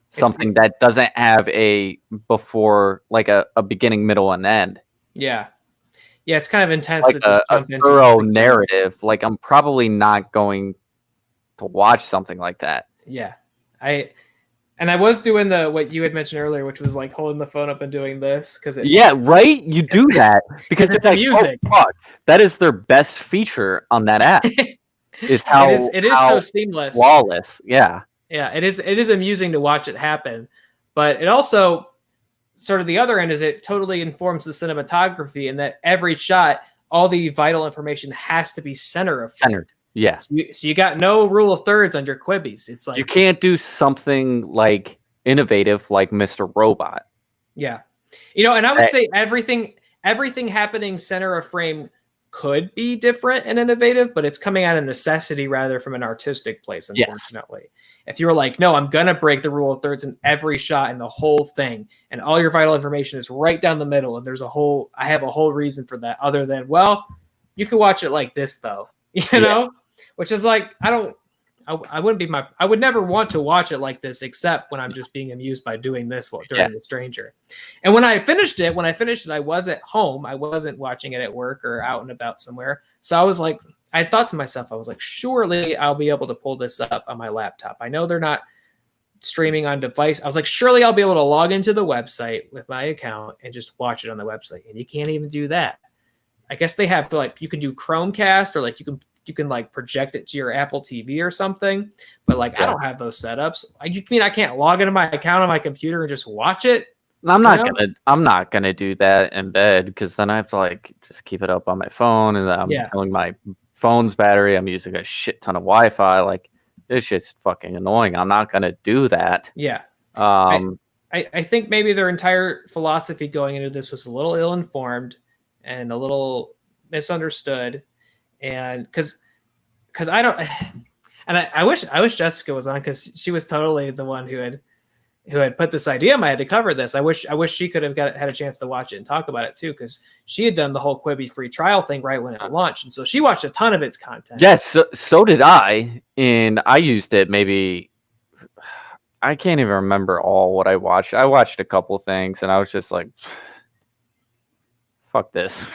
Something that doesn't have a before, a beginning, middle, and end. Yeah. Yeah, it's kind of intense. A thorough narrative. I'm probably not going to watch something like that. Yeah. I was doing what you had mentioned earlier, which was holding the phone up and doing this. Yeah, right? You do that because it's music. Oh, fuck. That is their best feature on that app. Is how it is so seamless. Flawless. Yeah. Yeah, it is amusing to watch it happen, but it also, sort of the other end, is it totally informs the cinematography, and that every shot, all the vital information has to be centered. Yeah. So you got no rule of thirds on your Quibis. It's you can't do something innovative like Mr. Robot. Yeah, and I would say everything happening center of frame could be different and innovative, but it's coming out of necessity rather from an artistic place, unfortunately. Yes. If you were no, I'm going to break the rule of thirds in every shot in the whole thing, and all your vital information is right down the middle, and I have a whole reason for that, other than, you could watch it like this, though, know? Which is I would never want to watch it like this, except when I'm just being amused by doing this during The Stranger. And when I finished it, I was at home. I wasn't watching it at work or out and about somewhere. So I was I thought to myself, I was surely I'll be able to pull this up on my laptop. I know they're not streaming on device. I was surely I'll be able to log into the website with my account and just watch it on the website. And you can't even do that. I guess they have to you can do Chromecast, or you can project it to your Apple TV or something, but I don't have those setups. You mean I can't log into my account on my computer and just watch it? I'm not gonna do that in bed, because then I have to just keep it up on my phone, and then I'm killing my phone's battery. I'm using a shit ton of Wi-Fi. It's just fucking annoying. I'm not gonna do that. Yeah. I think maybe their entire philosophy going into this was a little ill-informed and a little misunderstood. And because I don't, and I wish Jessica was on, because she was totally the one who had put this idea in my head to cover this. I wish she could have had a chance to watch it and talk about it too, because she had done the whole Quibi free trial thing right when it launched, and so she watched a ton of its content. Yes, so did I, and I used it maybe. I can't even remember all what I watched. I watched a couple things, and I was just fuck this.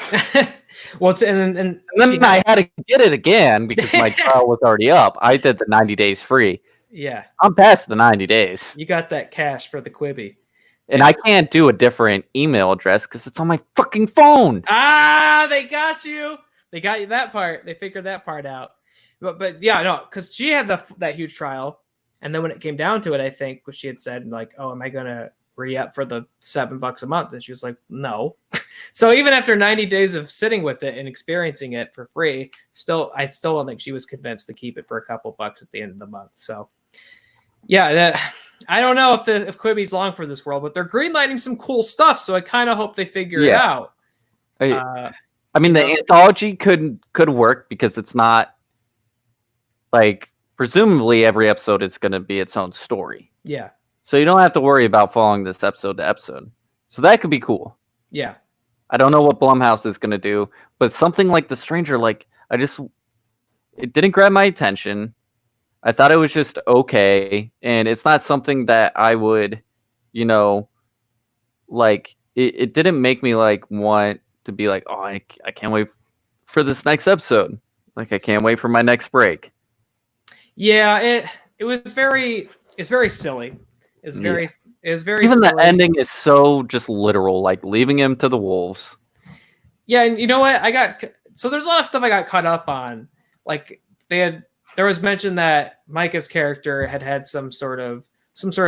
Well, and then I had to get it again because my trial was already up. I did the 90 days free. Yeah. I'm past the 90 days. You got that cash for the Quibi. And I can't do a different email address because it's on my fucking phone. Ah, they got you. They got you that part. They figured that part out. But yeah, no, because she had that huge trial. And then when it came down to it, I think she had said like, "Oh, am I gonna re-up for the $7 a month?" And she was like, "No." So even after 90 days of sitting with it and experiencing it for free, I still don't think she was convinced to keep it for a couple bucks at the end of the month. So yeah, I don't know if Quibi's long for this world, but they're greenlighting some cool stuff. So I kind of hope they figure it out. I mean, the anthology could work because it's not like presumably every episode is going to be its own story. Yeah. So you don't have to worry about following this episode to episode. So that could be cool. Yeah. I don't know what Blumhouse is going to do, but something like The Stranger, like it didn't grab my attention. I thought it was just okay, and it's not something that I would, like it didn't make me like want to be like, oh, I can't wait for this next episode. Like I can't wait for my next break. Yeah, it's very silly. It's very Even silly. The ending is so just literal, like leaving him to the wolves. Yeah, and you know what? There's a lot of stuff I got caught up on. Like there was mention that Maika's character had some sort of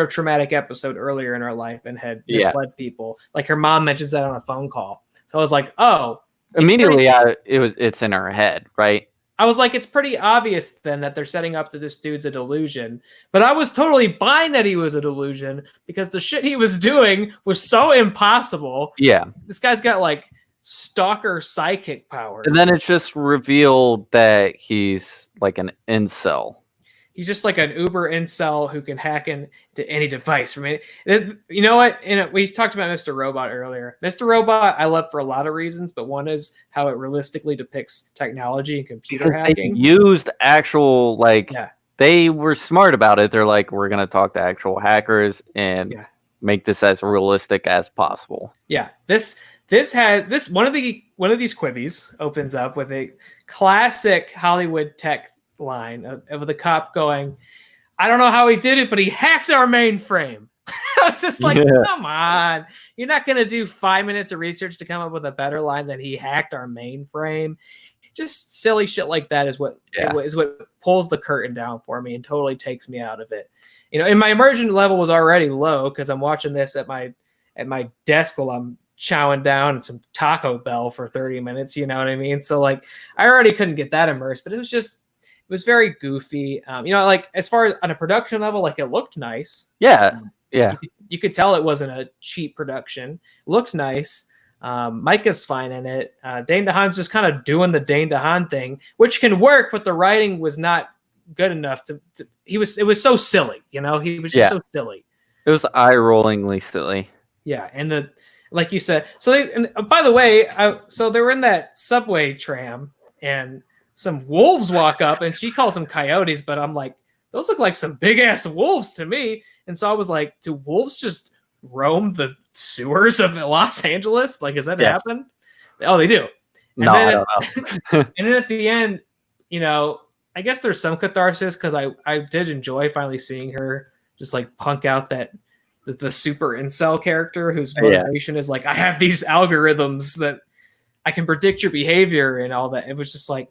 traumatic episode earlier in her life and had misled people. Like her mom mentions that on a phone call. So I was like, oh. Immediately, it's in her head, right? I was like, it's pretty obvious then that they're setting up that this dude's a delusion. But I was totally buying that he was a delusion because the shit he was doing was so impossible. Yeah. This guy's got like stalker psychic powers. And then it's just revealed that he's like an incel. He's just like an uber incel who can hack into any device. For me, you know what? We talked about Mr. Robot earlier. Mr. Robot, I love for a lot of reasons, but one is how it realistically depicts technology and computer hacking. They used actual they were smart about it. They're like, we're gonna talk to actual hackers and make this as realistic as possible. Yeah, this one of these Quibis opens up with a classic Hollywood tech line of the cop going, I don't know how he did it, but he hacked our mainframe. I was just like, come on, you're not going to do 5 minutes of research to come up with a better line than he hacked our mainframe. Just silly shit like that is what pulls the curtain down for me and totally takes me out of it. And my immersion level was already low because I'm watching this at my desk while I'm chowing down some Taco Bell for 30 minutes. You know what I mean? So like, I already couldn't get that immersed, but it was very goofy. Like as far as on a production level, like it looked nice. Yeah. You could tell it wasn't a cheap production. It looked nice. Maika's fine in it. Dane DeHaan's just kind of doing the Dane DeHaan thing, which can work, but the writing was not good enough it was so silly, he was just so silly. It was eye-rollingly silly. Yeah. And like you said, by the way, so they were in that subway tram and some wolves walk up and she calls them coyotes, but I'm like, those look like some big ass wolves to me. And so I was like, do wolves just roam the sewers of Los Angeles? Like, does that happen? Oh, they do. And I don't know. And then at the end, I guess there's some catharsis because I did enjoy finally seeing her just like punk out the super incel character whose motivation is like, I have these algorithms that I can predict your behavior and all that. It was just like,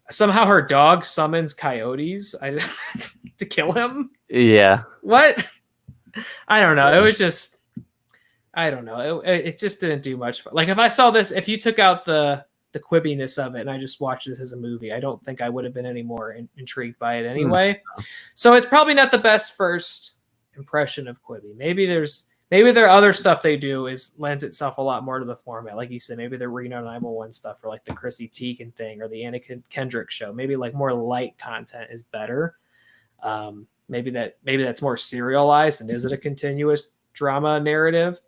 somehow her dog summons coyotes to kill him. Yeah. What? I don't know. It was just, I don't know. It just didn't do much. Like if I saw this, if you took out the quibbiness of it and I just watched this as a movie, I don't think I would have been any more intrigued by it anyway. So it's probably not the best first impression of Quibi. Maybe their other stuff they do lends itself a lot more to the format. Like you said, maybe the Reno 911 stuff or like the Chrissy Teigen thing or the Anna Kendrick show. Maybe like more light content is better. Maybe that's more serialized and isn't a continuous drama narrative.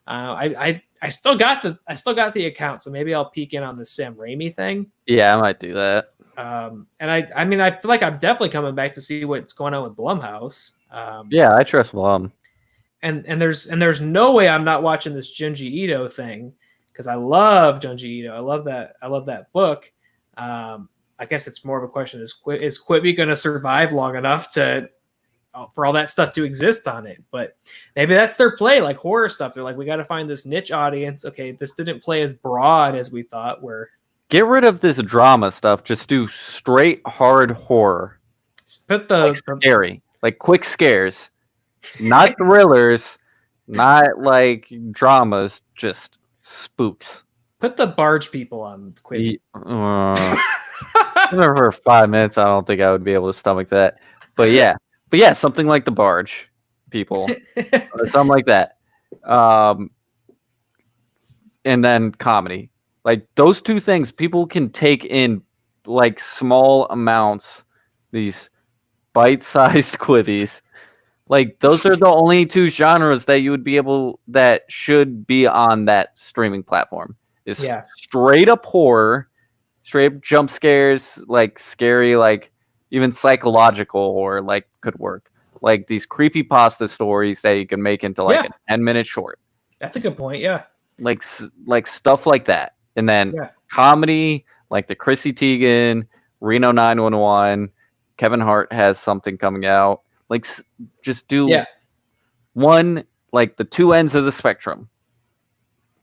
I still got the account, so maybe I'll peek in on the Sam Raimi thing. Yeah, I might do that. And I mean, I feel like I'm definitely coming back to see what's going on with Blumhouse. Yeah, I trust Blum. And there's no way I'm not watching this Junji Ito thing because I love Junji Ito. I love that book. I guess it's more of a question: is Quibi going to survive long enough for all that stuff to exist on it? But maybe that's their play, like horror stuff. They're like, we got to find this niche audience. Okay, this didn't play as broad as we thought. Get rid of this drama stuff. Just do straight hard horror. Put like scary, like quick scares, not thrillers, not like dramas, just spooks. Put the barge people on Quibi. For 5 minutes, I don't think I would be able to stomach that. But yeah, something like the barge people, or something like that. And then comedy, like those two things, people can take in like small amounts. These bite-sized quibbies, like those are the only two genres that you would be able that should be on that streaming platform. Is straight up horror, straight up jump scares, like scary, like even psychological horror, like could work. Like these creepypasta stories that you can make into like a 10-minute short. That's a good point. Yeah. Like stuff like that. And then comedy, like the Chrissy Teigen, Reno 911, Kevin Hart has something coming out. Like just do one, like the two ends of the spectrum.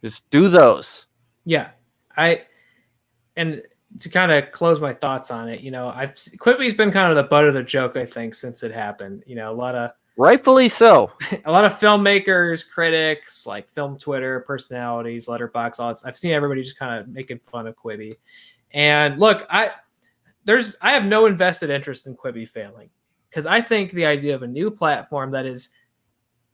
Just do those. Yeah. And to kind of close my thoughts on it, Quibi's been kind of the butt of the joke, I think, since it happened. A lot of rightfully so. A lot of filmmakers, critics, like film Twitter personalities, Letterboxd, all that. I've seen everybody just kind of making fun of Quibi. And look, I have no invested interest in Quibi failing, because I think the idea of a new platform that is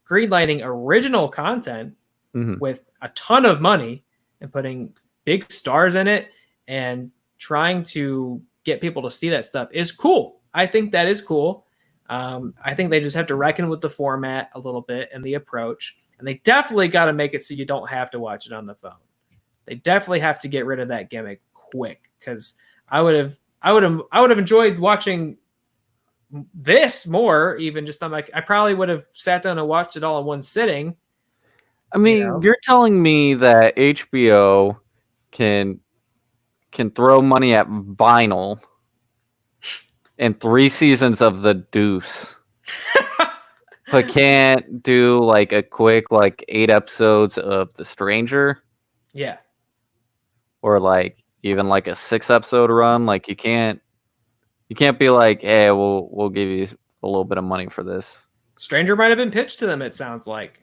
greenlighting original content with a ton of money and putting big stars in it and trying to get people to see that stuff is cool. I think that is cool. I think they just have to reckon with the format a little bit and the approach, and they definitely got to make it so you don't have to watch it on the phone. They definitely have to get rid of that gimmick quick, because I would have enjoyed watching this more. Even just I probably would have sat down and watched it all in one sitting. I mean, you're telling me that HBO can throw money at vinyl and 3 seasons of The Deuce, but can't do like a quick 8 episodes of The Stranger? Yeah. Or like even like a 6-episode run. Like you can't be like, hey, we'll give you a little bit of money for this. Stranger might have been pitched to them, it sounds like.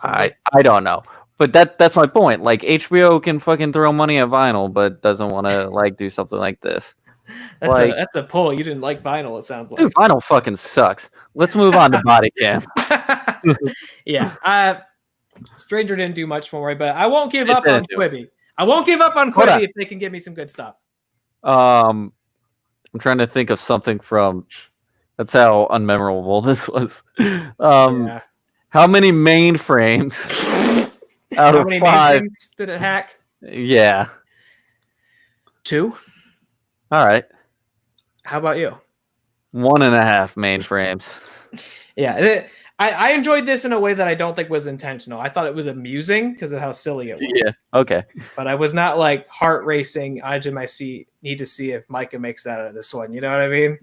I don't know. But that's my point. Like HBO can fucking throw money at vinyl, but doesn't want to do something like this. That's a pull. You didn't like vinyl, it sounds like. Dude, vinyl fucking sucks. Let's move on to body cam. Yeah. Stranger didn't do much for me, but I won't give up on Quibi. I won't give up on Quibi if they can give me some good stuff. I'm trying to think of something from. That's how unmemorable this was. How many mainframes out of 5 mainframes did it hack? Yeah. 2. All right. How about you? 1.5 mainframes. Yeah. I enjoyed this in a way that I don't think was intentional. I thought it was amusing because of how silly it was. Yeah. Okay. But I was not heart racing, edge in my seat, need to see if Maika makes that out of this one. You know what I mean?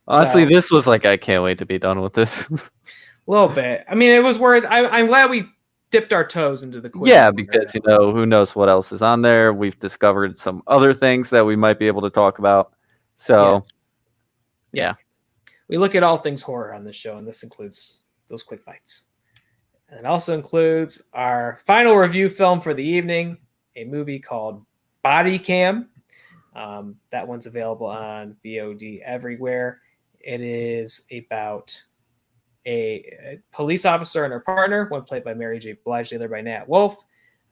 Honestly, this was I can't wait to be done with this. A little bit. I mean, it was worth. I'm glad we dipped our toes into the quiz. Yeah, because who knows what else is on there. We've discovered some other things that we might be able to talk about. So, yeah. We look at all things horror on this show, and this includes those quick bites. And it also includes our final review film for the evening, a movie called Body Cam. That one's available on VOD everywhere. It is about a police officer and her partner, one played by Mary J. Blige, the other by Nat Wolff,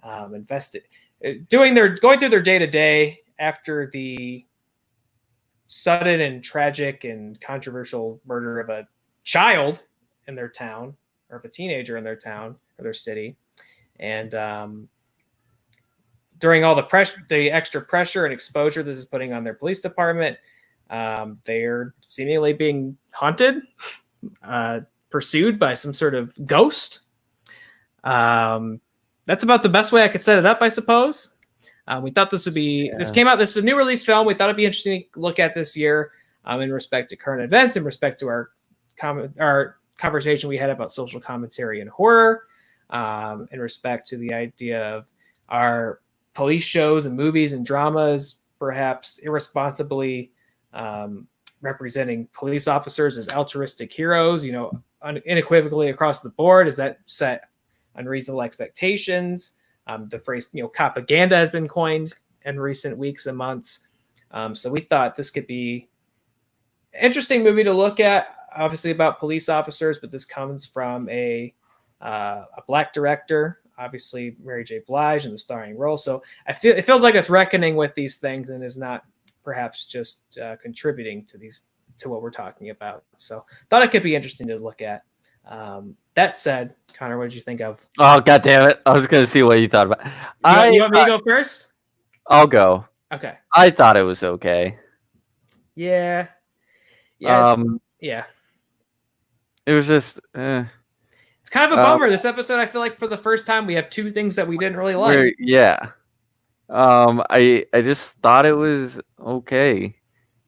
going through their day-to-day after the sudden and tragic and controversial murder of a child in their town, or of a teenager in their town or their city. And during all the extra pressure and exposure this is putting on their police department, they're seemingly being haunted, pursued by some sort of ghost. That's about the best way I could set it up, I suppose. We thought this would be, this came out, this is a new release film. We thought it'd be interesting to look at this year in respect to current events, in respect to our conversation we had about social commentary and horror, in respect to the idea of our police shows and movies and dramas perhaps irresponsibly representing police officers as altruistic heroes, unequivocally across the board? Is that set unreasonable expectations? The phrase, propaganda has been coined in recent weeks and months. So we thought this could be an interesting movie to look at, obviously about police officers, but this comes from a Black director, obviously Mary J. Blige in the starring role. So it feels like it's reckoning with these things and is not perhaps just contributing to what we're talking about. So thought it could be interesting to look at. That said, Connor, what did you think of? Oh, God damn it. I was going to see what you thought about. You want me to go first? I'll go. Okay. I thought it was okay. Yeah. Yeah. It was just... It's kind of a bummer. This episode, I feel like for the first time, we have two things that we didn't really like. Yeah. I just thought it was okay.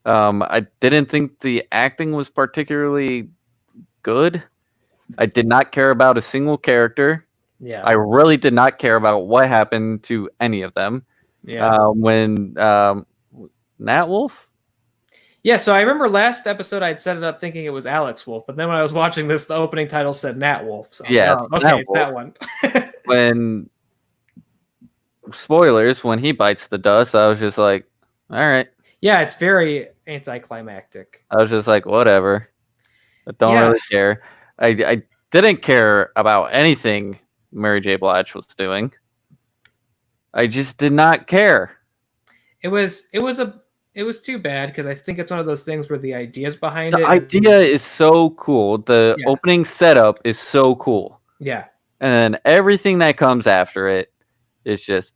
I didn't think the acting was particularly good. I did not care about a single character. Yeah. I really did not care about what happened to any of them. Yeah. When Nat Wolf? Yeah, so I remember last episode I'd set it up thinking it was Alex Wolf, but then when I was watching this, the opening title said Nat Wolf. So it's that one. When spoilers, when he bites the dust, I was just like, all right. Yeah, it's very anticlimactic. I was just like, whatever. I don't really care. I didn't care about anything Mary J. Blige was doing. I just did not care. It was too bad because I think it's one of those things where the ideas behind the idea is so cool. The opening setup is so cool. Yeah. And then everything that comes after it is just...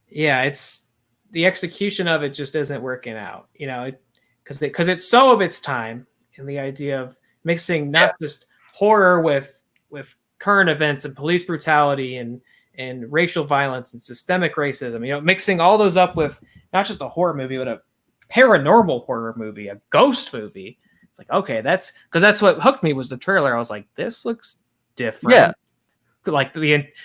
Yeah, it's... The execution of it just isn't working out, because it's so of its time, and the idea of mixing not just horror with current events and police brutality and racial violence and systemic racism, mixing all those up with not just a horror movie, but a paranormal horror movie, a ghost movie. It's like, okay, that's what hooked me was the trailer. I was like, this looks different. Yeah. Like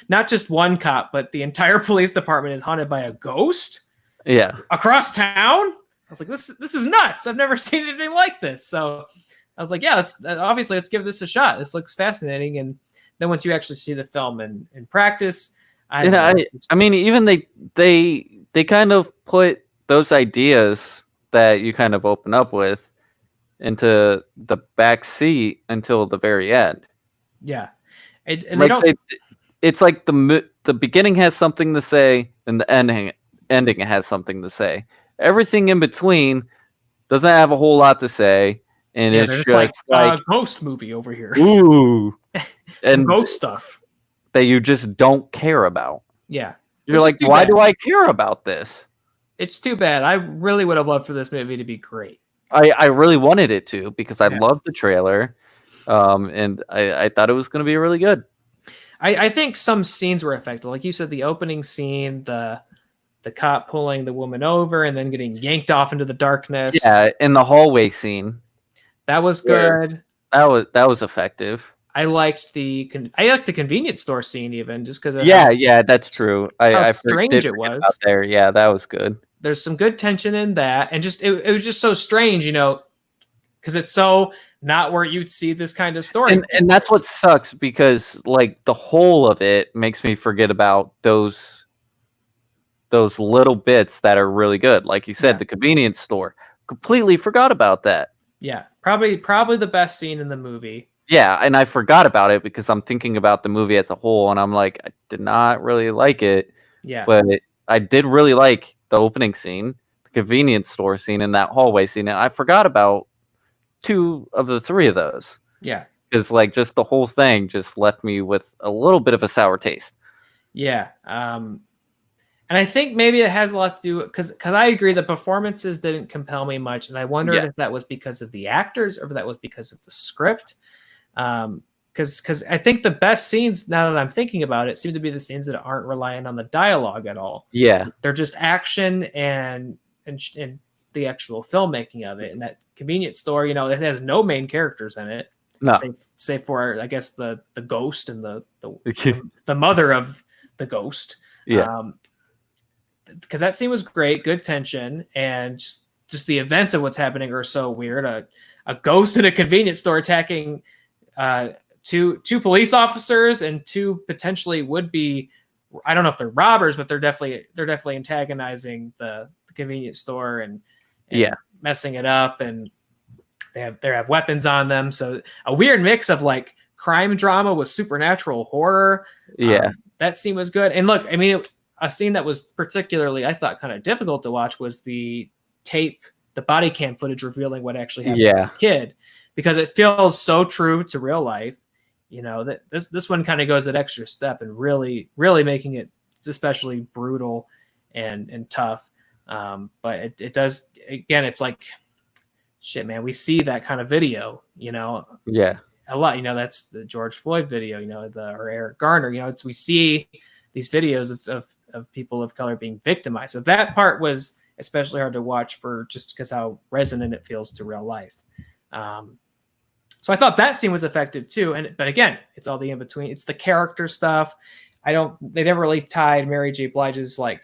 not just one cop, but the entire police department is haunted by a ghost. Yeah. Across town. I was like, this is nuts. I've never seen anything like this. So I was like, yeah, let's give this a shot. This looks fascinating. And then once you actually see the film in practice, I mean, even they kind of put those ideas that you kind of open up with into the back seat until the very end. Yeah. It's like the beginning has something to say and the ending has something to say. Everything in between doesn't have a whole lot to say, and it's just like a ghost movie over here. Ooh, and ghost stuff that you just don't care about. Yeah, you're like, why do I care about this? It's too bad. I really would have loved for this movie to be great. I really wanted it to because I loved the trailer, and I thought it was going to be really good. I think some scenes were effective, like you said, the opening scene, the cop pulling the woman over and then getting yanked off into the darkness. Yeah, in the hallway scene. That was good. That was effective. I liked the convenience store scene even just because. Yeah, that's true. How strange it was out there. Yeah, that was good. There's some good tension in that, and just it was just so strange, because it's so not where you'd see this kind of story. And that's what sucks because like the whole of it makes me forget about those little bits that are really good. Like you said, the convenience store. Completely forgot about that. Yeah, probably the best scene in the movie. Yeah, and I forgot about it because I'm thinking about the movie as a whole, and I'm like, I did not really like it. Yeah. But I did really like the opening scene, the convenience store scene, and that hallway scene, and I forgot about 2 of the 3 of those. Yeah. Because like just the whole thing just left me with a little bit of a sour taste. Yeah. And I think maybe it has a lot to do because I agree the performances didn't compel me much, and I wondered if that was because of the actors or if that was because of the script. Because I think the best scenes, now that I'm thinking about it, seem to be the scenes that aren't reliant on the dialogue at all. Yeah, they're just action and the actual filmmaking of it. And that convenience store, it has no main characters in it, save for I guess the ghost and the mother of the ghost. Yeah. Because that scene was great, good tension, and just just the events of what's happening are so weird. A ghost in a convenience store attacking two police officers and two potentially would be, I don't know if they're robbers, but they're definitely antagonizing the convenience store and messing it up, and they have weapons on them. So a weird mix of like crime drama with supernatural horror. Yeah. That scene was good. And look, I mean, a scene that was particularly, I thought, kind of difficult to watch was the body cam footage revealing what actually happened to the kid, because it feels so true to real life. You know, that this one kind of goes an extra step and really, really making it especially brutal and tough. But it does, again, it's like, shit, man, we see that kind of video, you know, a lot, you know, that's the George Floyd video, you know, or Eric Garner, you know, we see these videos of people of color being victimized. So that part was especially hard to watch for just because how resonant it feels to real life. So I thought that scene was effective too. But again, it's all the in between. It's the character stuff. They never really tied Mary J. Blige's like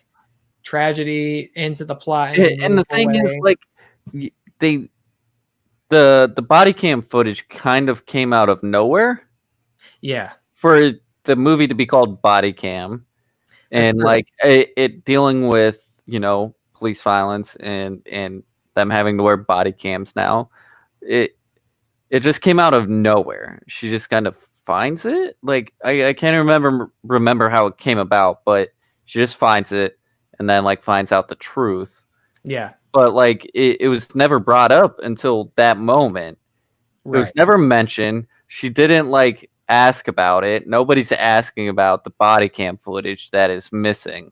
tragedy into the plot. And the thing is, like, the body cam footage kind of came out of nowhere. Yeah. For the movie to be called Body Cam, and like it dealing with, you know, police violence and them having to wear body cams now, it just came out of nowhere. She just kind of finds it. Like I can't remember how it came about, but she just finds it and then like finds out the truth. Yeah. But like it was never brought up until that moment. Right. It was never mentioned. She didn't like ask about it. Nobody's asking about the body cam footage that is missing.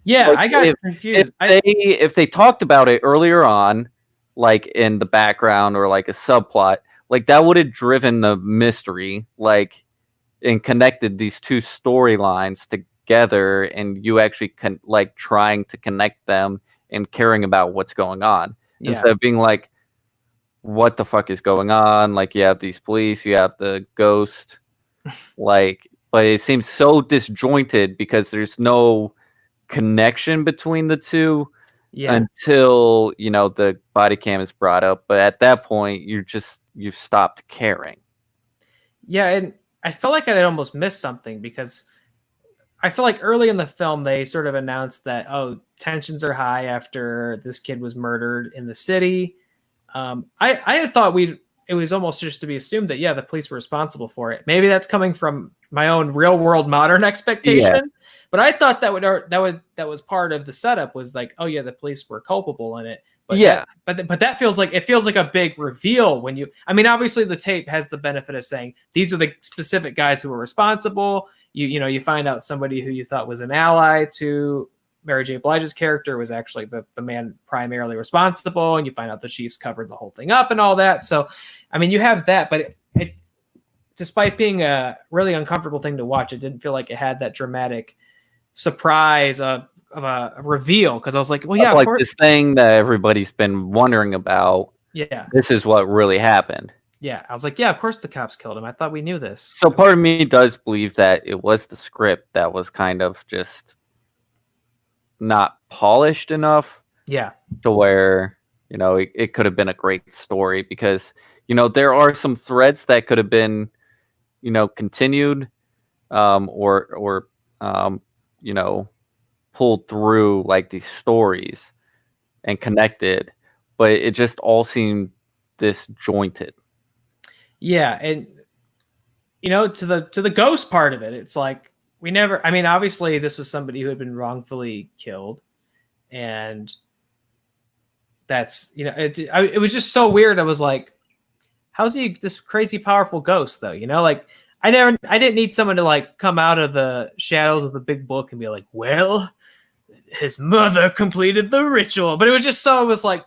Yeah, like, I got confused. If they talked about it earlier on, like in the background or like a subplot, like that would have driven the mystery, like, and connected these two storylines together, and you actually like trying to connect them and caring about what's going on, instead of being like, what the fuck is going on? Like, you have these police, you have the ghost, like, but it seems so disjointed because there's no connection between the two until, you know, the body cam is brought up. But at that point, you've stopped caring. Yeah, and I felt like I had almost missed something, because I feel like early in the film they sort of announced that, oh, tensions are high after this kid was murdered in the city. I had thought it was almost just to be assumed that the police were responsible for it. Maybe that's coming from my own real world modern expectation. But I thought that was part of the setup, was like, oh yeah, the police were culpable in it. But but that feels like a big reveal when I mean, obviously the tape has the benefit of saying these are the specific guys who were responsible. You find out somebody who you thought was an ally to Mary J. Blige's character was actually the man primarily responsible, and you find out the Chiefs covered the whole thing up and all that. So, I mean, you have that, but it despite being a really uncomfortable thing to watch, it didn't feel like it had that dramatic surprise of a reveal, because I was like, well, yeah, like this thing that everybody's been wondering about. Yeah, this is what really happened. Yeah, I was like, yeah, of course the cops killed him. I thought we knew this. So part of me does believe that it was the script that was kind of just not polished enough. Yeah, to where, you know, it could have been a great story, because, you know, there are some threads that could have been, you know, continued, or you know, pulled through like these stories and connected, but it just all seemed disjointed. Yeah, and you know, to the ghost part of it, it's like I mean, obviously this was somebody who had been wrongfully killed, and that's, you know, it was just so weird. I was like, how's he this crazy powerful ghost though? You know, like I didn't need someone to like come out of the shadows of the big book and be like, well, his mother completed the ritual. But it was like,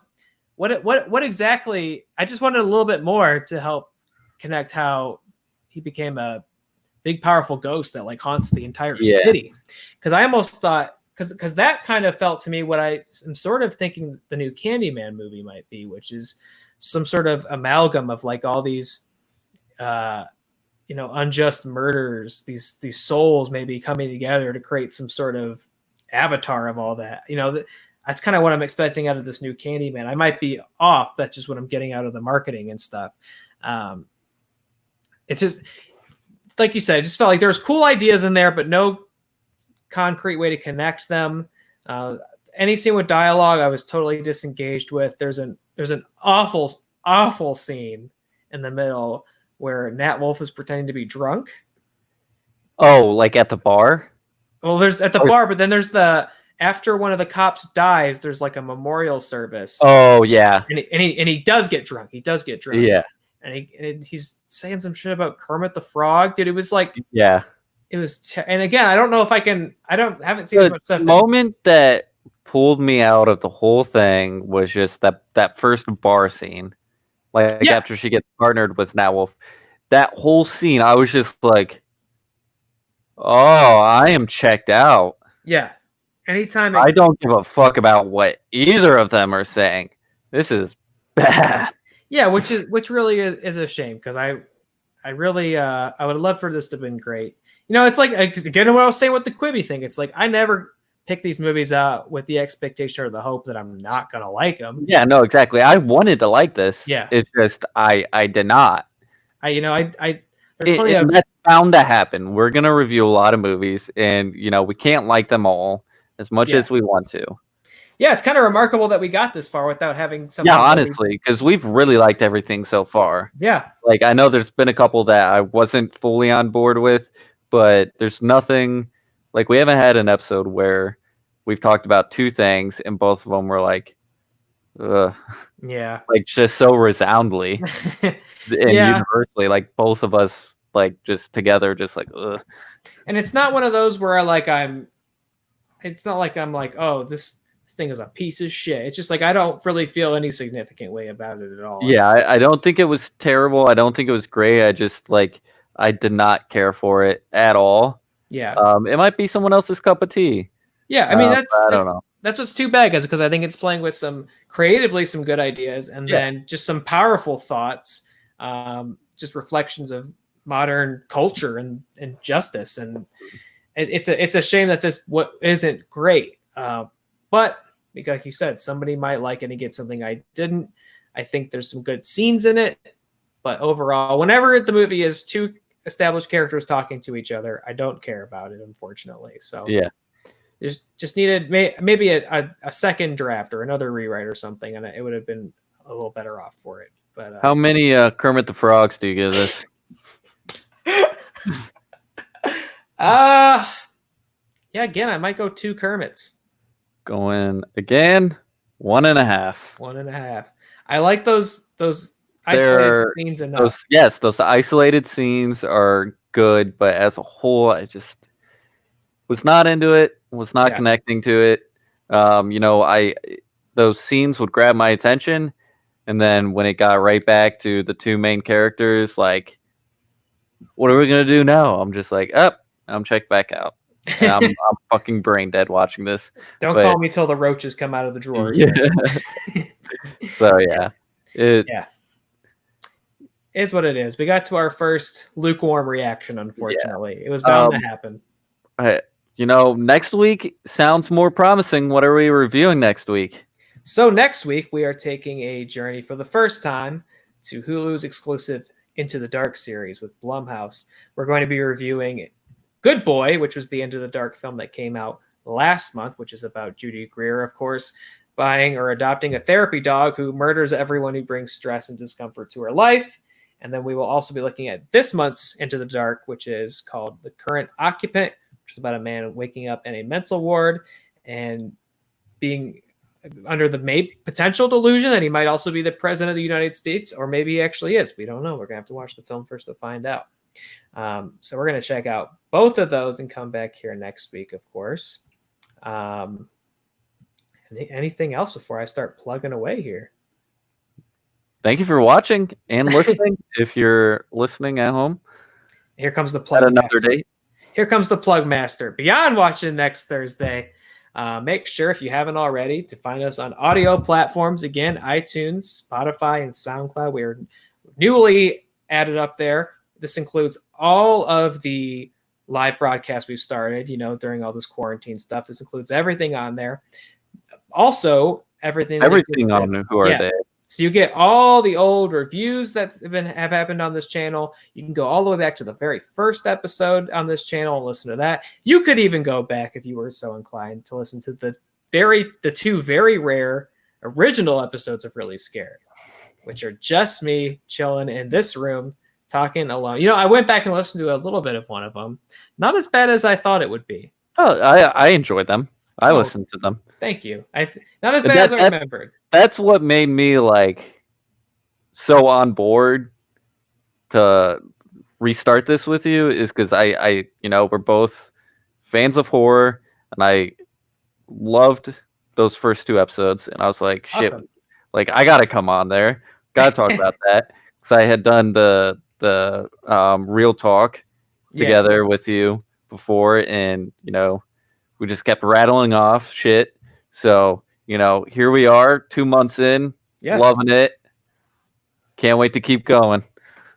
what exactly? I just wanted a little bit more to help connect how he became a big, powerful ghost that like haunts the entire city. Because I almost thought, because that kind of felt to me what I am sort of thinking the new Candyman movie might be, which is some sort of amalgam of like all these, you know, unjust murders, these souls maybe coming together to create some sort of avatar of all that. You know, that's kind of what I'm expecting out of this new Candyman. I might be off. That's just what I'm getting out of the marketing and stuff. It's just like you said, it just felt like there's cool ideas in there, but no concrete way to connect them. Any scene with dialogue, I was totally disengaged with. There's an awful scene in the middle where Nat Wolff is pretending to be drunk. Oh, like at the bar? Well, there's at the bar, but then there's after one of the cops dies, there's like a memorial service. Oh yeah, and he does get drunk. He does get drunk. Yeah, and he's saying some shit about Kermit the Frog, dude. It was like it was. And again, I don't know if I haven't seen as much stuff. The moment that pulled me out of the whole thing was just that first bar scene, like after she gets partnered with Nat Wolff. That whole scene, I was just like, oh, I am checked out. Yeah. Anytime I don't give a fuck about what either of them are saying. This is bad. Yeah, which really is a shame, because I really I would love for this to have been great. It's like, again, what I was saying with the Quibi thing. It's like I never pick these movies out with the expectation or the hope that I'm not gonna like them. Yeah, no, exactly. I wanted to like this. Yeah, it's just I did not. That's bound to happen. We're gonna review a lot of movies, and we can't like them all as much as we want to. Yeah, it's kind of remarkable that we got this far without having something. Yeah, honestly, because we've really liked everything so far. Yeah. Like, I know there's been a couple that I wasn't fully on board with, but there's nothing, like, we haven't had an episode where we've talked about two things and both of them were like, ugh. Yeah. Like, just so resoundly and universally, like, both of us, like, just together, just like, ugh. And it's not one of those where it's not like I'm like, oh, this thing is a piece of shit. It's just like I don't really feel any significant way about it at all. Yeah, I don't think it was terrible. I don't think it was great. I just I did not care for it at all. Yeah. It might be someone else's cup of tea. Yeah, I mean I don't know. That's what's too bad, because I think it's playing with some good ideas, and then just some powerful thoughts, just reflections of modern culture and justice, and it's a shame that this isn't great. But like you said, somebody might like it and get something I didn't. I think there's some good scenes in it, but overall, whenever the movie is two established characters talking to each other, I don't care about it, unfortunately. So yeah, there's just needed maybe a second draft or another rewrite or something, and it would have been a little better off for it. But how many Kermit the Frogs do you give this? Yeah, again, I might go 2 Kermits. Going again, 1.5. 1.5. I like those isolated scenes enough. Those isolated scenes are good, but as a whole, I just was not into it. Was not connecting to it. Those scenes would grab my attention, and then when it got right back to the two main characters, like, what are we gonna do now? I'm just like, I'm checked back out. I'm fucking brain dead watching this. Don't call me till the roaches come out of the drawer. Yeah. So it is what it is. We got to our first lukewarm reaction. Unfortunately, it was bound to happen. Next week sounds more promising. What are we reviewing next week? So next week we are taking a journey for the first time to Hulu's exclusive Into the Dark series with Blumhouse. We're going to be reviewing Good Boy, which was the Into the Dark film that came out last month, which is about Judy Greer, of course, buying or adopting a therapy dog who murders everyone who brings stress and discomfort to her life. And then we will also be looking at this month's Into the Dark, which is called The Current Occupant, which is about a man waking up in a mental ward and being under the potential delusion that he might also be the president of the United States, or maybe he actually is. We don't know. We're going to have to watch the film first to find out. So we're going to check out both of those and come back here next week, of course. Anything else before I start plugging away here? Thank you for watching and listening. If you're listening at home, here comes the plug. Another date. Here comes the plug master. Beyond watching next Thursday, make sure, if you haven't already, to find us on audio platforms. Again, iTunes, Spotify, and SoundCloud. We are newly added up there. This includes all of the live broadcasts we've started, during all this quarantine stuff. This includes everything on there. also everything on Who Are They? So you get all the old reviews that have happened on this channel. You can go all the way back to the very first episode on this channel and listen to that. You could even go back if you were so inclined to listen to the two very rare original episodes of Really Scared, which are just me chilling in this room talking alone. I went back and listened to a little bit of one of them. Not as bad as I thought it would be. Oh, I enjoyed them. I listened to them. Thank you. Not as bad as I remembered. That's what made me so on board to restart this with you, is because I we're both fans of horror, and I loved those first 2 episodes, and I was like, shit, Awesome. I gotta come on there, gotta talk about that, because I had done the real talk together with you before, and we just kept rattling off shit. So here we are, 2 months in, loving it. Can't wait to keep going.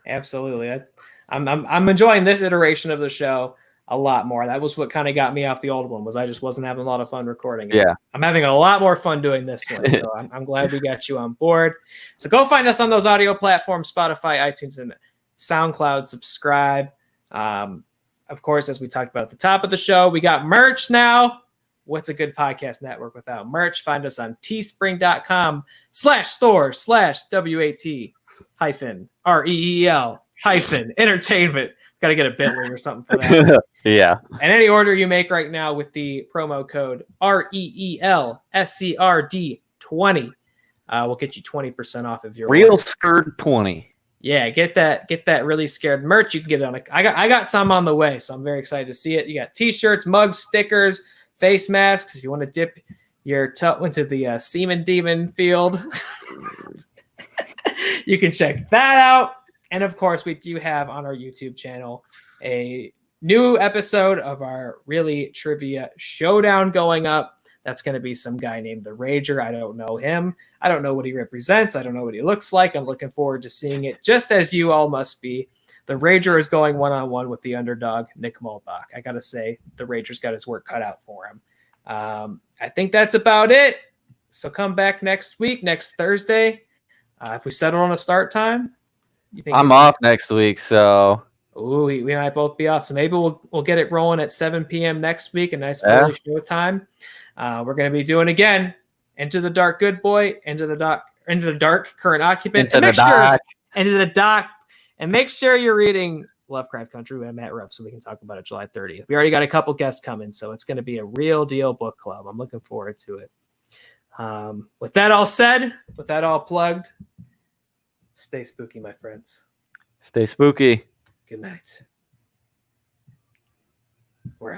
Absolutely. I'm enjoying this iteration of the show a lot more. That was what kind of got me off the old one, was I just wasn't having a lot of fun recording it. Yeah. I'm having a lot more fun doing this one. So I'm glad we got you on board. So go find us on those audio platforms, Spotify, iTunes, and SoundCloud. Subscribe. Of course, as we talked about at the top of the show, we got merch now. What's a good podcast network without merch? Find us on teespring.com/store/WAT-REEL-entertainment. Got to get a Bentley or something for that. Yeah. And any order you make right now with the promo code REELSCRD20 will get you 20% off of your Real order. Scared 20. Yeah, get that Really Scared merch. You can get it on I got some on the way, so I'm very excited to see it. You got t-shirts, mugs, stickers, face masks. If you want to dip your toe into the semen demon field, you can check that out. And of course, we do have on our YouTube channel a new episode of our Really Trivia Showdown going up. That's going to be some guy named The Rager. I don't know him. I don't know what he represents. I don't know what he looks like. I'm looking forward to seeing it, just as you all must be. The Rager is going one-on-one with the underdog, Nick Mulbach. I got to say, The Rager's got his work cut out for him. I think that's about it. So come back next week, next Thursday. If we settle on a start time, you think I'm off next week, so... Ooh, we might both be off. So maybe we'll get it rolling at 7 p.m. next week, a nice early show time. We're going to be doing again Into the Dark Good Boy, Into the Dark Current Occupant, Into the Dock, and make sure you're reading Lovecraft Country with Matt Ruff so we can talk about it July 30th. We already got a couple guests coming, so it's going to be a real deal book club. I'm looking forward to it. With that all said, with that all plugged, stay spooky, my friends. Stay spooky. Good night. We're out.